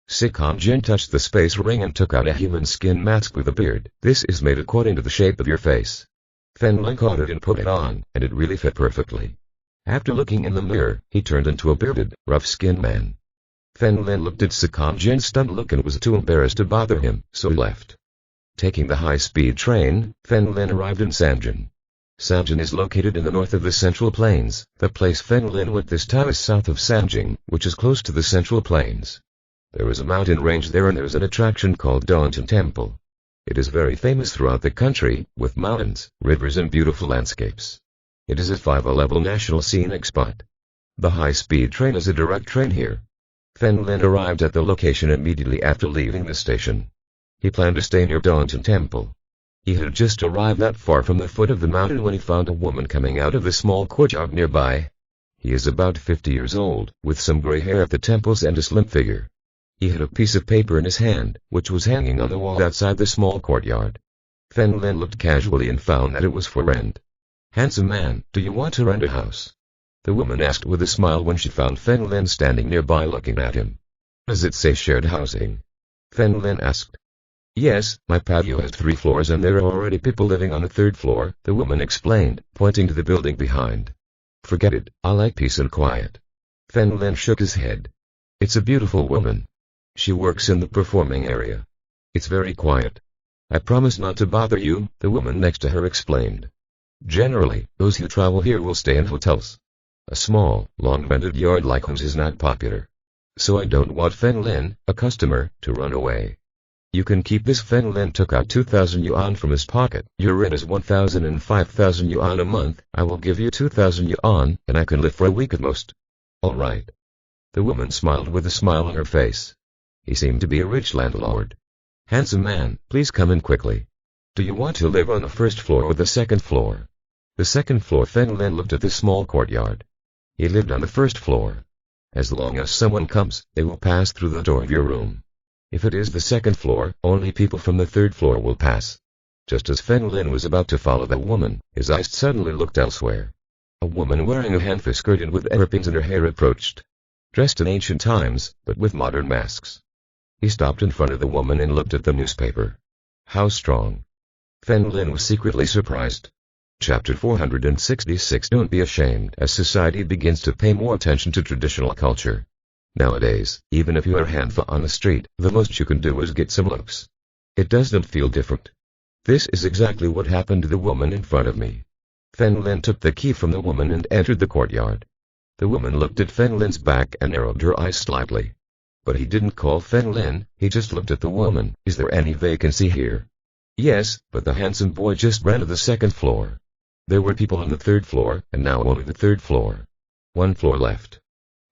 Sikam Jin touched the space ring and took out a human skin mask with a beard. This is made according to the shape of your face. Fen Lin caught it and put it on, and it really fit perfectly. After looking in the mirror, he turned into a bearded, rough-skinned man. Fen Lin looked at Sikam Jin's stunned look and was too embarrassed to bother him, so he left. Taking the high-speed train, Fen Lin arrived in Sanjin. Sanjin is located in the north of the Central Plains. The place Fen Lin went this time is south of Sanjing, which is close to the Central Plains. There is a mountain range there and there is an attraction called Daunton Temple. It is very famous throughout the country, with mountains, rivers and beautiful landscapes. It is a 5-level national scenic spot. The high-speed train is a direct train here. Lin arrived at the location immediately after leaving the station. He planned to stay near Downton Temple. He had just arrived not far from the foot of the mountain when he found a woman coming out of a small courtyard nearby. He is about 50 years old, with some gray hair at the temples and a slim figure. He had a piece of paper in his hand, which was hanging on the wall outside the small courtyard. Lin looked casually and found that it was for rent. "Handsome man, do you want to rent a house?" the woman asked with a smile when she found Lin standing nearby looking at him. "Does it say shared housing?" Lin asked. "Yes, my patio has 3 floors and there are already people living on the 3rd floor, the woman explained, pointing to the building behind. "Forget it, I like peace and quiet." Lin shook his head. "It's a beautiful woman. She works in the performing area. It's very quiet. I promise not to bother you," the woman next to her explained. "Generally, those who travel here will stay in hotels. A small, long-rented yard like homes is not popular. So I don't want Lin, a customer, to run away. You can keep this." Lin took out 2,000 yuan from his pocket. "Your rent is 1,000 and 5,000 yuan a month. I will give you 2,000 yuan, and I can live for a week at most." "All right." The woman smiled with a smile on her face. He seemed to be a rich landlord. "Handsome man, please come in quickly. Do you want to live on the 1st floor or the 2nd floor?" "The 2nd floor." Lin looked at the small courtyard. He lived on the 1st floor. "As long as someone comes, they will pass through the door of your room. If it is the 2nd floor, only people from the 3rd floor will pass." Just as Lin was about to follow the woman, his eyes suddenly looked elsewhere. A woman wearing a hanfu skirt and with hairpins in her hair approached. Dressed in ancient times, but with modern masks. He stopped in front of the woman and looked at the newspaper. How strong! Lin was secretly surprised. Chapter 466. Don't be ashamed as society begins to pay more attention to traditional culture. Nowadays, even if you are hanfu on the street, the most you can do is get some looks. It doesn't feel different. This is exactly what happened to the woman in front of me. Lin took the key from the woman and entered the courtyard. The woman looked at Lin's back and narrowed her eyes slightly. But he didn't call Lin, he just looked at the woman. "Is there any vacancy here?" "Yes, but the handsome boy just rented the 2nd floor. There were people on the 3rd floor, and now only the 3rd floor. 1 floor left."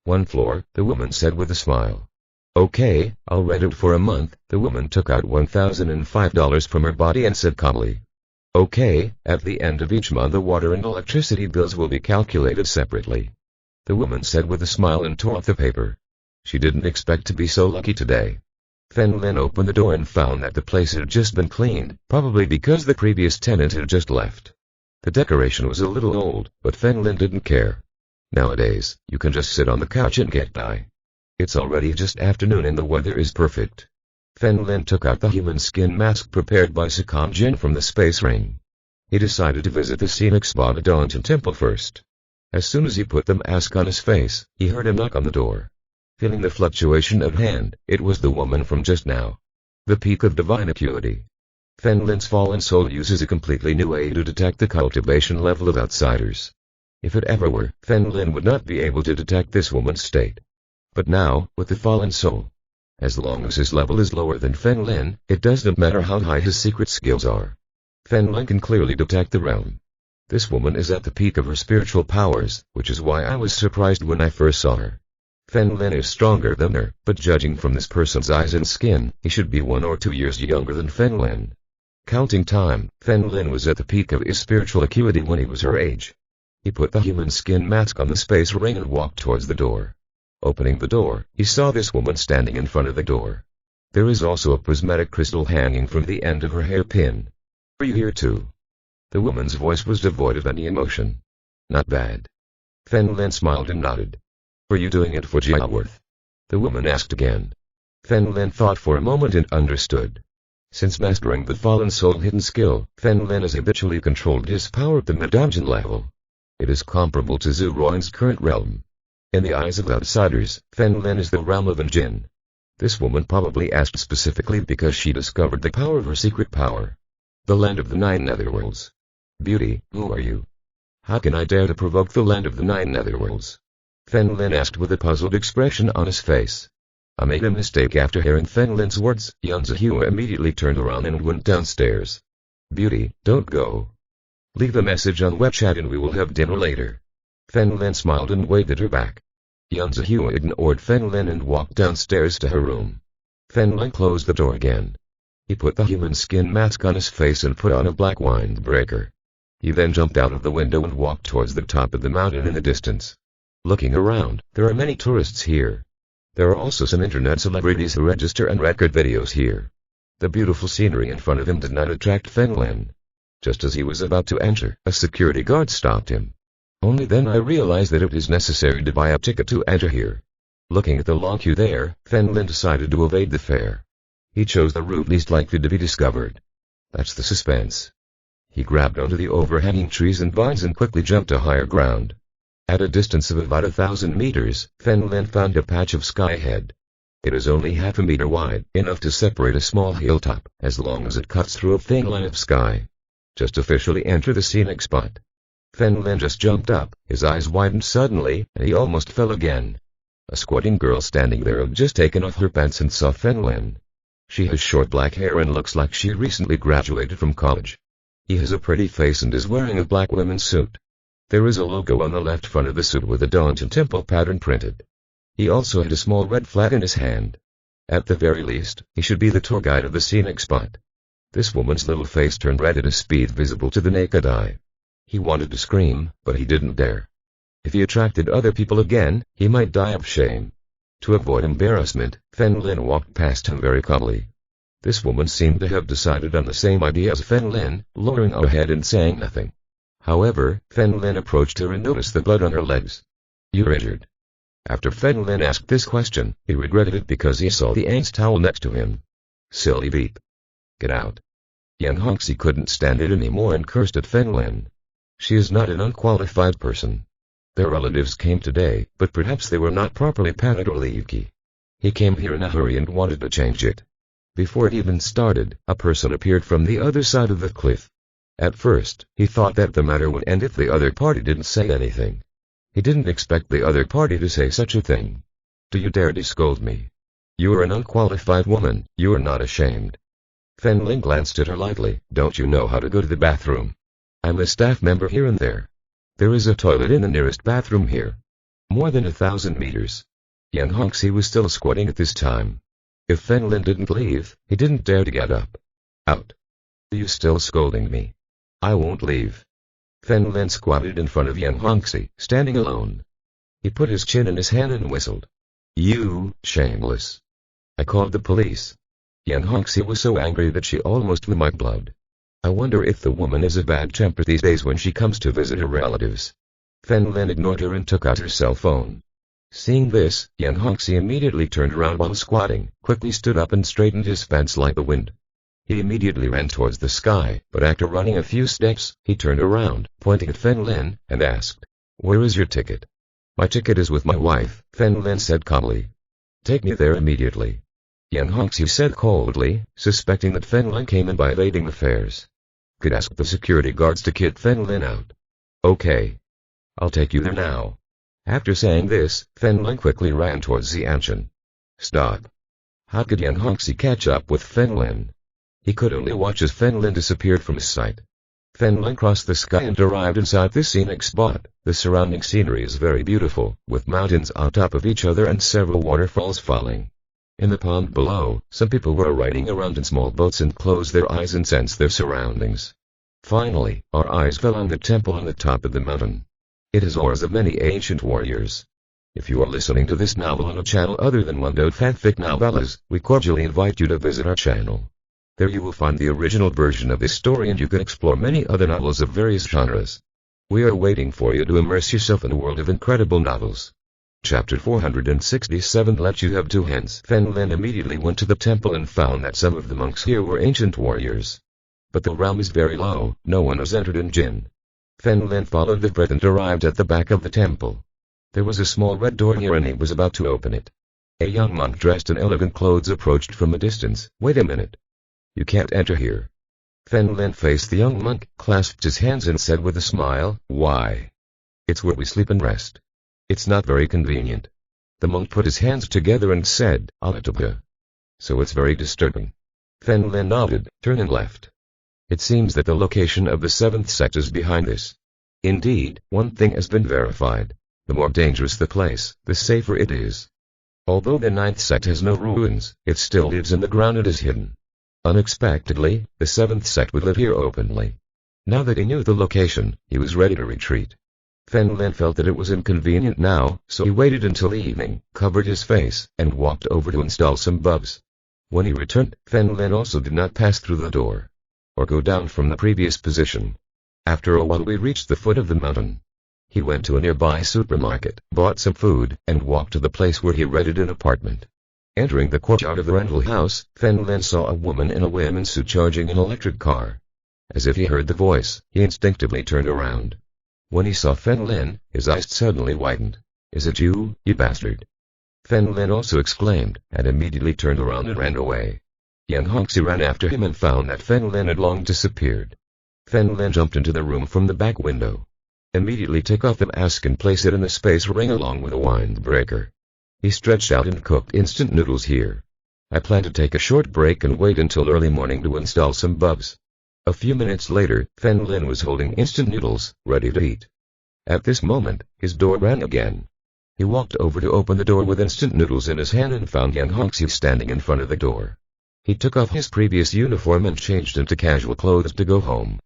"1 floor," the woman said with a smile. "Okay, I'll rent it for a month." The woman took out $1,005 from her body and said calmly. "Okay, at the end of each month the water and electricity bills will be calculated separately." The woman said with a smile and tore off the paper. She didn't expect to be so lucky today. Lin opened the door and found that the place had just been cleaned, probably because the previous tenant had just left. The decoration was a little old, but Lin didn't care. Nowadays, you can just sit on the couch and get by. It's already just afternoon and the weather is perfect. Lin took out the human skin mask prepared by Sakam Jin from the space ring. He decided to visit the scenic spot at Downton Temple first. As soon as he put the mask on his face, he heard a knock on the door. Feeling the fluctuation of hand, it was the woman from just now. The peak of divine acuity. Lin's fallen soul uses a completely new way to detect the cultivation level of outsiders. If it ever were, Lin would not be able to detect this woman's state. But now, with the fallen soul, as long as his level is lower than Lin, it doesn't matter how high his secret skills are. Lin can clearly detect the realm. This woman is at the peak of her spiritual powers, which is why I was surprised when I first saw her. Lin is stronger than her, but judging from this person's eyes and skin, he should be 1 or 2 years younger than Lin. Counting time, Lin was at the peak of his spiritual acuity when he was her age. He put the human skin mask on the space ring and walked towards the door. Opening the door, he saw this woman standing in front of the door. There is also a prismatic crystal hanging from the end of her hairpin. "Are you here too?" The woman's voice was devoid of any emotion. "Not bad." Lin smiled and nodded. "Are you doing it for Jiaworth?" the woman asked again. Lin thought for a moment and understood. Since mastering the fallen soul hidden skill, Lin has habitually controlled his power at the mid-dungeon level. It is comparable to Zhu Ruan's current realm. In the eyes of outsiders, Lin is the realm of Jin. This woman probably asked specifically because she discovered the power of her secret power. The land of the 9 netherworlds. "Beauty, who are you?" "How can I dare to provoke the land of the 9 netherworlds?" Lin asked with a puzzled expression on his face. I made a mistake. After hearing Fen Lin's words, Yan Zihua immediately turned around and went downstairs. Beauty, don't go. Leave a message on WeChat and we will have dinner later. Fen Lin smiled and waved at her back. Yan Zihua ignored Fen Lin and walked downstairs to her room. Fen Lin closed the door again. He put the human skin mask on his face and put on a black windbreaker. He then jumped out of the window and walked towards the top of the mountain in the distance. Looking around, there are many tourists here. There are also some internet celebrities who register and record videos here. The beautiful scenery in front of him did not attract Fen Lin. Just as he was about to enter, a security guard stopped him. Only then I realized that it is necessary to buy a ticket to enter here. Looking at the long queue there, Fen Lin decided to evade the fare. He chose the route least likely to be discovered. That's the suspense. He grabbed onto the overhanging trees and vines and quickly jumped to higher ground. At a distance of about 1,000 meters, Fen Lin found a patch of sky ahead. It is only half a meter wide, enough to separate a small hilltop, as long as it cuts through a thin line of sky. Just officially enter the scenic spot. Fen Lin just jumped up, his eyes widened suddenly, and he almost fell again. A squatting girl standing there had just taken off her pants and saw Fen Lin. She has short black hair and looks like she recently graduated from college. He has a pretty face and is wearing a black women's suit. There is a logo on the left front of the suit with a Daunton temple pattern printed. He also had a small red flag in his hand. At the very least, he should be the tour guide of the scenic spot. This woman's little face turned red at a speed visible to the naked eye. He wanted to scream, but he didn't dare. If he attracted other people again, he might die of shame. To avoid embarrassment, Fen Lin walked past him very calmly. This woman seemed to have decided on the same idea as Fen Lin, lowering her head and saying nothing. However, Fen Lin approached her and noticed the blood on her legs. "You're injured." After Fen Lin asked this question, he regretted it because he saw the aunt's towel next to him. Silly beep. Get out. Yang Hongxi couldn't stand it anymore and cursed at Fen Lin. She is not an unqualified person. Their relatives came today, but perhaps they were not properly patted or leaky. He came here in a hurry and wanted to change it. Before it even started, a person appeared from the other side of the cliff. At first, he thought that the matter would end if the other party didn't say anything. He didn't expect the other party to say such a thing. "Do you dare to scold me? You are an unqualified woman, you are not ashamed." Fen Lin glanced at her lightly. "Don't you know how to go to the bathroom? I'm a staff member here and there. There is a toilet in the nearest bathroom here. More than 1,000 meters. Yang Hongxi was still squatting at this time. If Fen Lin didn't leave, he didn't dare to get up. "Out. Are you still scolding me? I won't leave." Fen Lin squatted in front of Yang Hongxi, standing alone. He put his chin in his hand and whistled. "You, shameless. I called the police." Yang Hongxi was so angry that she almost flew my blood. I wonder if the woman is a bad temper these days when she comes to visit her relatives. Fen Lin ignored her and took out her cell phone. Seeing this, Yang Hongxi immediately turned around while squatting, quickly stood up and straightened his pants like the wind. He immediately ran towards the sky, but after running a few steps, he turned around, pointing at Fen Lin, and asked, "Where is your ticket?" "My ticket is with my wife," Fen Lin said calmly. "Take me there immediately." Yang Hongxi said coldly, suspecting that Fen Lin came in by evading the fares. "Could ask the security guards to kid Fen Lin out." "Okay. I'll take you there now." After saying this, Fen Lin quickly ran towards the Anshan. "Stop." How could Yang Hongxi catch up with Fen Lin? He could only watch as Fen Lin disappeared from his sight. Fen Lin crossed the sky and arrived inside this scenic spot. The surrounding scenery is very beautiful, with mountains on top of each other and several waterfalls falling. In the pond below, some people were riding around in small boats and closed their eyes and sensed their surroundings. Finally, our eyes fell on the temple on the top of the mountain. It is ours of many ancient warriors. If you are listening to this novel on a channel other than Fanfic Novellas, we cordially invite you to visit our channel. There you will find the original version of this story and you can explore many other novels of various genres. We are waiting for you to immerse yourself in a world of incredible novels. Chapter 467 Let You Have Two Hands. Fen Lin immediately went to the temple and found that some of the monks here were ancient warriors. But the realm is very low, no one has entered in Jin. Fen Lin followed the path and arrived at the back of the temple. There was a small red door here and he was about to open it. A young monk dressed in elegant clothes approached from a distance. "Wait a minute. You can't enter here." Fen Lin faced the young monk, clasped his hands and said with a smile, "Why? It's where we sleep and rest. It's not very convenient." The monk put his hands together and said, "Alatuba." So it's very disturbing. Fen Lin nodded, turned and left. It seems that the location of the seventh sect is behind this. Indeed, one thing has been verified. The more dangerous the place, the safer it is. Although the ninth sect has no ruins, it still lives in the ground and is hidden. Unexpectedly, the seventh sect would live here openly. Now that he knew the location, he was ready to retreat. Fen Lin felt that it was inconvenient now, so he waited until evening, covered his face, and walked over to install some bulbs. When he returned, Fen Lin also did not pass through the door, or go down from the previous position. After a while we reached the foot of the mountain. He went to a nearby supermarket, bought some food, and walked to the place where he rented an apartment. Entering the courtyard of the rental house, Fen Lin saw a woman in a women's suit charging an electric car. As if he heard the voice, he instinctively turned around. When he saw Fen Lin, his eyes suddenly widened. "Is it you, you bastard?" Fen Lin also exclaimed, and immediately turned around and ran away. Yang Hongxi ran after him and found that Fen Lin had long disappeared. Fen Lin jumped into the room from the back window. Immediately took off the mask and placed it in the space ring along with a windbreaker. He stretched out and cooked instant noodles here. I plan to take a short break and wait until early morning to install some bulbs. A few minutes later, Fen Lin was holding instant noodles, ready to eat. At this moment, his door rang again. He walked over to open the door with instant noodles in his hand and found Yang Hongxi standing in front of the door. He took off his previous uniform and changed into casual clothes to go home.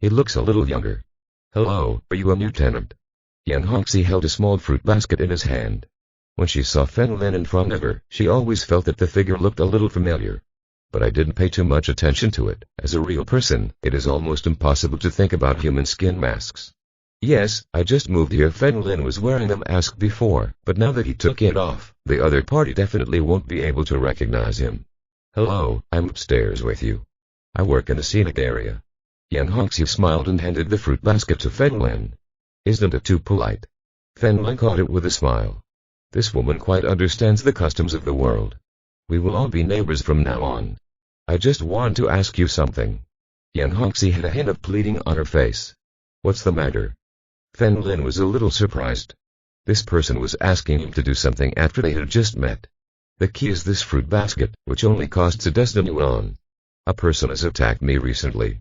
He looks a little younger. "Hello, are you a new tenant?" Yang Hongxi held a small fruit basket in his hand. When she saw Fen Lin in front of her, she always felt that the figure looked a little familiar. But I didn't pay too much attention to it. As a real person, it is almost impossible to think about human skin masks. "Yes, I just moved here." Fen Lin was wearing the mask before, but now that he took it off, the other party definitely won't be able to recognize him. "Hello, I'm upstairs with you. I work in the scenic area." Yang Hongxi smiled and handed the fruit basket to Fen Lin. "Isn't it too polite?" Fen Lin caught it with a smile. This woman quite understands the customs of the world. We will all be neighbors from now on. I just want to ask you something. Yang Hongxi had a hint of pleading on her face. "What's the matter?" Fen Lin was a little surprised. This person was asking him to do something after they had just met. The key is this fruit basket, which only costs a dozen yuan. A person has attacked me recently.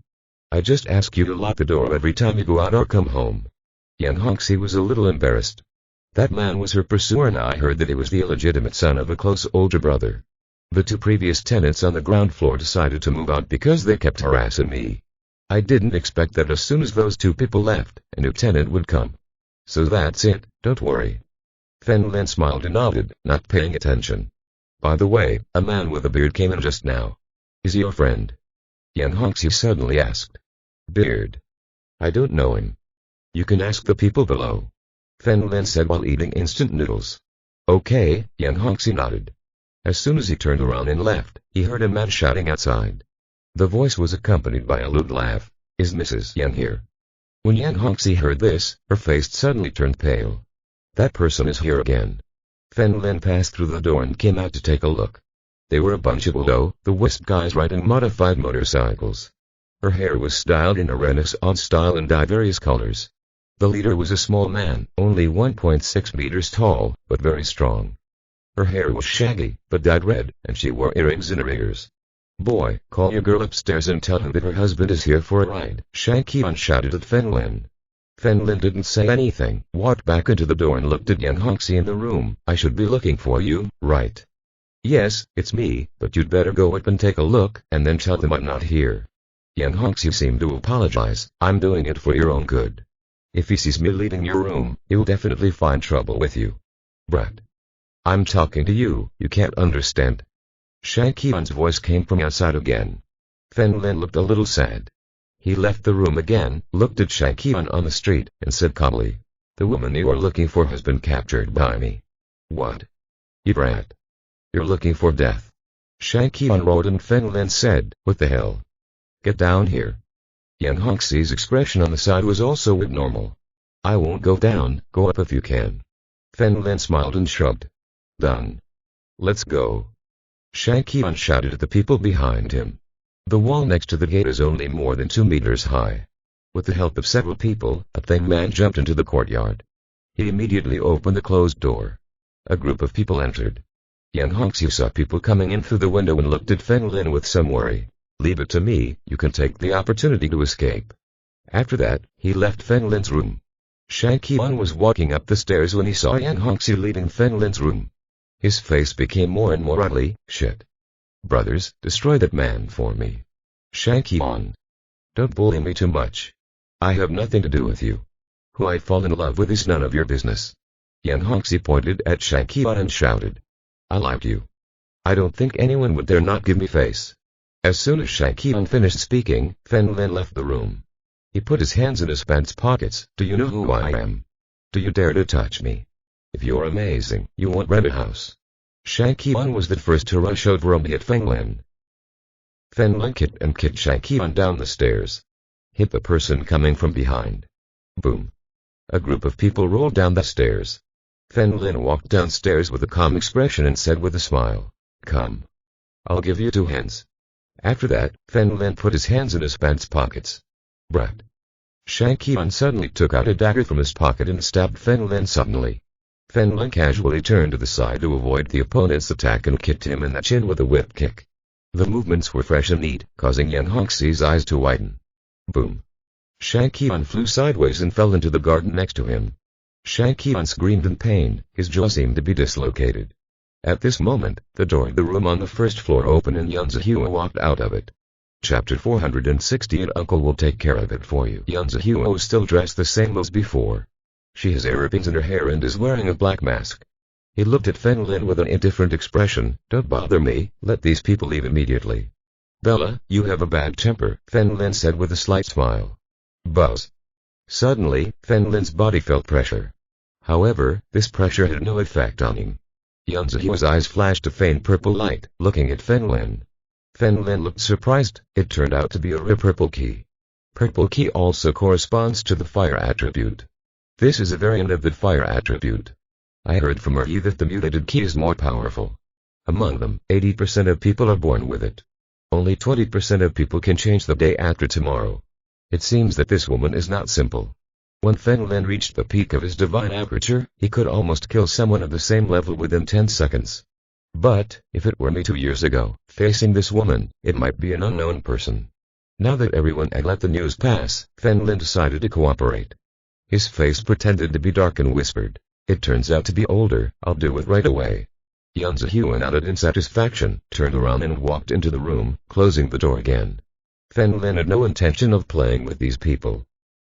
I just ask you to lock the door every time you go out or come home. Yang Hongxi was a little embarrassed. That man was her pursuer and I heard that he was the illegitimate son of a close older brother. The two previous tenants on the ground floor decided to move out because they kept harassing me. I didn't expect that as soon as those two people left, a new tenant would come. So that's it, don't worry. Fen Lin smiled and nodded, not paying attention. By the way, a man with a beard came in just now. Is he your friend? Yang Hongxi suddenly asked. Beard. I don't know him. You can ask the people below. Fen Lin said while eating instant noodles. Okay, Yang Hongxi nodded. As soon as he turned around and left, he heard a man shouting outside. The voice was accompanied by a loud laugh. Is Mrs. Yang here? When Yang Hongxi heard this, her face suddenly turned pale. That person is here again. Fen Lin passed through the door and came out to take a look. They were a bunch of will-o'-the-wisp guys riding modified motorcycles. Her hair was styled in a Renaissance style and dyed various colors. The leader was a small man, only 1.6 meters tall, but very strong. Her hair was shaggy, but dyed red, and she wore earrings in her ears. Boy, call your girl upstairs and tell her that her husband is here for a ride, Shang Qian shouted at Fen Lin. Fen Lin didn't say anything, walked back into the door and looked at Yang Hongxi in the room. I should be looking for you, right? Yes, it's me, but you'd better go up and take a look, and then tell them I'm not here. Yang Hongxi seemed to apologize. I'm doing it for your own good. If he sees me leaving your room, he'll definitely find trouble with you. Brat. I'm talking to you, you can't understand. Shang Qian's voice came from outside again. Fen Lin looked a little sad. He left the room again, looked at Shang Qian on the street, and said calmly, the woman you are looking for has been captured by me. What? You brat. You're looking for death. Shang Qian roared and Fen Lin said, what the hell? Get down here. Yang Hongxi's expression on the side was also abnormal. I won't go down, go up if you can. Fen Lin smiled and shrugged. Done. Let's go. Shang Qian shouted at the people behind him. The wall next to the gate is only more than 2 meters high. With the help of several people, a thin man jumped into the courtyard. He immediately opened the closed door. A group of people entered. Yang Hongxiu saw people coming in through the window and looked at Feng Lin with some worry. "Leave it to me, you can take the opportunity to escape." After that, he left Feng Lin's room. Shang Qian was walking up the stairs when he saw Yang Hongxiu leaving Feng Lin's room. His face became more and more ugly. "Shit. Brothers, destroy that man for me." "Shang Qian. Don't bully me too much. I have nothing to do with you. Who I fall in love with is none of your business." Yang Hongxiu pointed at Shang Qian and shouted, "I like you. I don't think anyone would dare not give me face." As soon as Shang Qian finished speaking, Feng Lin left the room. He put his hands in his pants pockets. "Do you know who I am? Do you dare to touch me? If you're amazing, you won't rent a house." Shang Qian was the first to rush over and hit Feng Lin. Feng Lin kicked Shang Qian down the stairs. Hit the person coming from behind. Boom. A group of people rolled down the stairs. Feng Lin walked downstairs with a calm expression and said with a smile, "Come. I'll give you 2 hands." After that, Feng Lin put his hands in his pants pockets. "Brat." Shang Qian suddenly took out a dagger from his pocket and stabbed Feng Lin suddenly. Feng Lin casually turned to the side to avoid the opponent's attack and kicked him in the chin with a whip kick. The movements were fresh and neat, causing Yang Hongxi's eyes to widen. Boom. Shang Qian flew sideways and fell into the garden next to him. Shang Qian screamed in pain, his jaw seemed to be dislocated. At this moment, the door of the room on the first floor opened and Yan Zihua walked out of it. Chapter 468. Uncle will take care of it for you. Yan Zihua is still dressed the same as before. She has earrings in her hair and is wearing a black mask. He looked at Feng Lin with an indifferent expression. "Don't bother me, let these people leave immediately." "Bella, you have a bad temper," Feng Lin said with a slight smile. Buzz. Suddenly, Feng Lin's body felt pressure. However, this pressure had no effect on him. Yan Zihua's eyes flashed a faint purple light, looking at Feng Lin. Feng Lin looked surprised. It turned out to be a rare purple key. Purple key also corresponds to the fire attribute. This is a variant of the fire attribute. I heard from Yi that the mutated key is more powerful. Among them, 80% of people are born with it. Only 20% of people can change the day after tomorrow. It seems that this woman is not simple. When Feng Lin reached the peak of his divine aperture, he could almost kill someone of the same level within 10 seconds. But, if it were me 2 years ago, facing this woman, it might be an unknown person. Now that everyone had let the news pass, Feng Lin decided to cooperate. His face pretended to be dark and whispered, "It turns out to be older, I'll do it right away." Yan Zihua nodded in satisfaction, turned around and walked into the room, closing the door again. Feng Lin had no intention of playing with these people.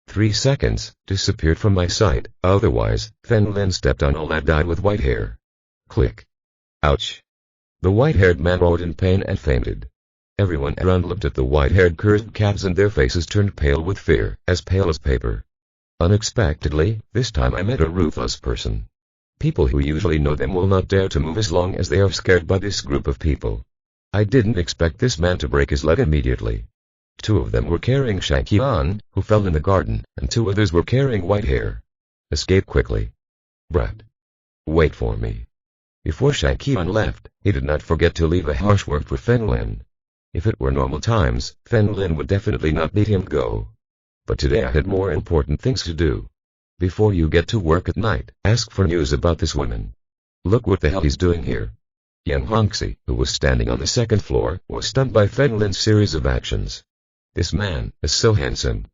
3 seconds, disappeared from my sight, otherwise, Feng Lin stepped on a lad died with white hair. Click. Ouch. The white-haired man roared in pain and fainted. Everyone around looked at the white-haired cursed cats and their faces turned pale with fear, as pale as paper. Unexpectedly, this time I met a ruthless person. People who usually know them will not dare to move as long as they are scared by this group of people. I didn't expect this man to break his leg immediately. 2 of them were carrying Shang Qian, who fell in the garden, and 2 others were carrying white hair. Escape quickly. Brat. Wait for me. Before Shang Qian left, he did not forget to leave a harsh word for Feng Lin. If it were normal times, Feng Lin would definitely not let him go. But today I had more important things to do. Before you get to work at night, ask for news about this woman. Look what the hell he's doing here. Yang Hongxi, who was standing on the 2nd floor, was stunned by Feng Lin's series of actions. This man is so handsome.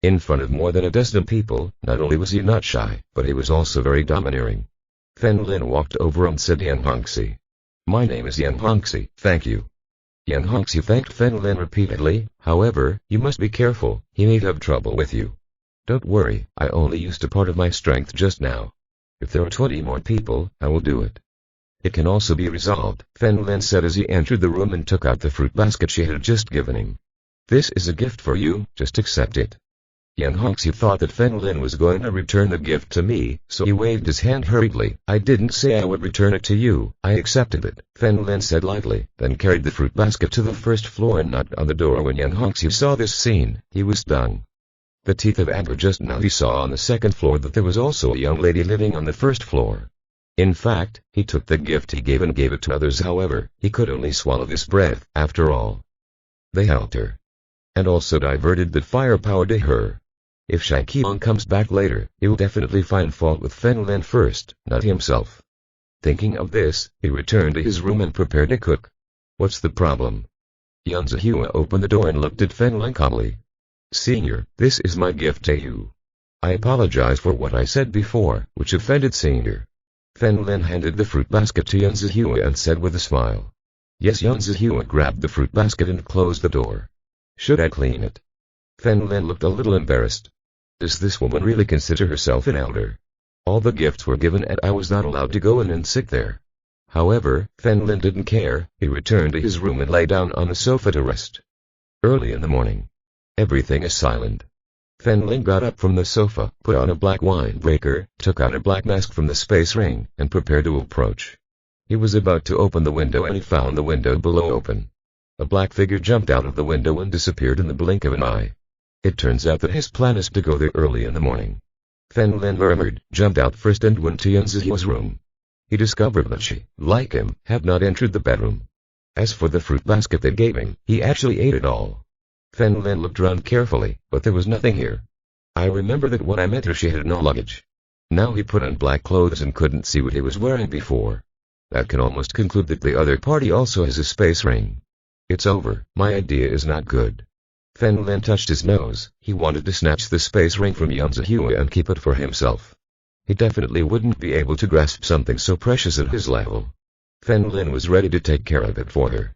In front of more than a dozen people, not only was he not shy, but he was also very domineering. Feng Lin walked over and said, "Yang Hongxi. My name is Yang Hongxi, thank you." Yang Hongxi thanked Feng Lin repeatedly. "However, you must be careful, he may have trouble with you." "Don't worry, I only used a part of my strength just now. If there are 20 more people, I will do it." "It can also be resolved," Feng Lin said as he entered the room and took out the fruit basket she had just given him. "This is a gift for you, just accept it." Yang Hongxi thought that Feng Lin was going to return the gift to me, so he waved his hand hurriedly. "I didn't say I would return it to you, I accepted it," Feng Lin said lightly, then carried the fruit basket to the 1st floor and knocked on the door. When Yang Hongxi saw this scene, he was stung. The teeth of anger. Just now he saw on the 2nd floor that there was also a young lady living on the 1st floor. In fact, he took the gift he gave and gave it to others. However, he could only swallow this breath. After all, they helped her, and also diverted the firepower to her. If Shang Qian comes back later, he will definitely find fault with Feng Lin first, not himself. Thinking of this, he returned to his room and prepared to cook. What's the problem? Yan Zihua opened the door and looked at Fen Lin calmly. Senior, this is my gift to you. I apologize for what I said before, which offended Senior. Fen Lin handed the fruit basket to Yan Zihua and said with a smile. Yes. Yan Zihua grabbed the fruit basket and closed the door. Should I clean it? Fen Lin looked a little embarrassed. Does this woman really consider herself an elder? All the gifts were given and I was not allowed to go in and sit there. However, Fen Lin didn't care. He returned to his room and lay down on the sofa to rest. Early in the morning. Everything is silent. Fen Lin got up from the sofa, put on a black windbreaker, took out a black mask from the space ring, and prepared to approach. He was about to open the window and he found the window below open. A black figure jumped out of the window and disappeared in the blink of an eye. It turns out that his plan is to go there early in the morning. Fen Lin murmured, jumped out first and went to Yan Zihua's room. He discovered that she, like him, had not entered the bedroom. As for the fruit basket they gave him, he actually ate it all. Fen Lin looked around carefully, but there was nothing here. I remember that when I met her she had no luggage. Now he put on black clothes and couldn't see what he was wearing before. That can almost conclude that the other party also has a space ring. It's over, my idea is not good. Fen Lin touched his nose. He wanted to snatch the space ring from Yan Zihua and keep it for himself. He definitely wouldn't be able to grasp something so precious at his level. Fen Lin was ready to take care of it for her.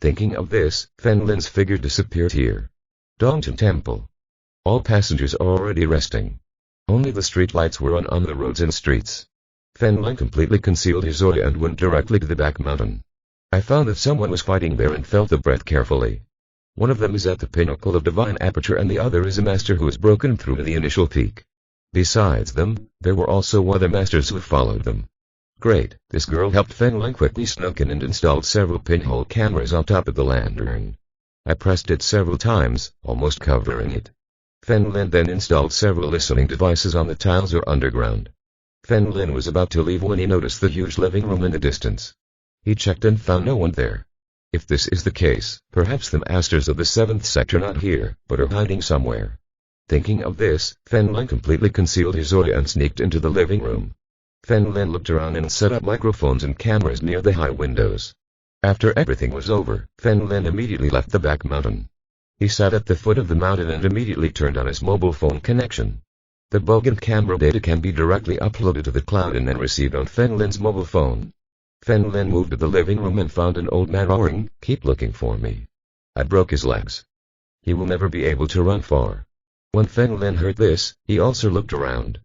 Thinking of this, Fen Lin's figure disappeared here. Dongtan Temple. All passengers are already resting. Only the street lights were on the roads and streets. Fen Lin completely concealed his aura and went directly to the back mountain. I found that someone was fighting there and felt the breath carefully. One of them is at the pinnacle of divine aperture and the other is a master who has broken through to the initial peak. Besides them, there were also other masters who followed them. Great, this girl helped Fen Lin quickly snuck in and installed several pinhole cameras on top of the lantern. I pressed it several times, almost covering it. Fen Lin then installed several listening devices on the tiles or underground. Fen Lin was about to leave when he noticed the huge living room in the distance. He checked and found no one there. If this is the case, perhaps the masters of the 7th sector are not here, but are hiding somewhere. Thinking of this, Fen Lin completely concealed his aura and sneaked into the living room. Fen Lin looked around and set up microphones and cameras near the high windows. After everything was over, Fen Lin immediately left the back mountain. He sat at the foot of the mountain and immediately turned on his mobile phone connection. The bug camera data can be directly uploaded to the cloud and then received on Fen Lin's mobile phone. Fen Lin moved to the living room and found an old man roaring, "Keep looking for me." I broke his legs. He will never be able to run far. When Fen Lin heard this, he also looked around.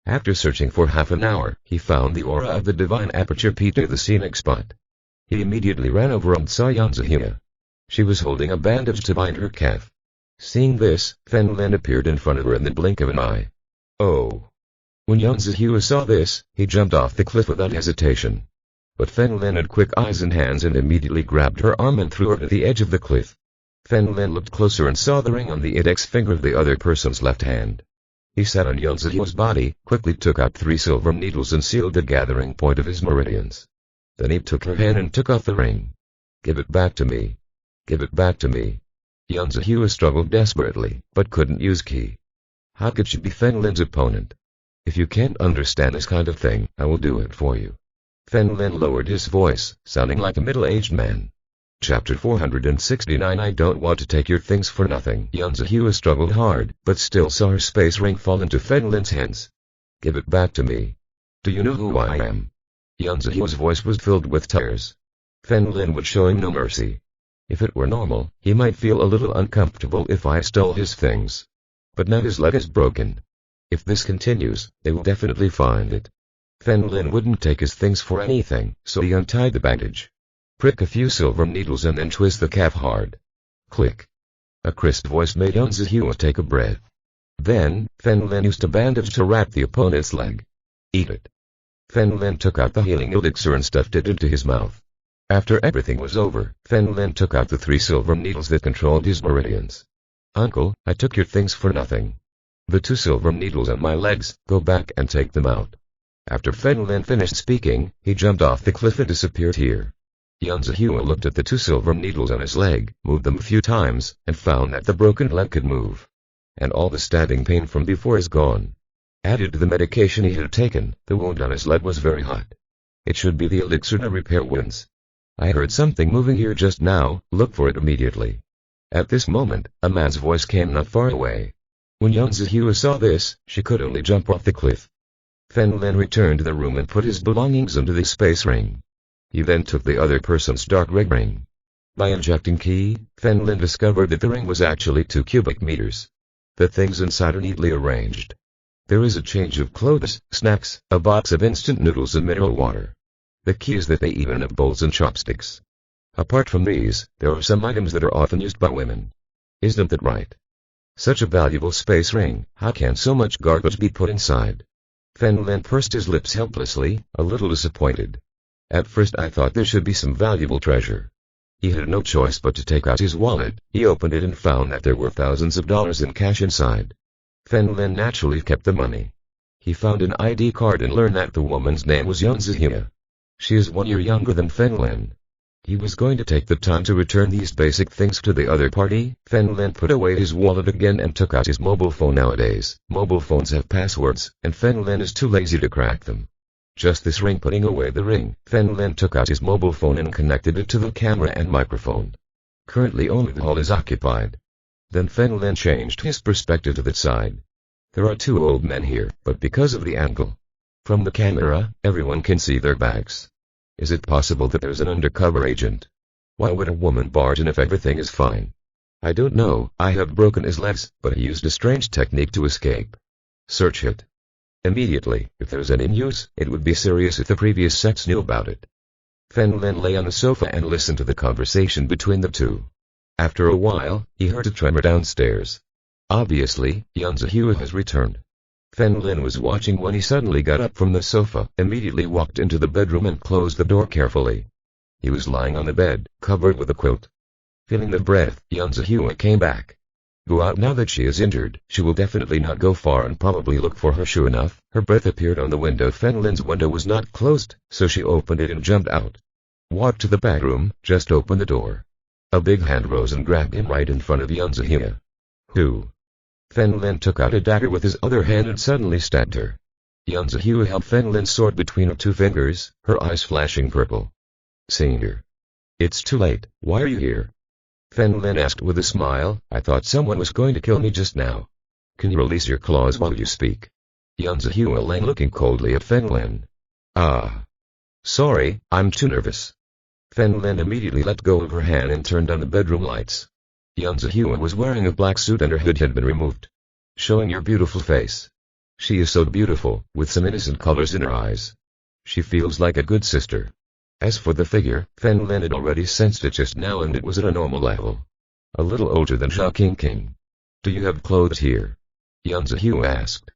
After searching for half an hour, he found the aura of the divine aperture peaked near the scenic spot. He immediately ran over and saw Yan Zihua. She was holding a bandage to bind her calf. Seeing this, Fen Lin appeared in front of her in the blink of an eye. Oh! When Yan Zihua saw this, he jumped off the cliff without hesitation. But Fen Lin had quick eyes and hands and immediately grabbed her arm and threw her to the edge of the cliff. Fen Lin looked closer and saw the ring on the index finger of the other person's left hand. He sat on Yan Zihua's body, quickly took out 3 silver needles and sealed the gathering point of his meridians. Then he took her hand and took off the ring. "Give it back to me. Give it back to me." Yan Zihua struggled desperately, but couldn't use ki. How could she be Fen Lin's opponent? "If you can't understand this kind of thing, I will do it for you." Fen Lin lowered his voice, sounding like a middle-aged man. Chapter 469 I don't want to take your things for nothing. Yan Zihua struggled hard, but still saw her space ring fall into Fen Lin's hands. "Give it back to me. Do you know who I am?" Yan Zihua's voice was filled with tears. Fen Lin would show him no mercy. If it were normal, he might feel a little uncomfortable if I stole his things. But now his leg is broken. If this continues, they will definitely find it. Fen Lin wouldn't take his things for anything, so he untied the bandage. Prick a few silver needles and then twist the calf hard. Click. A crisp voice made Yan Zihua take a breath. Then, Fen Lin used a bandage to wrap the opponent's leg. "Eat it." Fen Lin took out the healing elixir and stuffed it into his mouth. After everything was over, Fen Lin took out the 3 silver needles that controlled his meridians. "Uncle, I took your things for nothing. The 2 silver needles on my legs, go back and take them out." After Fen Lin finished speaking, he jumped off the cliff and disappeared here. Yan Zihua looked at the 2 silver needles on his leg, moved them a few times, and found that the broken leg could move. And all the stabbing pain from before is gone. Added to the medication he had taken, the wound on his leg was very hot. It should be the elixir to repair wounds. I heard something moving here just now, look for it immediately. At this moment, a man's voice came not far away. When young Zihua saw this, she could only jump off the cliff. Fen Lin returned to the room and put his belongings into the space ring. He then took the other person's dark red ring. By injecting key, Fen Lin discovered that the ring was actually 2 cubic meters. The things inside are neatly arranged. There is a change of clothes, snacks, a box of instant noodles and mineral water. The key is that they even have bowls and chopsticks. Apart from these, there are some items that are often used by women. Isn't that right? Such a valuable space ring, how can so much garbage be put inside? Fen Lin pursed his lips helplessly, a little disappointed. At first I thought there should be some valuable treasure. He had no choice but to take out his wallet. He opened it and found that there were thousands of dollars in cash inside. Fen Lin naturally kept the money. He found an ID card and learned that the woman's name was Young Zihua. She is 1 year younger than Fen Lin. He was going to take the time to return these basic things to the other party. Fen Lin put away his wallet again and took out his mobile phone. Nowadays, mobile phones have passwords, and Fen Lin is too lazy to crack them. Just this ring. Putting away the ring, Fen Lin took out his mobile phone and connected it to the camera and microphone. Currently only the hall is occupied. Then Fen Lin changed his perspective to that side. There are 2 old men here, but because of the angle from the camera, everyone can see their backs. Is it possible that there's an undercover agent? Why would a woman barge in if everything is fine? I don't know. I have broken his legs, but he used a strange technique to escape. Search it immediately. If there's any news, it would be serious if the previous sex knew about it. Fen Lin lay on the sofa and listened to the conversation between the two. After a while, he heard a tremor downstairs. Obviously, Young Zihua has returned. Fen Lin was watching when he suddenly got up from the sofa, immediately walked into the bedroom and closed the door carefully. He was lying on the bed, covered with a quilt. Feeling the breath, Young Zihua came back. Go out now that she is injured. She will definitely not go far and probably look for her. Sure enough, her breath appeared on the window. Fen Lin's window was not closed, so she opened it and jumped out. Walked to the back room, just opened the door. A big hand rose and grabbed him right in front of Young Zihua. Who? Fen Lin took out a dagger with his other hand and suddenly stabbed her. Young Zihua held Fen Lin's sword between her 2 fingers, her eyes flashing purple. Senior. It's too late. Why are you here? Fen Lin asked with a smile. I thought someone was going to kill me just now. Can you release your claws while you speak? Young Zihua lay looking coldly at Fen Lin. Ah. Sorry, I'm too nervous. Fen Lin immediately let go of her hand and turned on the bedroom lights. Young Zihua was wearing a black suit and her hood had been removed, showing her beautiful face. She is so beautiful, with some innocent colors in her eyes. She feels like a good sister. As for the figure, Fen Lin had already sensed it just now and it was at a normal level. A little older than Zhao King. Do you have clothes here? Young Zihua asked.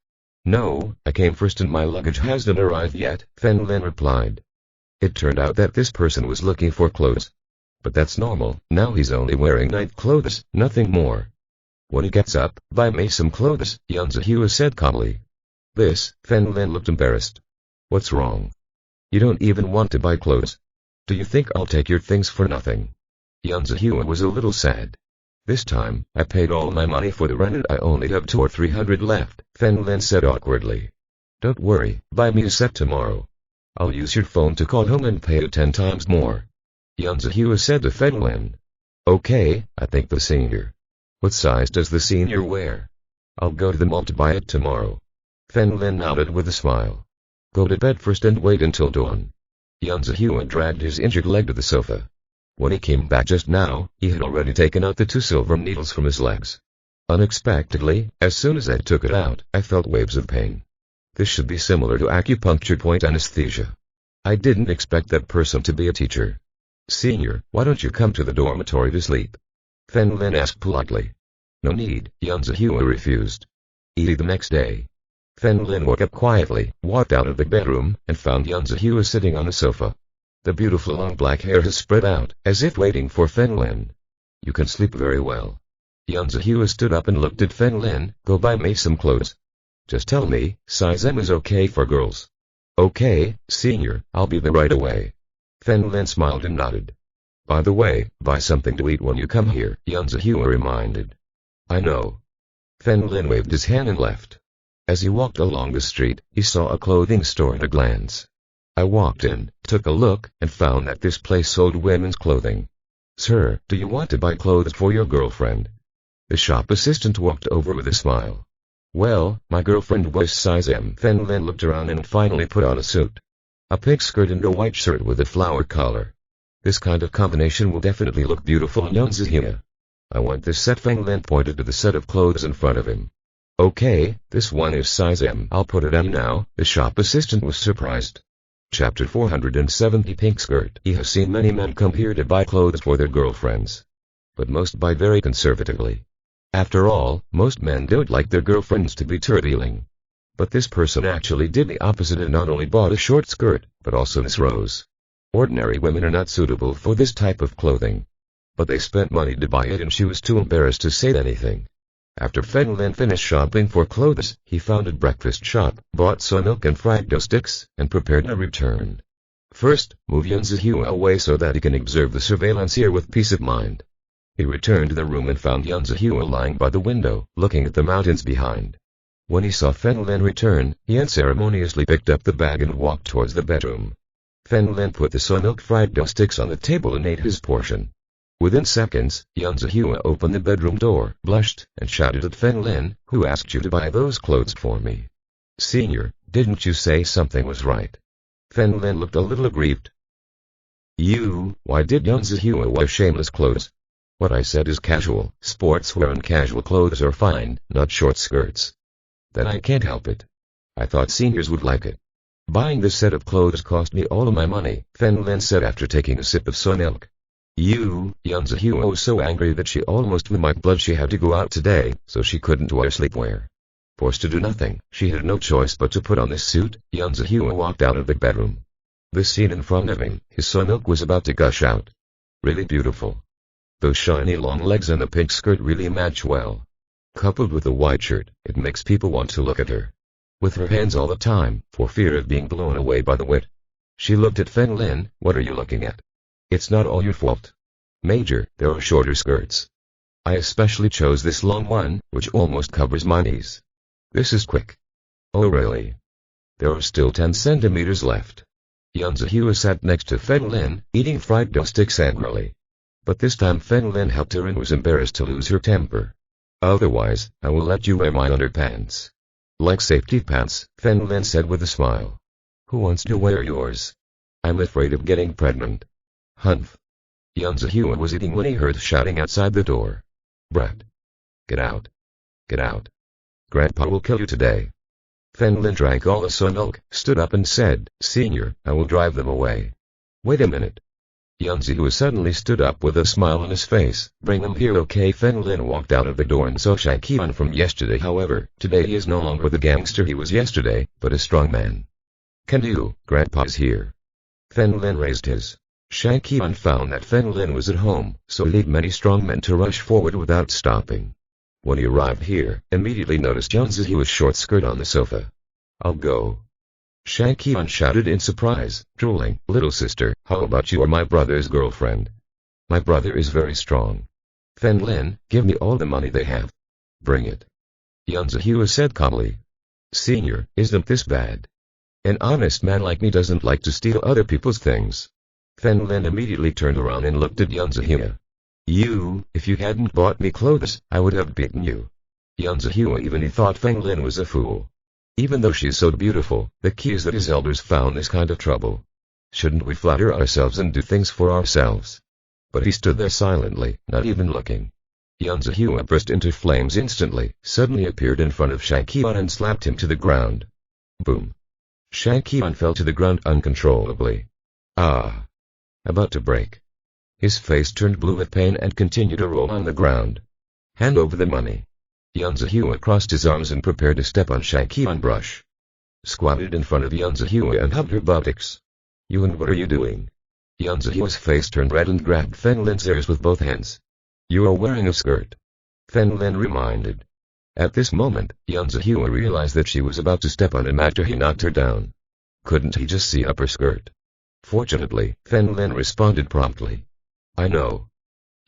No, I came first and my luggage hasn't arrived yet, Fen Lin replied. It turned out that this person was looking for clothes. But that's normal, now he's only wearing night clothes, nothing more. When he gets up, buy me some clothes, Young Zihua said calmly. This, Fen Lin looked embarrassed. What's wrong? You don't even want to buy clothes. Do you think I'll take your things for nothing? Young Zihua was a little sad. This time, I paid all my money for the rent and I only have 200 or 300 left, Fen Lin said awkwardly. Don't worry, buy me a set tomorrow. I'll use your phone to call home and pay it 10 times more. Young Zihua said to Fen Lin. Okay, I think the senior. What size does the senior wear? I'll go to the mall to buy it tomorrow. Fen Lin nodded with a smile. Go to bed first and wait until dawn. Young Zihua dragged his injured leg to the sofa. When he came back just now, he had already taken out the 2 silver needles from his legs. Unexpectedly, as soon as I took it out, I felt waves of pain. This should be similar to acupuncture point anesthesia. I didn't expect that person to be a teacher. Senior, why don't you come to the dormitory to sleep? Fen Lin asked politely. No need, Young Zihua refused. The next day, Fen Lin woke up quietly, walked out of the bedroom, and found Young Zihua sitting on the sofa. The beautiful long black hair has spread out, as if waiting for Fen Lin. You can sleep very well. Young Zihua stood up and looked at Fen Lin. Go buy me some clothes. Just tell me, size M is okay for girls. Okay, senior, I'll be there right away. Fen Lin smiled and nodded. By the way, buy something to eat when you come here, Young Zihua reminded. I know. Fen Lin waved his hand and left. As he walked along the street, he saw a clothing store at a glance. I walked in, took a look, and found that this place sold women's clothing. Sir, do you want to buy clothes for your girlfriend? The shop assistant walked over with a smile. Well, my girlfriend was size M. Then Lin looked around and finally put on a suit. A pink skirt and a white shirt with a flower collar. This kind of combination will definitely look beautiful on young Zahia. I want this set. Feng Lin pointed to the set of clothes in front of him. Okay, this one is size M. I'll put it on now. The shop assistant was surprised. Chapter 470 Pink Skirt. He has seen many men come here to buy clothes for their girlfriends. But most buy very conservatively. After all, most men don't like their girlfriends to be revealing. But this person actually did the opposite and not only bought a short skirt, but also this rose. Ordinary women are not suitable for this type of clothing. But they spent money to buy it and she was too embarrassed to say anything. After Feng Lin finished shopping for clothes, he found a breakfast shop, bought soy milk and fried dough sticks, and prepared a return. First, move Yun Zihua away so that he can observe the surveillance here with peace of mind. He returned to the room and found Yun Zihua lying by the window, looking at the mountains behind. When he saw Feng Lin return, he unceremoniously picked up the bag and walked towards the bedroom. Feng Lin put the soy milk fried dough sticks on the table and ate his portion. Within seconds, Yun Zihua opened the bedroom door, blushed, and shouted at Feng Lin, "Who asked you to buy those clothes for me? Senior, didn't you say something was right?" Feng Lin looked a little aggrieved. Why did Yun Zihua wear shameless clothes? What I said is casual. Sportswear and casual clothes are fine, not short skirts. Then I can't help it. I thought seniors would like it. Buying this set of clothes cost me all of my money, Feng Lin said after taking a sip of soy milk. Yun Zihua was so angry that she almost vomited blood. She had to go out today, so she couldn't wear sleepwear. Forced to do nothing, she had no choice but to put on this suit. Yun Zihua walked out of the bedroom. The scene in front of him, his soy milk was about to gush out. Really beautiful. Those shiny long legs and the pink skirt really match well. Coupled with the white shirt, it makes people want to look at her. With her hands all the time, for fear of being blown away by the wind. She looked at Feng Lin. What are you looking at? It's not all your fault. Major, there are shorter skirts. I especially chose this long one, which almost covers my knees. This is quick. Oh really? There are still 10 centimeters left. Yun Zihua sat next to Feng Lin, eating fried dough sticks angrily. But this time Feng Lin helped her and was embarrassed to lose her temper. Otherwise, I will let you wear my underpants. Like safety pants, Feng Lin said with a smile. Who wants to wear yours? I'm afraid of getting pregnant. Humph. Yun Zihua was eating when he heard shouting outside the door. Brat. Get out. Get out. Grandpa will kill you today. Feng Lin drank all the soy milk, stood up and said, Senior, I will drive them away. Wait a minute. Yun Zihua suddenly stood up with a smile on his face. Bring them here, okay? Feng Lin walked out of the door and saw Shang Qian from yesterday. However, today he is no longer the gangster he was yesterday, but a strong man. Can you, Grandpa is here. Feng Lin raised his. Shang Qian found that Feng Lin was at home, so he led many strong men to rush forward without stopping. When he arrived here, immediately noticed Yun Zihua's short skirt on the sofa. I'll go. Shang Qian shouted in surprise, drooling. Little sister, how about you are my brother's girlfriend? My brother is very strong. Feng Lin, give me all the money they have. Bring it. Yun Zihua said calmly. Senior, isn't this bad? An honest man like me doesn't like to steal other people's things. Feng Lin immediately turned around and looked at Yun Zihua. If you hadn't bought me clothes, I would have beaten you. Yun Zihua even he thought Feng Lin was a fool. Even though she is so beautiful, the key is that his elders found this kind of trouble. Shouldn't we flatter ourselves and do things for ourselves? But he stood there silently, not even looking. Yun Zihua burst into flames instantly, suddenly appeared in front of Shang Qian and slapped him to the ground. Boom. Shang Qian fell to the ground uncontrollably. Ah. About to break. His face turned blue with pain and continued to roll on the ground. Hand over the money. Yun Zihua crossed his arms and prepared to step on Shang Qian brush. Squatted in front of Yun Zihua and hugged her buttocks. You and what are you doing? Yun Zihua's face turned red and grabbed Feng Lin's ears with both hands. You are wearing a skirt. Feng Lin reminded. At this moment, Yun Zihua realized that she was about to step on him after he knocked her down. Couldn't he just see up her skirt? Fortunately, Feng Lin responded promptly. I know.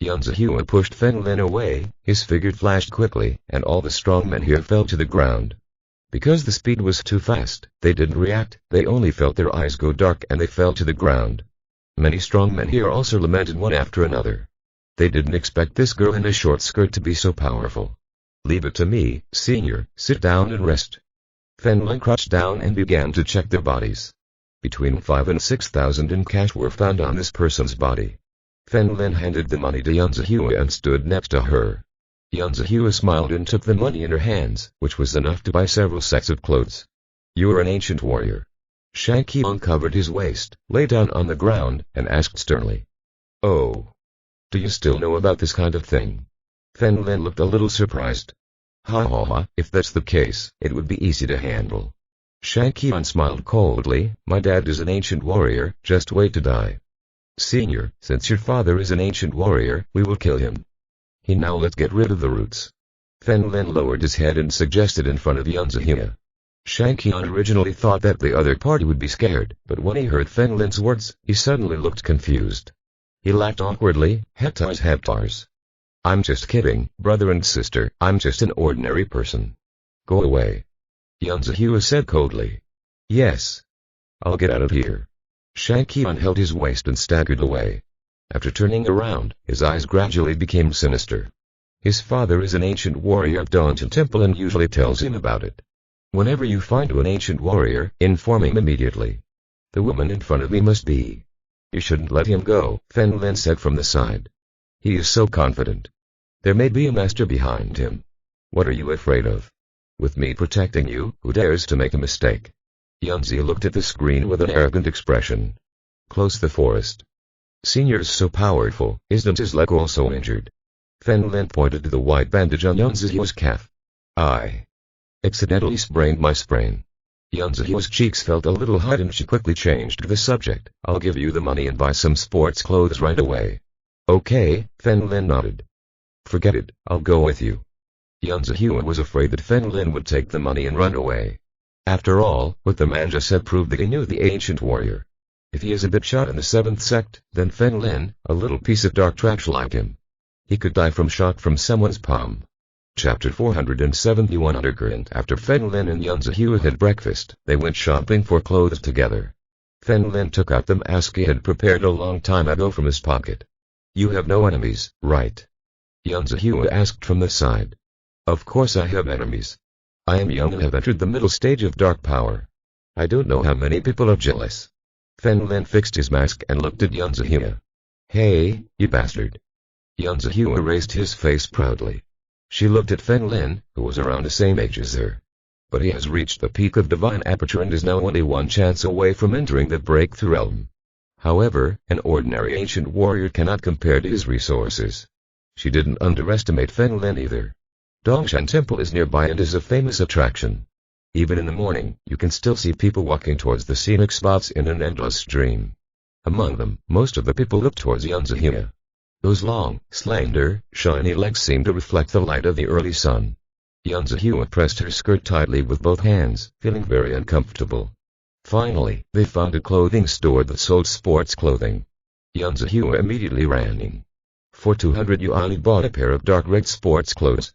Yun Zihua pushed Feng Lin away, his figure flashed quickly, and all the strong men here fell to the ground. Because the speed was too fast, they didn't react, they only felt their eyes go dark and they fell to the ground. Many strong men here also lamented one after another. They didn't expect this girl in a short skirt to be so powerful. Leave it to me, senior, sit down and rest. Fen Lin crouched down and began to check their bodies. Between 5,000 and 6,000 in cash were found on this person's body. Fen Lin handed the money to Yanzihua and stood next to her. Yanzihua smiled and took the money in her hands, which was enough to buy several sets of clothes. You are an ancient warrior. Shang Qi uncovered his waist, lay down on the ground, and asked sternly. Oh. Do you still know about this kind of thing? Fen Lin looked a little surprised. Ha ha ha, if that's the case, it would be easy to handle. Shang Qi smiled coldly, my dad is an ancient warrior, just wait to die. Senior, since your father is an ancient warrior, we will kill him. Now let's get rid of the roots. Fen Lin lowered his head and suggested in front of Yanzihua. Shang Qian originally thought that the other party would be scared, but when he heard Fen Lin's words, he suddenly looked confused. He laughed awkwardly, heptars. I'm just kidding, brother and sister, I'm just an ordinary person. Go away. Yanzihua said coldly. Yes. I'll get out of here. Shang Qian held his waist and staggered away. After turning around, his eyes gradually became sinister. His father is an ancient warrior at Dawnton Temple and usually tells him about it. Whenever you find an ancient warrior, inform him immediately. The woman in front of me must be. You shouldn't let him go, Fen Lin said from the side. He is so confident. There may be a master behind him. What are you afraid of? With me protecting you, who dares to make a mistake? Yanzi looked at the screen with an arrogant expression. Close the forest. Senior is so powerful, isn't his leg also injured? Fen Lin pointed to the white bandage on Yanzihua's calf. I accidentally sprained my sprain. Yanzihua's cheeks felt a little hot and she quickly changed the subject. I'll give you the money and buy some sports clothes right away. Okay, Fen Lin nodded. Forget it, I'll go with you. Yanzihua was afraid that Fen Lin would take the money and run away. After all, what the man just said proved that he knew the ancient warrior. If he is a bit shot in the 7th sect, then Fen Lin, a little piece of dark trash like him. He could die from shot from someone's palm. Chapter 471 Underground. After Fen Lin and Yanzihua had breakfast, they went shopping for clothes together. Fen Lin took out the mask he had prepared a long time ago from his pocket. You have no enemies, right? Yanzihua asked from the side. Of course I have enemies. I am young and have entered the middle stage of dark power. I don't know how many people are jealous. Fen Lin fixed his mask and looked at Yanzihua. Hey, you bastard. Yanzihua raised his face proudly. She looked at Fen Lin, who was around the same age as her. But he has reached the peak of divine aperture and is now only one chance away from entering the breakthrough realm. However, an ordinary ancient warrior cannot compare to his resources. She didn't underestimate Fen Lin either. Dongshan Temple is nearby and is a famous attraction. Even in the morning, you can still see people walking towards the scenic spots in an endless stream. Among them, most of the people look towards Yanzihua. Those long, slender, shiny legs seem to reflect the light of the early sun. Yanzihua pressed her skirt tightly with both hands, feeling very uncomfortable. Finally, they found a clothing store that sold sports clothing. Yanzihua immediately ran in. For 200 yuan he bought a pair of dark red sports clothes.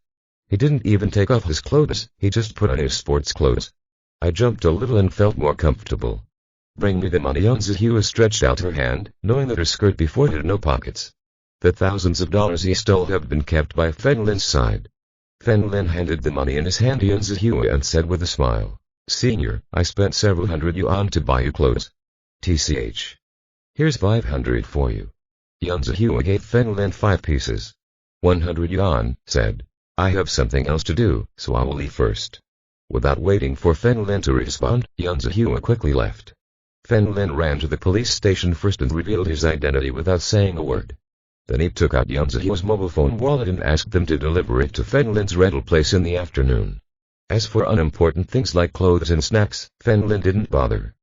He didn't even take off his clothes, he just put on his sports clothes. I jumped a little and felt more comfortable. Bring me the money. Yanzihua stretched out her hand, knowing that her skirt before had no pockets. The thousands of dollars he stole have been kept by Fen Lin's side. Fen Lin handed the money in his hand to Yanzihua and said with a smile, Senior, I spent several hundred yuan to buy you clothes. TCH. Here's 500 for you. Yanzihua gave Fen Lin 5 pieces. 100 yuan, said. I have something else to do, so I will leave first. Without waiting for Fen Lin to respond, Yanzihua quickly left. Fen Lin ran to the police station first and revealed his identity without saying a word. Then he took out Yanzihua's mobile phone wallet and asked them to deliver it to Fen Lin's rental place in the afternoon. As for unimportant things like clothes and snacks, Fen Lin didn't bother.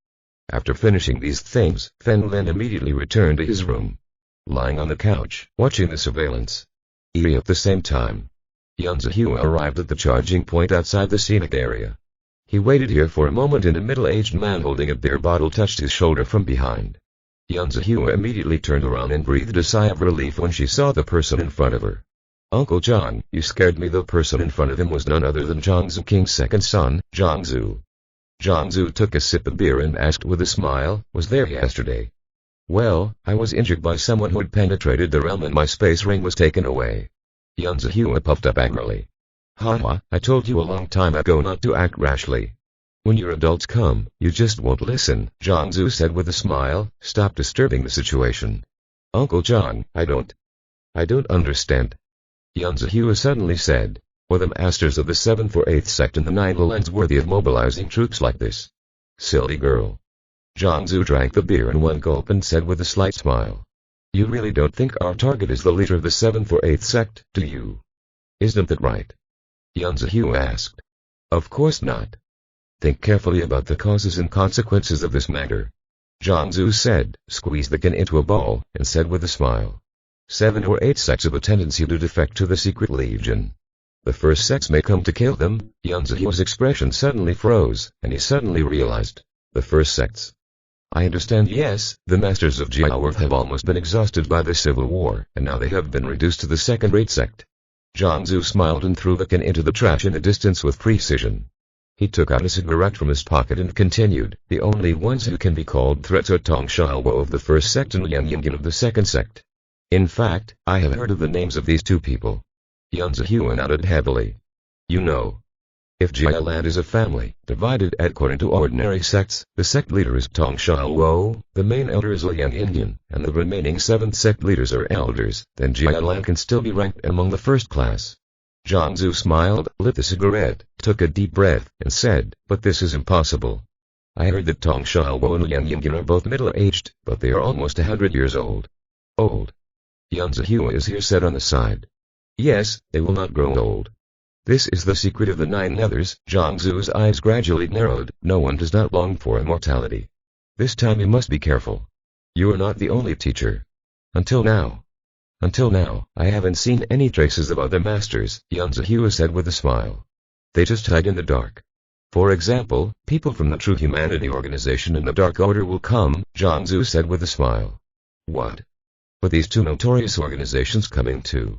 After finishing these things, Fen Lin immediately returned to his room. Lying on the couch, watching the surveillance. At the same time, Yanzihua arrived at the charging point outside the scenic area. He waited here for a moment and a middle-aged man holding a beer bottle touched his shoulder from behind. Yanzihua immediately turned around and breathed a sigh of relief when she saw the person in front of her. Uncle John, you scared me. The person in front of him was none other than Jiangsu King's second son, Jiangsu. Jiangsu took a sip of beer and asked with a smile, was there yesterday? Well, I was injured by someone who had penetrated the realm and my space ring was taken away. Yan Zihua puffed up angrily. Haha, I told you a long time ago not to act rashly. When your adults come, you just won't listen, Jiangsu said with a smile. Stop disturbing the situation. Uncle John, I don't understand. Yan Zihua suddenly said. Were the masters of the 7th or 8th sect in the Nine Lands worthy of mobilizing troops like this? Silly girl. Jiangsu drank the beer in one gulp and said with a slight smile. You really don't think our target is the leader of the 7th or 8th sect, do you? Isn't that right? Yan Zihua asked. Of course not. Think carefully about the causes and consequences of this matter. Jiangsu said, squeezed the can into a ball, and said with a smile. 7 or 8 sects have a tendency to defect to the secret legion. The first sects may come to kill them. Yan Zihua's expression suddenly froze, and he suddenly realized. The first sects. I understand. Yes, the masters of Jiaworth have almost been exhausted by the civil war, and now they have been reduced to the second-rate sect. Jiangsu smiled and threw the can into the trash in the distance with precision. He took out a cigarette from his pocket and continued, the only ones who can be called threats are Tong Xiaowo of the first sect and Liang Yingyan of the second sect. In fact, I have heard of the names of these two people. Yan Zihua nodded heavily. You know. If Jia land is a family, divided according to ordinary sects, the sect leader is Tong Xiaowo, the main elder is Liang Yingyan, and the remaining 7th sect leaders are elders, then Jia land can still be ranked among the first class. Jiangsu smiled, lit the cigarette, took a deep breath, and said, but this is impossible. I heard that Tong Xiaowo and Liang Yingyan are both middle-aged, but they are almost 100 years old. Old. Yan Zihua is here said on the side. Yes, they will not grow old. This is the secret of the 9 others. Jiangsu's eyes gradually narrowed. No one does not long for immortality. This time you must be careful. You are not the only teacher. Until now, I haven't seen any traces of other masters, Yan Zihua said with a smile. They just hide in the dark. For example, people from the True Humanity Organization and the Dark Order will come, Jiangsu said with a smile. What? But these two notorious organizations coming too?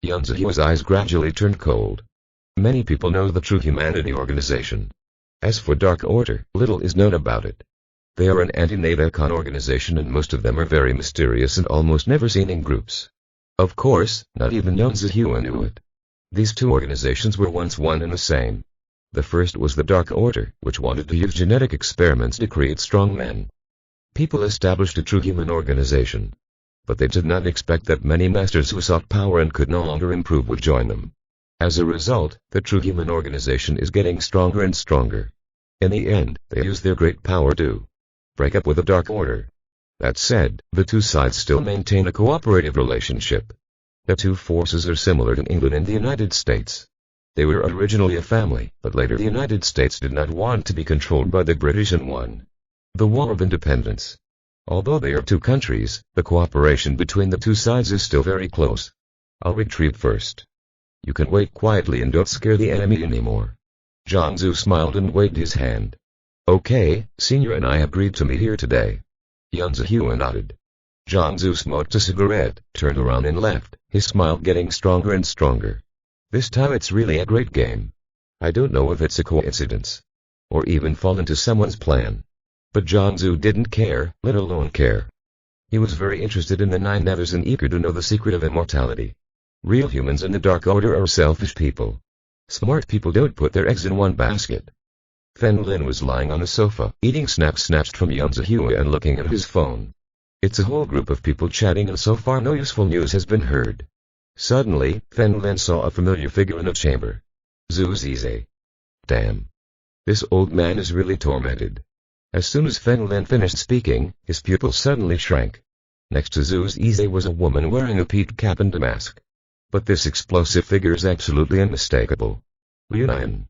Yan Zihua's eyes gradually turned cold. Many people know the True Humanity Organization. As for Dark Order, little is known about it. They are an anti-Nadacon organization and most of them are very mysterious and almost never seen in groups. Of course, not even Yan Zihua knew it. These two organizations were once one and the same. The first was the Dark Order, which wanted to use genetic experiments to create strong men. People established a true human organization. But they did not expect that many masters who sought power and could no longer improve would join them. As a result, the True Human Organization is getting stronger and stronger. In the end, they use their great power to break up with the Dark Order. That said, the two sides still maintain a cooperative relationship. The two forces are similar to England and the United States. They were originally a family, but later the United States did not want to be controlled by the British and won the War of Independence. Although they are two countries, the cooperation between the two sides is still very close. I'll retreat first. You can wait quietly and don't scare the enemy anymore. Jiangsu smiled and waved his hand. Okay, Senior and I agreed to meet here today. Yan Zihua nodded. Jiangsu smoked a cigarette, turned around and left, his smile getting stronger and stronger. This time it's really a great game. I don't know if it's a coincidence, or even fall into someone's plan. But Jiangsu didn't care, let alone care. He was very interested in the 9 others and eager to know the secret of immortality. Real humans in the Dark Order are selfish people. Smart people don't put their eggs in one basket. Fen Lin was lying on the sofa, eating snacks snatched from Yan Zihua and looking at his phone. It's a whole group of people chatting and so far no useful news has been heard. Suddenly, Fen Lin saw a familiar figure in a chamber. Zhu Zize. Damn. This old man is really tormented. As soon as Fen Lin finished speaking, his pupil suddenly shrank. Next to Zhu Zize was a woman wearing a peaked cap and a mask. But this explosive figure is absolutely unmistakable. Liunan.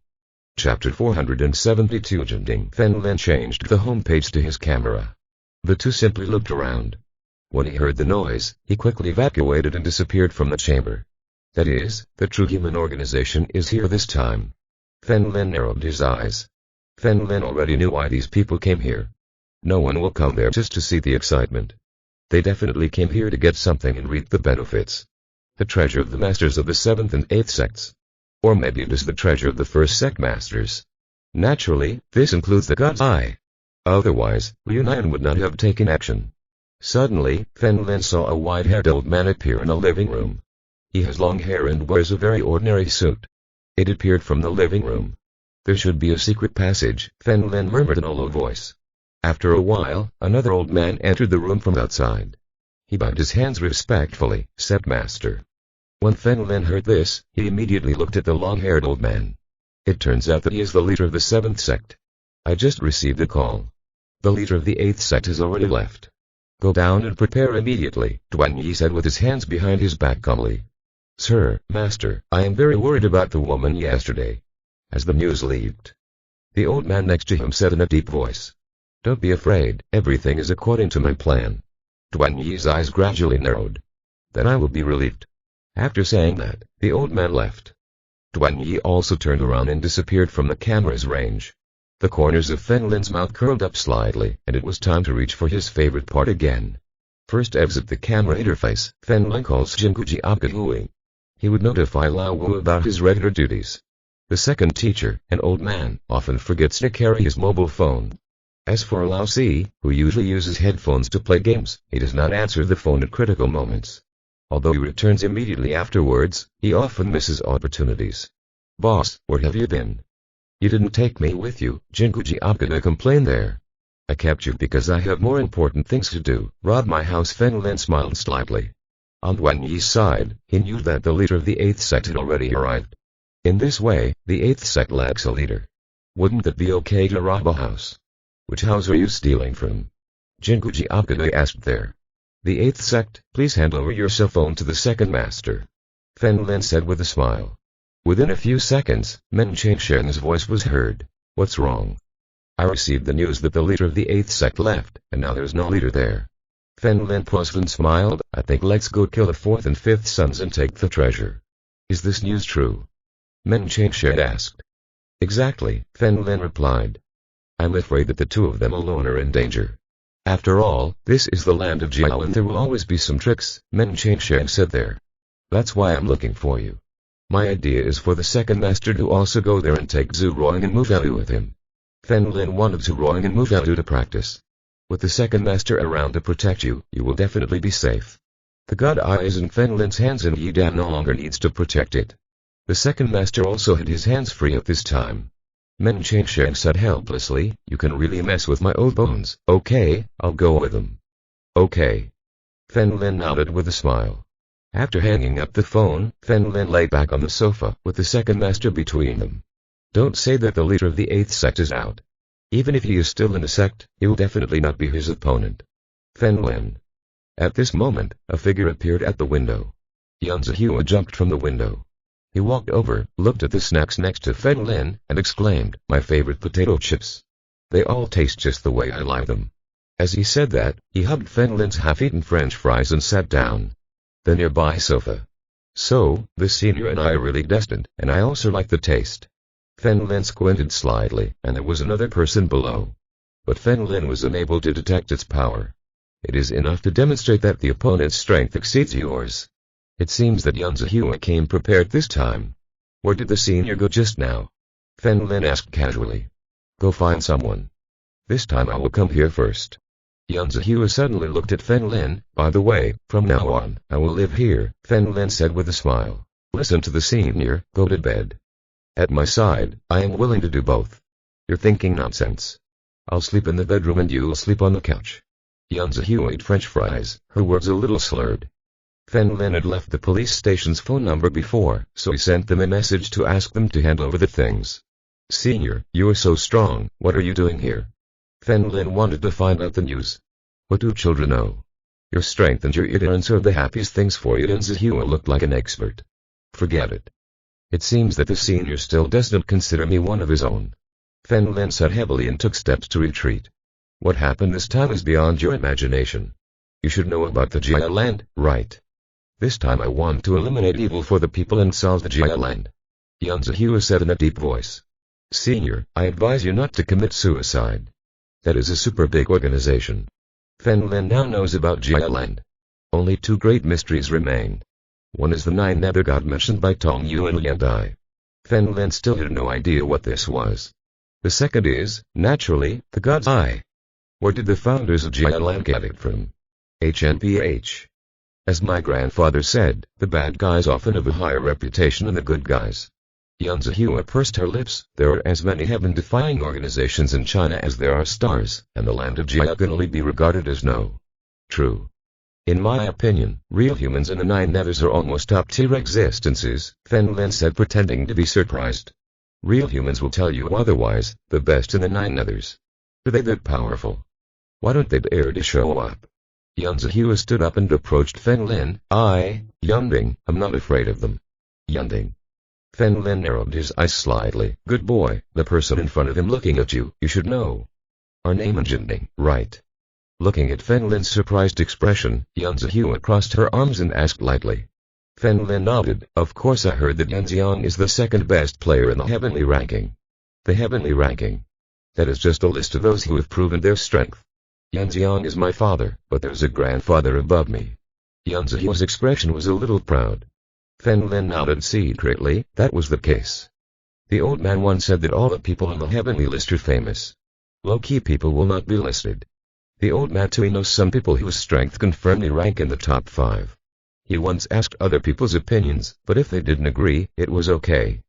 Chapter 472. Jinding. Fen Lin changed the homepage to his camera. The two simply looked around. When he heard the noise, he quickly evacuated and disappeared from the chamber. That is, the True Human Organization is here this time. Fen Lin narrowed his eyes. Fen Lin already knew why these people came here. No one will come there just to see the excitement. They definitely came here to get something and reap the benefits. The treasure of the masters of the 7th and 8th sects. Or maybe it is the treasure of the 1st sect masters. Naturally, this includes the God's Eye. Otherwise, Liu Nian would not have taken action. Suddenly, Fen Lin saw a white-haired old man appear in a living room. He has long hair and wears a very ordinary suit. It appeared from the living room. There should be a secret passage, Fen Lin murmured in a low voice. After a while, another old man entered the room from outside. He bowed his hands respectfully, said Master. When Fen Lin heard this, he immediately looked at the long-haired old man. It turns out that he is the leader of the 7th sect. I just received a call. The leader of the 8th sect has already left. Go down and prepare immediately, Duan Yi said with his hands behind his back calmly. Sir, Master, I am very worried about the woman yesterday. Has the news leaked? The old man next to him said in a deep voice. Don't be afraid, everything is according to my plan. Duan Yi's eyes gradually narrowed. Then I will be relieved. After saying that, the old man left. Duan Yi also turned around and disappeared from the camera's range. The corners of Fen Lin's mouth curled up slightly, and it was time to reach for his favorite part again. First exit the camera interface, Fen Lin calls Jinguji Akahui. He would notify Lao Wu about his regular duties. The second teacher, an old man, often forgets to carry his mobile phone. As for Lao Si, who usually uses headphones to play games, he does not answer the phone at critical moments. Although he returns immediately afterwards, he often misses opportunities. Boss, where have you been? You didn't take me with you, Jinguji Akada complained there. I kept you because I have more important things to do, rob my house. Fen Lin smiled slightly. On Duan Yi's side, he knew that the leader of the 8th sect had already arrived. In this way, the 8th sect lacks a leader. Wouldn't it be okay to rob a house? Which house are you stealing from? Jinguji Akada asked there. The 8th sect, please hand over your cell phone to the second master. Fen Lin said with a smile. Within a few seconds, Men Chengsheng's voice was heard. What's wrong? I received the news that the leader of the 8th sect left, and now there's no leader there. Fen Lin paused and smiled. I think let's go kill the 4th and 5th sons and take the treasure. Is this news true? Men Chengsheng asked. Exactly, Fen Lin replied. I'm afraid that the two of them alone are in danger. After all, this is the land of Jiao and there will always be some tricks, Men Chengsheng said there. That's why I'm looking for you. My idea is for the second master to also go there and take Zhu Ruang and Muvalu with him. Fen Lin wanted Zhu Ruang and Muvalu to practice. With the second master around to protect you, you will definitely be safe. The God Eye is in Fen Lin's hands and Yi Dan no longer needs to protect it. The second master also had his hands free at this time. Men Chengsheng said helplessly, you can really mess with my old bones. Okay, I'll go with them. Okay. Fen Lin nodded with a smile. After hanging up the phone, Fen Lin lay back on the sofa, with the second master between them. Don't say that the leader of the 8th sect is out. Even if he is still in the sect, he will definitely not be his opponent. Fen Lin. At this moment, a figure appeared at the window. Yan Zihua jumped from the window. He walked over, looked at the snacks next to Fen Lin, and exclaimed, my favorite potato chips. They all taste just the way I like them. As he said that, he hugged Fen Lin's half-eaten French fries and sat down. The nearby sofa. So, the senior and I are really destined, and I also like the taste. Fen Lin squinted slightly, and there was another person below. But Fen Lin was unable to detect its power. It is enough to demonstrate that the opponent's strength exceeds yours. It seems that Yan Zihua came prepared this time. Where did the senior go just now? Fen Lin asked casually. Go find someone. This time I will come here first. Yan Zihua suddenly looked at Fen Lin. By the way, from now on, I will live here, Fen Lin said with a smile. Listen to the senior, go to bed. At my side, I am willing to do both. You're thinking nonsense. I'll sleep in the bedroom and you'll sleep on the couch. Yan Zihua ate French fries, her words a little slurred. Fen Lin had left the police station's phone number before, so he sent them a message to ask them to hand over the things. Senior, you are so strong, what are you doing here? Fen Lin wanted to find out the news. What do children know? Your strength and your ignorance are the happiest things for you. Yan Zihua looked like an expert. Forget it. It seems that the senior still does not consider me one of his own. Fen Lin said heavily and took steps to retreat. What happened this time is beyond your imagination. You should know about the Jia land, right? This time I want to eliminate evil for the people and solve the Jia land. Yan Zihua said in a deep voice. Senior, I advise you not to commit suicide. That is a super big organization. Fen Lin now knows about Jia land. Only two great mysteries remain. One is the nine nether god mentioned by Tong Yu and Lian Dai. Fen Lin still had no idea what this was. The second is, naturally, the god's eye. Where did the founders of Jialan get it from? HNPH. As my grandfather said, the bad guys often have a higher reputation than the good guys. Yan Zihua pursed her lips. There are as many heaven-defying organizations in China as there are stars, and the land of Jia can only be regarded as no. True. In my opinion, real humans in the nine nethers are almost top-tier existences, Fen Lin said, pretending to be surprised. Real humans will tell you otherwise, the best in the nine nethers. Are they that powerful? Why don't they dare to show up? Yan Zihua stood up and approached Fen Lin. Yunding, I'm not afraid of them. Yunding. Fen Lin narrowed his eyes slightly. Good boy, the person in front of him looking at you, you should know. Our name is Yunding, right? Looking at Fen Lin's surprised expression, Yan Zihua crossed her arms and asked lightly. Fen Lin nodded. Of course I heard that Yan Xiang is the second best player in the heavenly ranking. The heavenly ranking. That is just a list of those who have proven their strength. Yan Xiang is my father, but there's a grandfather above me. Yan Zihua's expression was a little proud. Fen Lin nodded secretly. That was the case. The old man once said that all the people on the heavenly list are famous. Low-key people will not be listed. The old man too knows some people whose strength can firmly rank in the top 5. He once asked other people's opinions, but if they didn't agree, it was okay.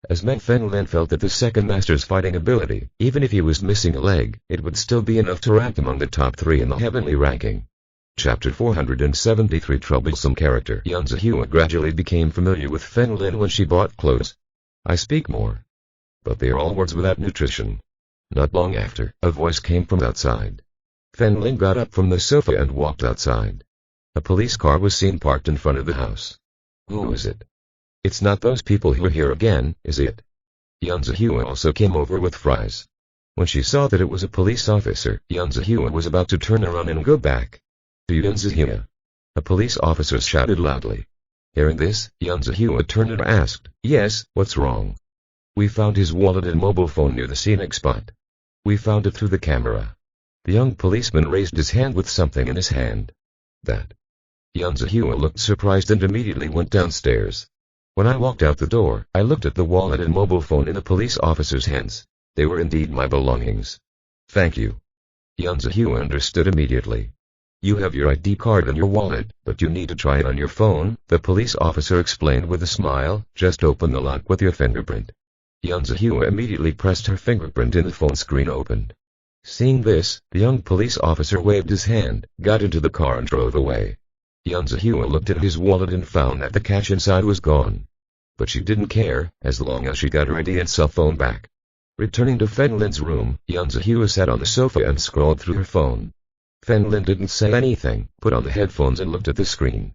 As Fen Lin felt that the second master's fighting ability, even if he was missing a leg, it would still be enough to rank among the top 3 in the heavenly ranking. Chapter 473 Troublesome Character. Yan Zihua gradually became familiar with Fen Lin when she bought clothes. I speak more. But they are all words without nutrition. Not long after, a voice came from outside. Fen Lin got up from the sofa and walked outside. A police car was seen parked in front of the house. Who is it? It's not those people who are here again, is it? Yan Zihua also came over with fries. When she saw that it was a police officer, Yan Zihua was about to turn around and go back. To Yan Zihua. A police officer shouted loudly. Hearing this, Yan Zihua turned and asked, Yes, what's wrong? We found his wallet and mobile phone near the scenic spot. We found it through the camera. The young policeman raised his hand with something in his hand. That. Yan Zihua looked surprised and immediately went downstairs. When I walked out the door, I looked at the wallet and mobile phone in the police officer's hands. They were indeed my belongings. Thank you. Yan Zihua understood immediately. You have your ID card and your wallet, but you need to try it on your phone, the police officer explained with a smile. Just open the lock with your fingerprint. Yan Zihua immediately pressed her fingerprint and the phone screen opened. Seeing this, the young police officer waved his hand, got into the car and drove away. Yan Zihua looked at his wallet and found that the cash inside was gone. But she didn't care, as long as she got her ID and cell phone back. Returning to Fen Lin's room, Yan Zihua sat on the sofa and scrolled through her phone. Fen Lin didn't say anything, put on the headphones and looked at the screen.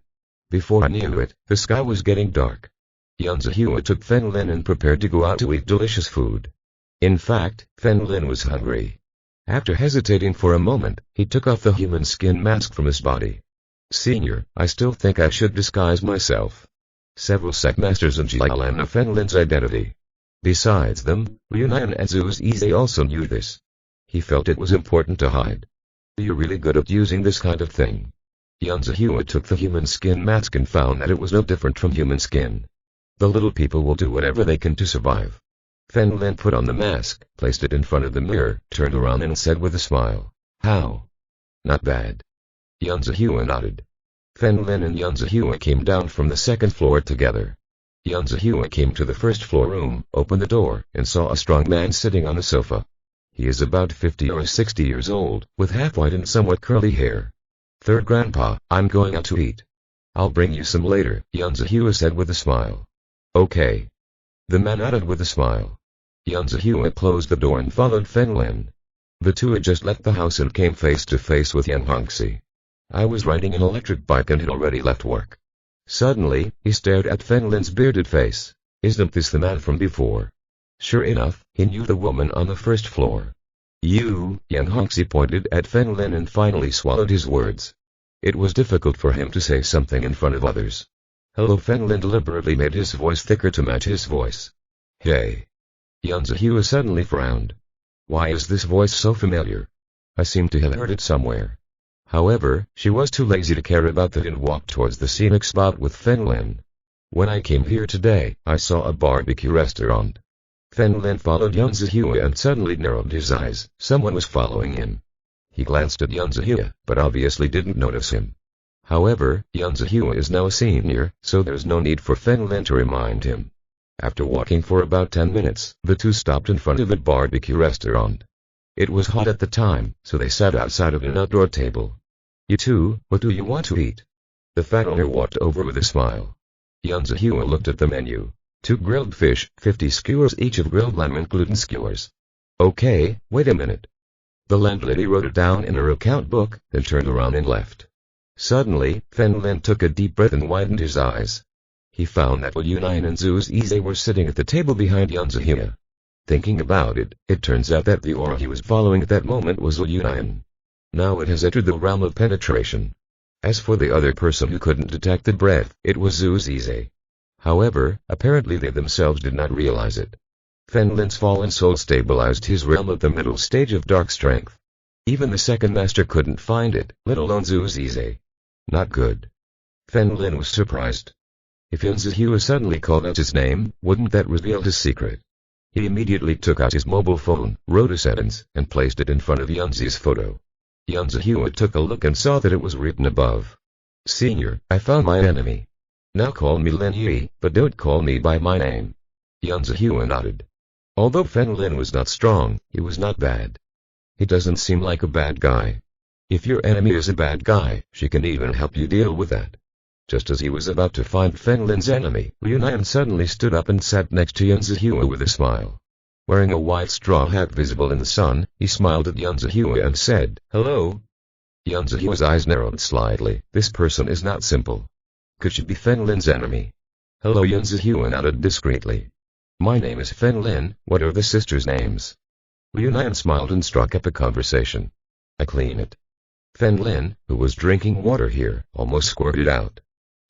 Before I knew it, the sky was getting dark. Yan Zihua took Fen Lin and prepared to go out to eat delicious food. In fact, Fen Lin was hungry. After hesitating for a moment, he took off the human skin mask from his body. Senior, I still think I should disguise myself. Several sect masters in Jialan know Fen Lin's identity. Besides them, Liunan and Zhu's Ize also knew this. He felt it was important to hide. You're really good at using this kind of thing. Yan Zihua took the human skin mask and found that it was no different from human skin. The little people will do whatever they can to survive. Fen Lin put on the mask, placed it in front of the mirror, turned around and said with a smile, How? Not bad. Yan Zihua nodded. Fen Lin and Yan Zihua came down from the second floor together. Yan Zihua came to the first floor room, opened the door, and saw a strong man sitting on a sofa. He is about 50 or 60 years old, with half-white and somewhat curly hair. Third grandpa, I'm going out to eat. I'll bring you some later, Yan Zihua said with a smile. Okay. The man nodded with a smile. Yan Zihua closed the door and followed Fen Lin. The two had just left the house and came face to face with Yan Hongxi. I was riding an electric bike and had already left work. Suddenly, he stared at Fen Lin's bearded face. Isn't this the man from before? Sure enough, he knew the woman on the first floor. You, Yan Hongxi pointed at Fen Lin and finally swallowed his words. It was difficult for him to say something in front of others. Hello, Fen Lin deliberately made his voice thicker to match his voice. Hey. Yan Zihua suddenly frowned. Why is this voice so familiar? I seem to have heard it somewhere. However, she was too lazy to care about that and walked towards the scenic spot with Fen Lin. When I came here today, I saw a barbecue restaurant. Fen Lin followed Yun Zihua and suddenly narrowed his eyes. Someone was following him. He glanced at Yun Zihua, but obviously didn't notice him. However, Yun Zihua is now a senior, so there's no need for Fen Lin to remind him. After walking for about 10 minutes, the two stopped in front of a barbecue restaurant. It was hot at the time, so they sat outside of an outdoor table. You two, what do you want to eat? The fat owner walked over with a smile. Yun Zihua looked at the menu. 2 grilled fish, 50 skewers each of grilled lamb and gluten skewers. Okay, wait a minute. The landlady wrote it down in her account book, then turned around and left. Suddenly, Fen Lin took a deep breath and widened his eyes. He found that Wu Yunan and Zhu Zize were sitting at the table behind Yun Zihua. Thinking about it, it turns out that the aura he was following at that moment was Wu Yunan. Now it has entered the realm of penetration. As for the other person who couldn't detect the breath, it was Zhu Zize. However, apparently they themselves did not realize it. Fen Lin's fallen soul stabilized his realm at the middle stage of dark strength. Even the second master couldn't find it, let alone Zhu Zize. Not good. Fen Lin was surprised. If Yun Zihua suddenly called out his name, wouldn't that reveal his secret? He immediately took out his mobile phone, wrote a sentence, and placed it in front of Yun Zi's photo. Yun Zihua took a look and saw that it was written above. Senior, I found my enemy. Now call me Lin Yi, but don't call me by my name. Yun Zihua nodded. Although Fen Lin was not strong, he was not bad. He doesn't seem like a bad guy. If your enemy is a bad guy, she can even help you deal with that. Just as he was about to find Fen Lin's enemy, Wu Yunan suddenly stood up and sat next to Yun Zihua with a smile. Wearing a white straw hat visible in the sun, he smiled at Yun Zihua and said, "Hello." Yun Zihua's eyes narrowed slightly. This person is not simple. Could she be Fen Lin's enemy? Hello, Yun Zihua nodded discreetly. My name is Fen Lin, what are the sisters' names? Wu Yunan smiled and struck up a conversation. I clean it. Fen Lin, who was drinking water here, almost squirted out.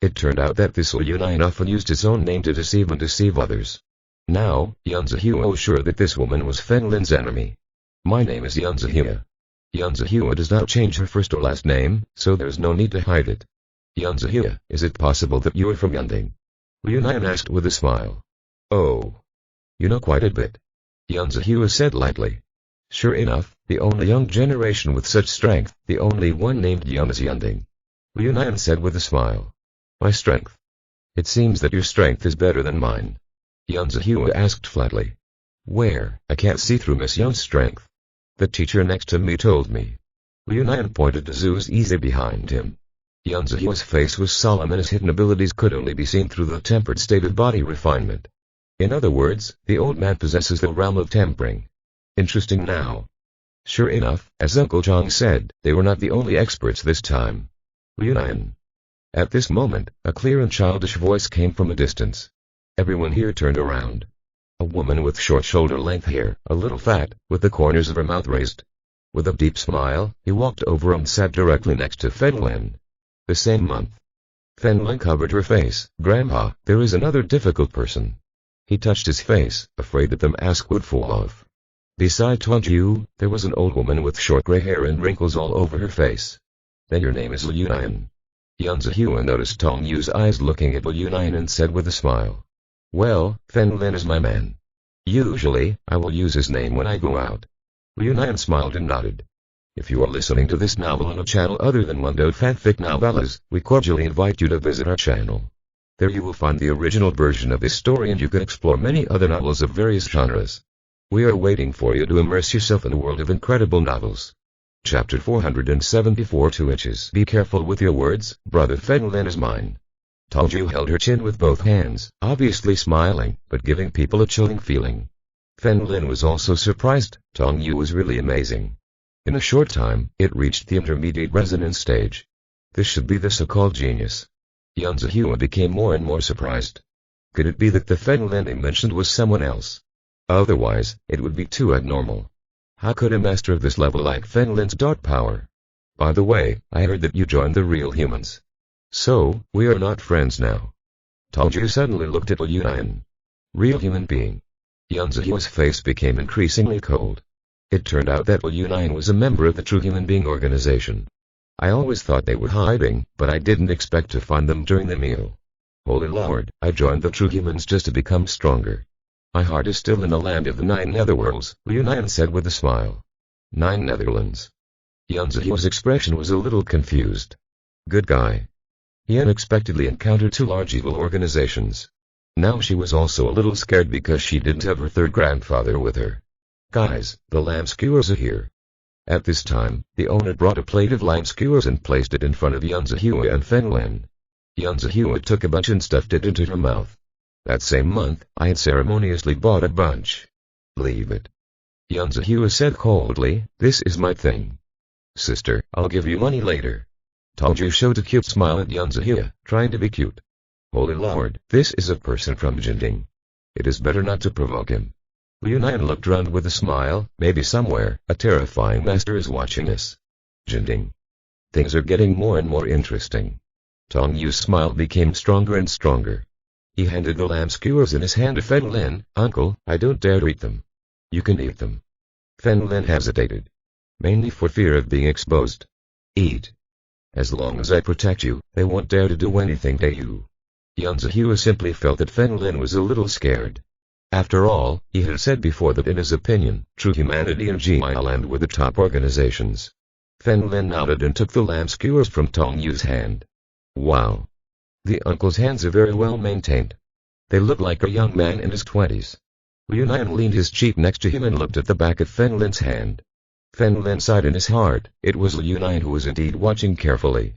It turned out that this Wu Yunan often used his own name to deceive and deceive others. Now, Yun Zihua was sure that this woman was Fen Lin's enemy. My name is Yun Zihua. Yun Zihua does not change her first or last name, so there's no need to hide it. Yun Zihua, is it possible that you are from Yunding? Wu Yunan asked with a smile. Oh. You know quite a bit. Yun Zihua said lightly. Sure enough, the only young generation with such strength, the only one named Yun is Yunding. Wu Yunan said with a smile. My strength. It seems that your strength is better than mine. Yun Zihua asked flatly. Where? I can't see through Miss Yun's strength. The teacher next to me told me. Wu Yunan pointed to Zhu Zize behind him. Yun Zihua's face was solemn and his hidden abilities could only be seen through the tempered state of body refinement. In other words, the old man possesses the realm of tempering. Interesting now. Sure enough, as Uncle Chang said, they were not the only experts this time. Wu Yunan. At this moment, a clear and childish voice came from a distance. Everyone here turned around. A woman with short shoulder-length hair, a little fat, with the corners of her mouth raised. With a deep smile, he walked over and sat directly next to Fen Lin. The same month. Fen Lin covered her face. Grandpa, there is another difficult person. He touched his face, afraid that the mask would fall off. Beside Tongju, there was an old woman with short gray hair and wrinkles all over her face. Then your name is Wu Yunan. Yun Zihua noticed Tongju's eyes looking at Wu Yunan and said with a smile. Well, Fen Lin is my man. Usually, I will use his name when I go out. Wu Yunan smiled and nodded. If you are listening to this novel on a channel other than Mundo Fanfic Novellas, we cordially invite you to visit our channel. There you will find the original version of this story and you can explore many other novels of various genres. We are waiting for you to immerse yourself in a world of incredible novels. Chapter 474 2 inches. Be careful with your words, brother. Fen Lin is mine. Tongju held her chin with both hands, obviously smiling, but giving people a chilling feeling. Fen Lin was also surprised. Tongju was really amazing. In a short time, it reached the intermediate resonance stage. This should be the so-called genius. Yun Zihua became more and more surprised. Could it be that the Fen Lin he mentioned was someone else? Otherwise, it would be too abnormal. How could a master of this level like Fen Lin's dark power? By the way, I heard that you joined the real humans. So, we are not friends now. Tongju suddenly looked at Wu Yunan. Real human being. Yun Zihua's face became increasingly cold. It turned out that Wu Yunan was a member of the True Human Being organization. I always thought they were hiding, but I didn't expect to find them during the meal. Holy Lord, I joined the true humans just to become stronger. My heart is still in the land of the 9 netherworlds, Liu said with a smile. 9 Netherlands. Yunzihua's expression was a little confused. Good guy. He unexpectedly encountered 2 large evil organizations. Now she was also a little scared because she didn't have her 3rd grandfather with her. Guys, the lamb skewers are here. At this time, the owner brought a plate of lamb skewers and placed it in front of Yunzihua and Fenlin. Yunzihua took a bunch and stuffed it into her mouth. That same month, I had ceremoniously bought a bunch. Leave it. Yunzihua said coldly, this is my thing. Sister, I'll give you money later. Tongju showed a cute smile at Yunzihua, trying to be cute. Holy Lord, this is a person from Jinding. It is better not to provoke him. Liu Nian looked round with a smile, maybe somewhere, a terrifying master is watching us. Jinding. Things are getting more and more interesting. Tong Yu's smile became stronger and stronger. He handed the lamb skewers in his hand to Fenlin. Uncle, I don't dare to eat them. You can eat them. Fenlin hesitated. Mainly for fear of being exposed. Eat. As long as I protect you, they won't dare to do anything to you. Yunzihua simply felt that Fenlin was a little scared. After all, he had said before that in his opinion, True Humanity and G.I. Land were the top organizations. Fenlin nodded and took the lamb skewers from Tong Yu's hand. Wow. The uncle's hands are very well maintained. They look like a young man in his 20s. Liu Nian leaned his cheek next to him and looked at the back of Fenlin's hand. Fenlin sighed in his heart. It was Liu Nian who was indeed watching carefully.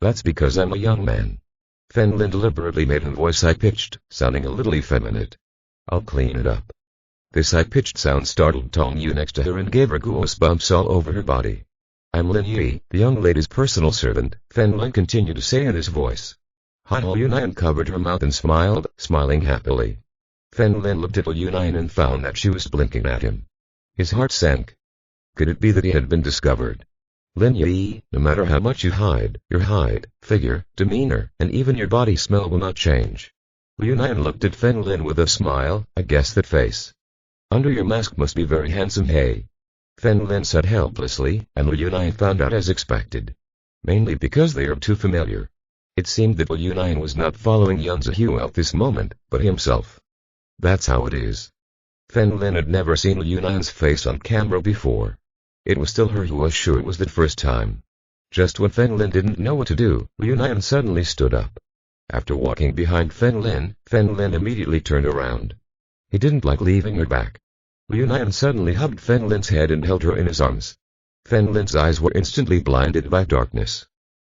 That's because I'm a young man. Fenlin deliberately made a voice high-pitched, sounding a little effeminate. I'll clean it up. This high-pitched sound startled Tong Yu next to her and gave her goosebumps all over her body. I'm Lin Yi, the young lady's personal servant, Fenlin continued to say in his voice. Liu Nian covered her mouth and smiled, smiling happily. Fenlin looked at Liu Nian and found that she was blinking at him. His heart sank. Could it be that he had been discovered? Lin Yi, no matter how much you hide, your height, figure, demeanor, and even your body smell will not change. Liu Nian looked at Fenlin with a smile. I guess that face. Under your mask must be very handsome, hey? Fenlin said helplessly, and Liu Nian found out as expected. Mainly because they are too familiar. It seemed that Liu Nian was not following Yunzihua at this moment, but himself. That's how it is. Fenlin had never seen Liu Nian's face on camera before. It was still her who was sure it was the first time. Just when Fenlin didn't know what to do, Liu Nian suddenly stood up. After walking behind Fenlin immediately turned around. He didn't like leaving her back. Liu Nian suddenly hugged Fenlin's head and held her in his arms. Fenlin's eyes were instantly blinded by darkness.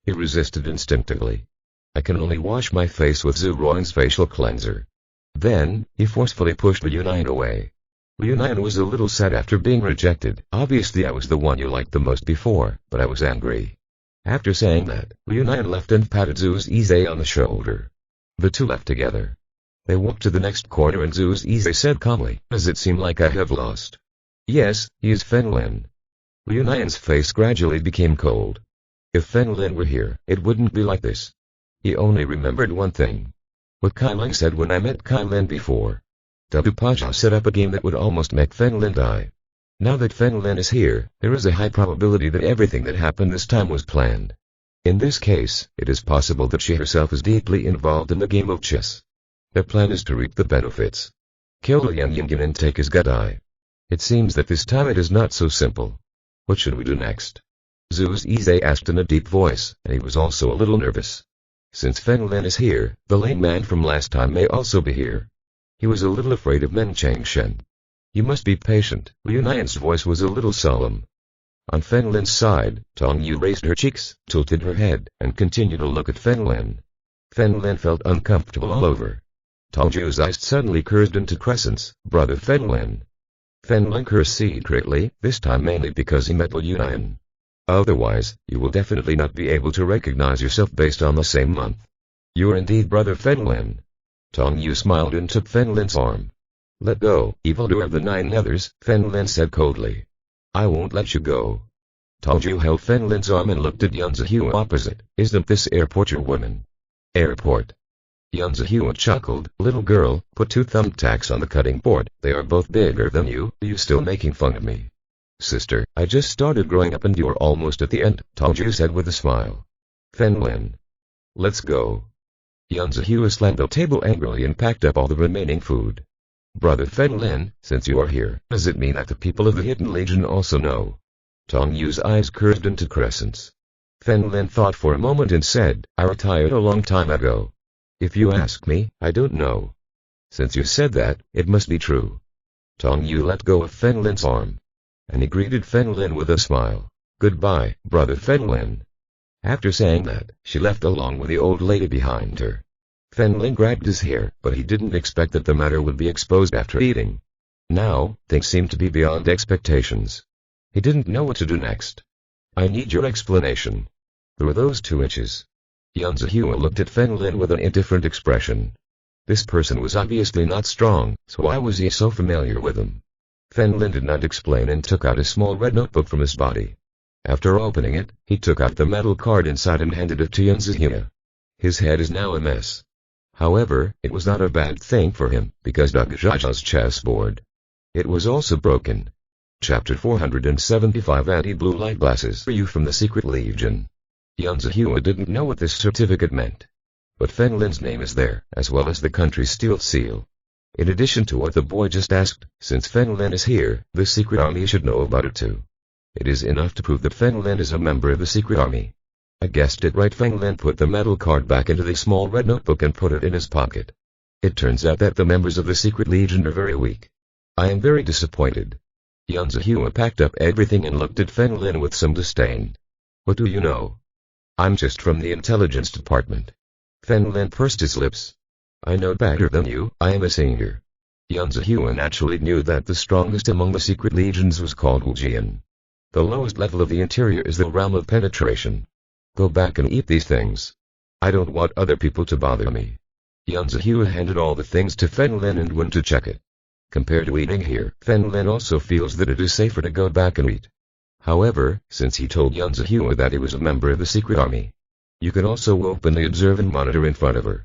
He resisted instinctively. I can only wash my face with Zhu Ruang's facial cleanser. Then, he forcefully pushed Liu Nian away. Liu Nian was a little sad after being rejected. Obviously I was the one you liked the most before, but I was angry. After saying that, Liu Nian left and patted Zhu's Izai on the shoulder. The two left together. They walked to the next corner and Zhu's Izai said calmly, does it seem like I have lost? Yes, he is Fenlin. Liu Nian's face gradually became cold. If Fenlin were here, it wouldn't be like this. He only remembered one thing. What Kailing said when I met Kailing before. Paja set up a game that would almost make Fenlin die. Now that Fenlin is here, there is a high probability that everything that happened this time was planned. In this case, it is possible that she herself is deeply involved in the game of chess. Their plan is to reap the benefits. Kill Liang Yingyan and take his Gadai. It seems that this time it is not so simple. What should we do next? Zhu's Izai asked in a deep voice, and he was also a little nervous. Since Fenlin is here, the lame man from last time may also be here. He was a little afraid of Men Changshen. You must be patient. Liu Nian's voice was a little solemn. On Fenlin's side, Tong Yu raised her cheeks, tilted her head, and continued to look at Fenlin. Fenlin felt uncomfortable all over. Tong Yu's eyes suddenly curved into crescents. Brother Fenlin. Fenlin cursed secretly, this time mainly because he met Liu Nian. Otherwise, you will definitely not be able to recognize yourself based on the same month. You are indeed Brother Fenlin. Tong Yu smiled and took Fenlin's arm. Let go, evildoer of the 9 Nethers, Fenlin said coldly. I won't let you go. Tong Yu held Fenlin's arm and looked at Yunzihua opposite. Isn't this airport your woman? Airport. Yunzihua chuckled. Little girl, put 2 thumbtacks on the cutting board. They are both bigger than you. Are you still making fun of me? Sister, I just started growing up and you're almost at the end, Tongju said with a smile. Fen Lin. Let's go. Yan Zihua slammed the table angrily and packed up all the remaining food. Brother Fen Lin, since you are here, does it mean that the people of the Hidden Legion also know? Tong Yu's eyes curved into crescents. Fen Lin thought for a moment and said, I retired a long time ago. If you ask me, I don't know. Since you said that, it must be true. Tong Yu let go of Fen Lin's arm. And he greeted Fen Lin with a smile. Goodbye, brother Fen Lin. After saying that, she left along with the old lady behind her. Fen Lin grabbed his hair, but he didn't expect that the matter would be exposed after eating. Now, things seemed to be beyond expectations. He didn't know what to do next. I need your explanation. There were those 2 inches. Yan Zihua looked at Fen Lin with an indifferent expression. This person was obviously not strong, so why was he so familiar with him? Fen Lin did not explain and took out a small red notebook from his body. After opening it, he took out the metal card inside and handed it to Yan Zihua. His head is now a mess. However, it was not a bad thing for him, because Dr. Zha's chessboard. It was also broken. Chapter 475 Anti-Blue Light Glasses for You from the Secret Legion. Yan Zihua didn't know what this certificate meant. But Fen Lin's name is there, as well as the country's steel seal. In addition to what the boy just asked, since Fen Lin is here, the secret army should know about it too. It is enough to prove that Fen Lin is a member of the secret army. I guessed it right. Fen Lin put the metal card back into the small red notebook and put it in his pocket. It turns out that the members of the secret legion are very weak. I am very disappointed. Yan Zihua packed up everything and looked at Fen Lin with some disdain. What do you know? I'm just from the intelligence department. Fen Lin pursed his lips. I know better than you, I am a senior. Yan Zihua naturally knew that the strongest among the secret legions was called Wujian. The lowest level of the interior is the realm of penetration. Go back and eat these things. I don't want other people to bother me. Yan Zihua handed all the things to Fen Lin and went to check it. Compared to eating here, Fen Lin also feels that it is safer to go back and eat. However, since he told Yan Zihua that he was a member of the secret army, you can also openly observe and monitor in front of her.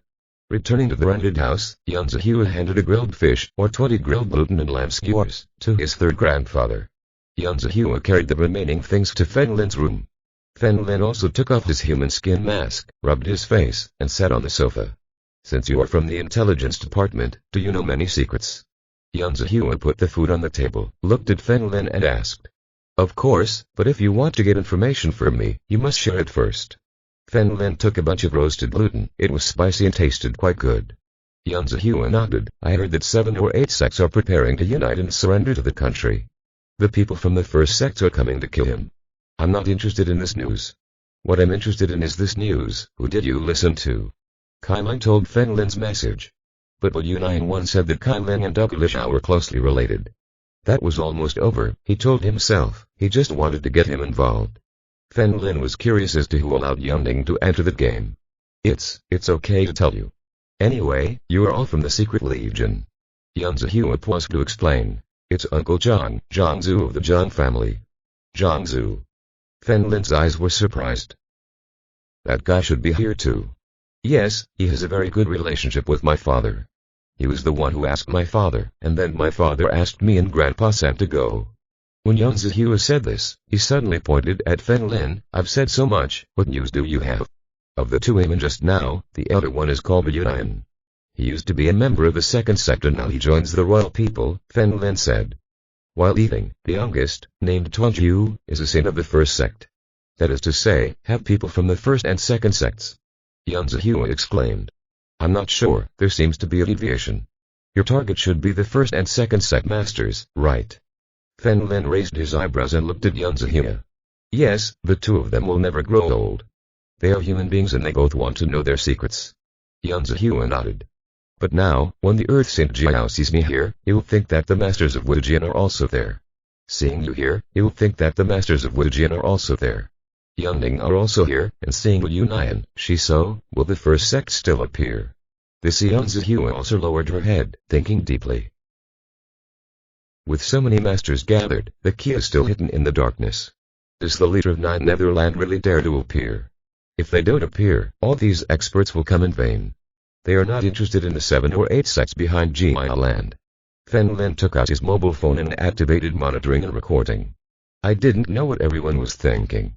Returning to the rented house, Yan Zihua handed a grilled fish, or 20 grilled gluten and lamb skewers, to his third grandfather. Yan Zihua carried the remaining things to Fen Lin's room. Fen Lin also took off his human skin mask, rubbed his face, and sat on the sofa. Since you are from the intelligence department, do you know many secrets? Yan Zihua put the food on the table, looked at Fen Lin and asked. Of course, but if you want to get information from me, you must share it first. Fen Lin took a bunch of roasted gluten. It was spicy and tasted quite good. Yan Zihua nodded. I heard that 7 or 8 sects are preparing to unite and surrender to the country. The people from the first sect are coming to kill him. I'm not interested in this news. What I'm interested in is this news. Who did you listen to? Kai Ling told Fen Lin's message. But Wu Yunyan once said that Kai Ling and Dr. Zha were closely related. That was almost over, he told himself. He just wanted to get him involved. Fen Lin was curious as to who allowed Yunning to enter the game. It's okay to tell you. Anyway, you are all from the secret legion. Yan Zihua paused to explain. It's Uncle Zhang, Zhang Zhu of the Zhang family. Zhang Zhu. Fen Lin's eyes were surprised. That guy should be here too. Yes, he has a very good relationship with my father. He was the one who asked my father, and then my father asked me and Grandpa Sam to go. When Yan Zihua said this, he suddenly pointed at Fen Lin. I've said so much, what news do you have? Of the 2 women just now, the elder one is called Wu Yunyan. He used to be a member of the second sect and now he joins the royal people, Fen Lin said. While eating, the youngest, named Tongju, is a saint of the first sect. That is to say, have people from the first and second sects. Yan Zihua exclaimed. I'm not sure, there seems to be a deviation. Your target should be the first and second sect masters, right? Fen Lin raised his eyebrows and looked at Yan Zihua. Yes, the 2 of them will never grow old. They are human beings and they both want to know their secrets. Yan Zihua nodded. But now, when the Earth Saint Jiao sees me here, he will think that the Masters of Wujian are also there. Seeing you here, he will think that the Masters of Wujian are also there. Yunning are also here, and seeing Wu Yunyan, Shiso, will the first sect still appear? This Yan Zihua also lowered her head, thinking deeply. With so many masters gathered, the key is still hidden in the darkness. Does the leader of 9 Netherland really dare to appear? If they don't appear, all these experts will come in vain. They are not interested in the 7 or 8 sects behind Jia Land. Fen Lin took out his mobile phone and activated monitoring and recording. I didn't know what everyone was thinking.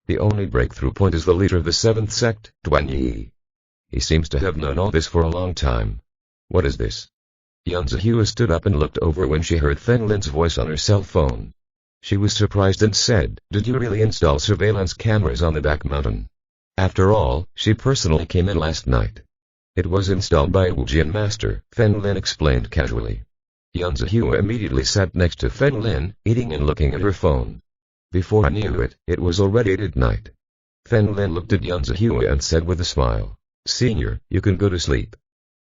The only breakthrough point is the leader of the 7th sect, Duan Yi. He seems to have known all this for a long time. What is this? Yan Zihua stood up and looked over when she heard Feng Lin's voice on her cell phone. She was surprised and said, "Did you really install surveillance cameras on the back mountain?" After all, she personally came in last night. It was installed by a Wujian master, Feng Lin explained casually. Yan Zihua immediately sat next to Feng Lin, eating and looking at her phone. Before I knew it, it was already at night. Feng Lin looked at Yan Zihua and said with a smile, "Senior, you can go to sleep.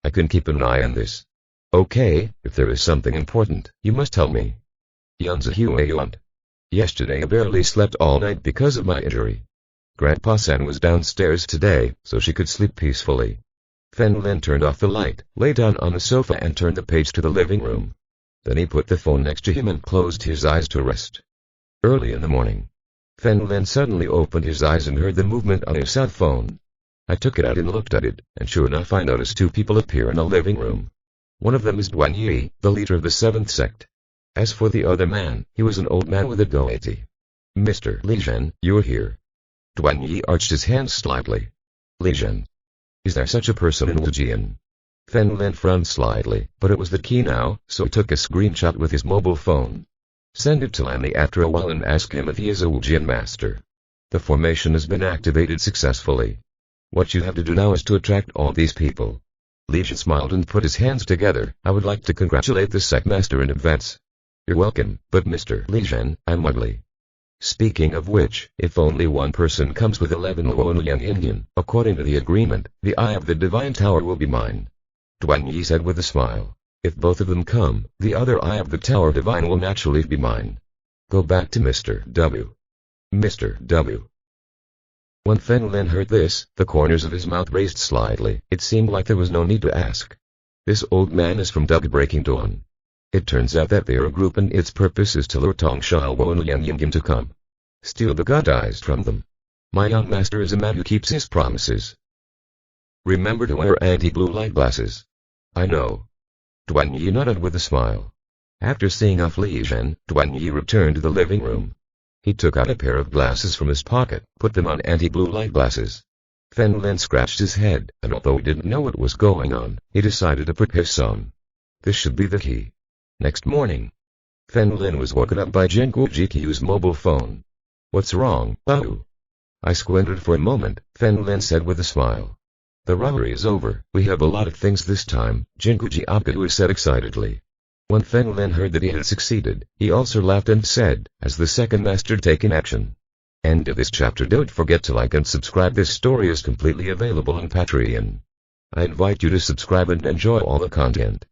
I can keep an eye on this." "Okay, if there is something important, you must tell me." Yan Zihua yawned. "Yesterday I barely slept all night because of my injury. Grandpa-san was downstairs today, so she could sleep peacefully." Feng Lin turned off the light, lay down on the sofa and turned the page to the living room. Then he put the phone next to him and closed his eyes to rest. Early in the morning, Feng Lin suddenly opened his eyes and heard the movement on his cell phone. I took it out and looked at it, and sure enough I noticed two people appear in the living room. One of them is Duan Yi, the leader of the 7th sect. As for the other man, he was an old man with a goatee. "Mr. Li Zhen, you're here." Duan Yi arched his hands slightly. "Li Zhen? Is there such a person in Wujian?" Feng Lin frowned slightly, but it was the key now, so he took a screenshot with his mobile phone. "Send it to Lanley after a while and ask him if he is a Wujian master. The formation has been activated successfully. What you have to do now is to attract all these people." Li Zhen smiled and put his hands together. "I would like to congratulate the sect master in advance." "You're welcome, but Mr. Li Zhen, I'm ugly. Speaking of which, if only one person comes with 11 Luoyang Indian, according to the agreement, the Eye of the Divine Tower will be mine." Duan Yi said with a smile. "If both of them come, the other Eye of the Tower Divine will naturally be mine. Go back to Mr. W. Mr. W. When Feng Lin heard this, the corners of his mouth raised slightly. It seemed like there was no need to ask. This old man is from Breaking Dawn. It turns out that they are a group and its purpose is to lure Tongsha Wo and Liang Yingyim to come. Steal the god eyes from them. My young master is a man who keeps his promises. Remember to wear anti-blue light glasses." "I know." Duan Yi nodded with a smile. After seeing off Li Zhen, Duan Yi returned to the living room. He took out a pair of glasses from his pocket, put them on anti-blue light glasses. Feng Lin scratched his head, and although he didn't know what was going on, he decided to put his on. This should be the key. Next morning, Feng Lin was woken up by Jin Gujiqiu's mobile phone. "What's wrong, Bao?" "I squinted for a moment," Feng Lin said with a smile. "The robbery is over. We have a lot of things this time," Jin Gujiqiu said excitedly. When Feng Lin heard that he had succeeded, he also laughed and said, "Has the second master taken action?" End of this chapter. Don't forget to like and subscribe. This story is completely available on Patreon. I invite you to subscribe and enjoy all the content.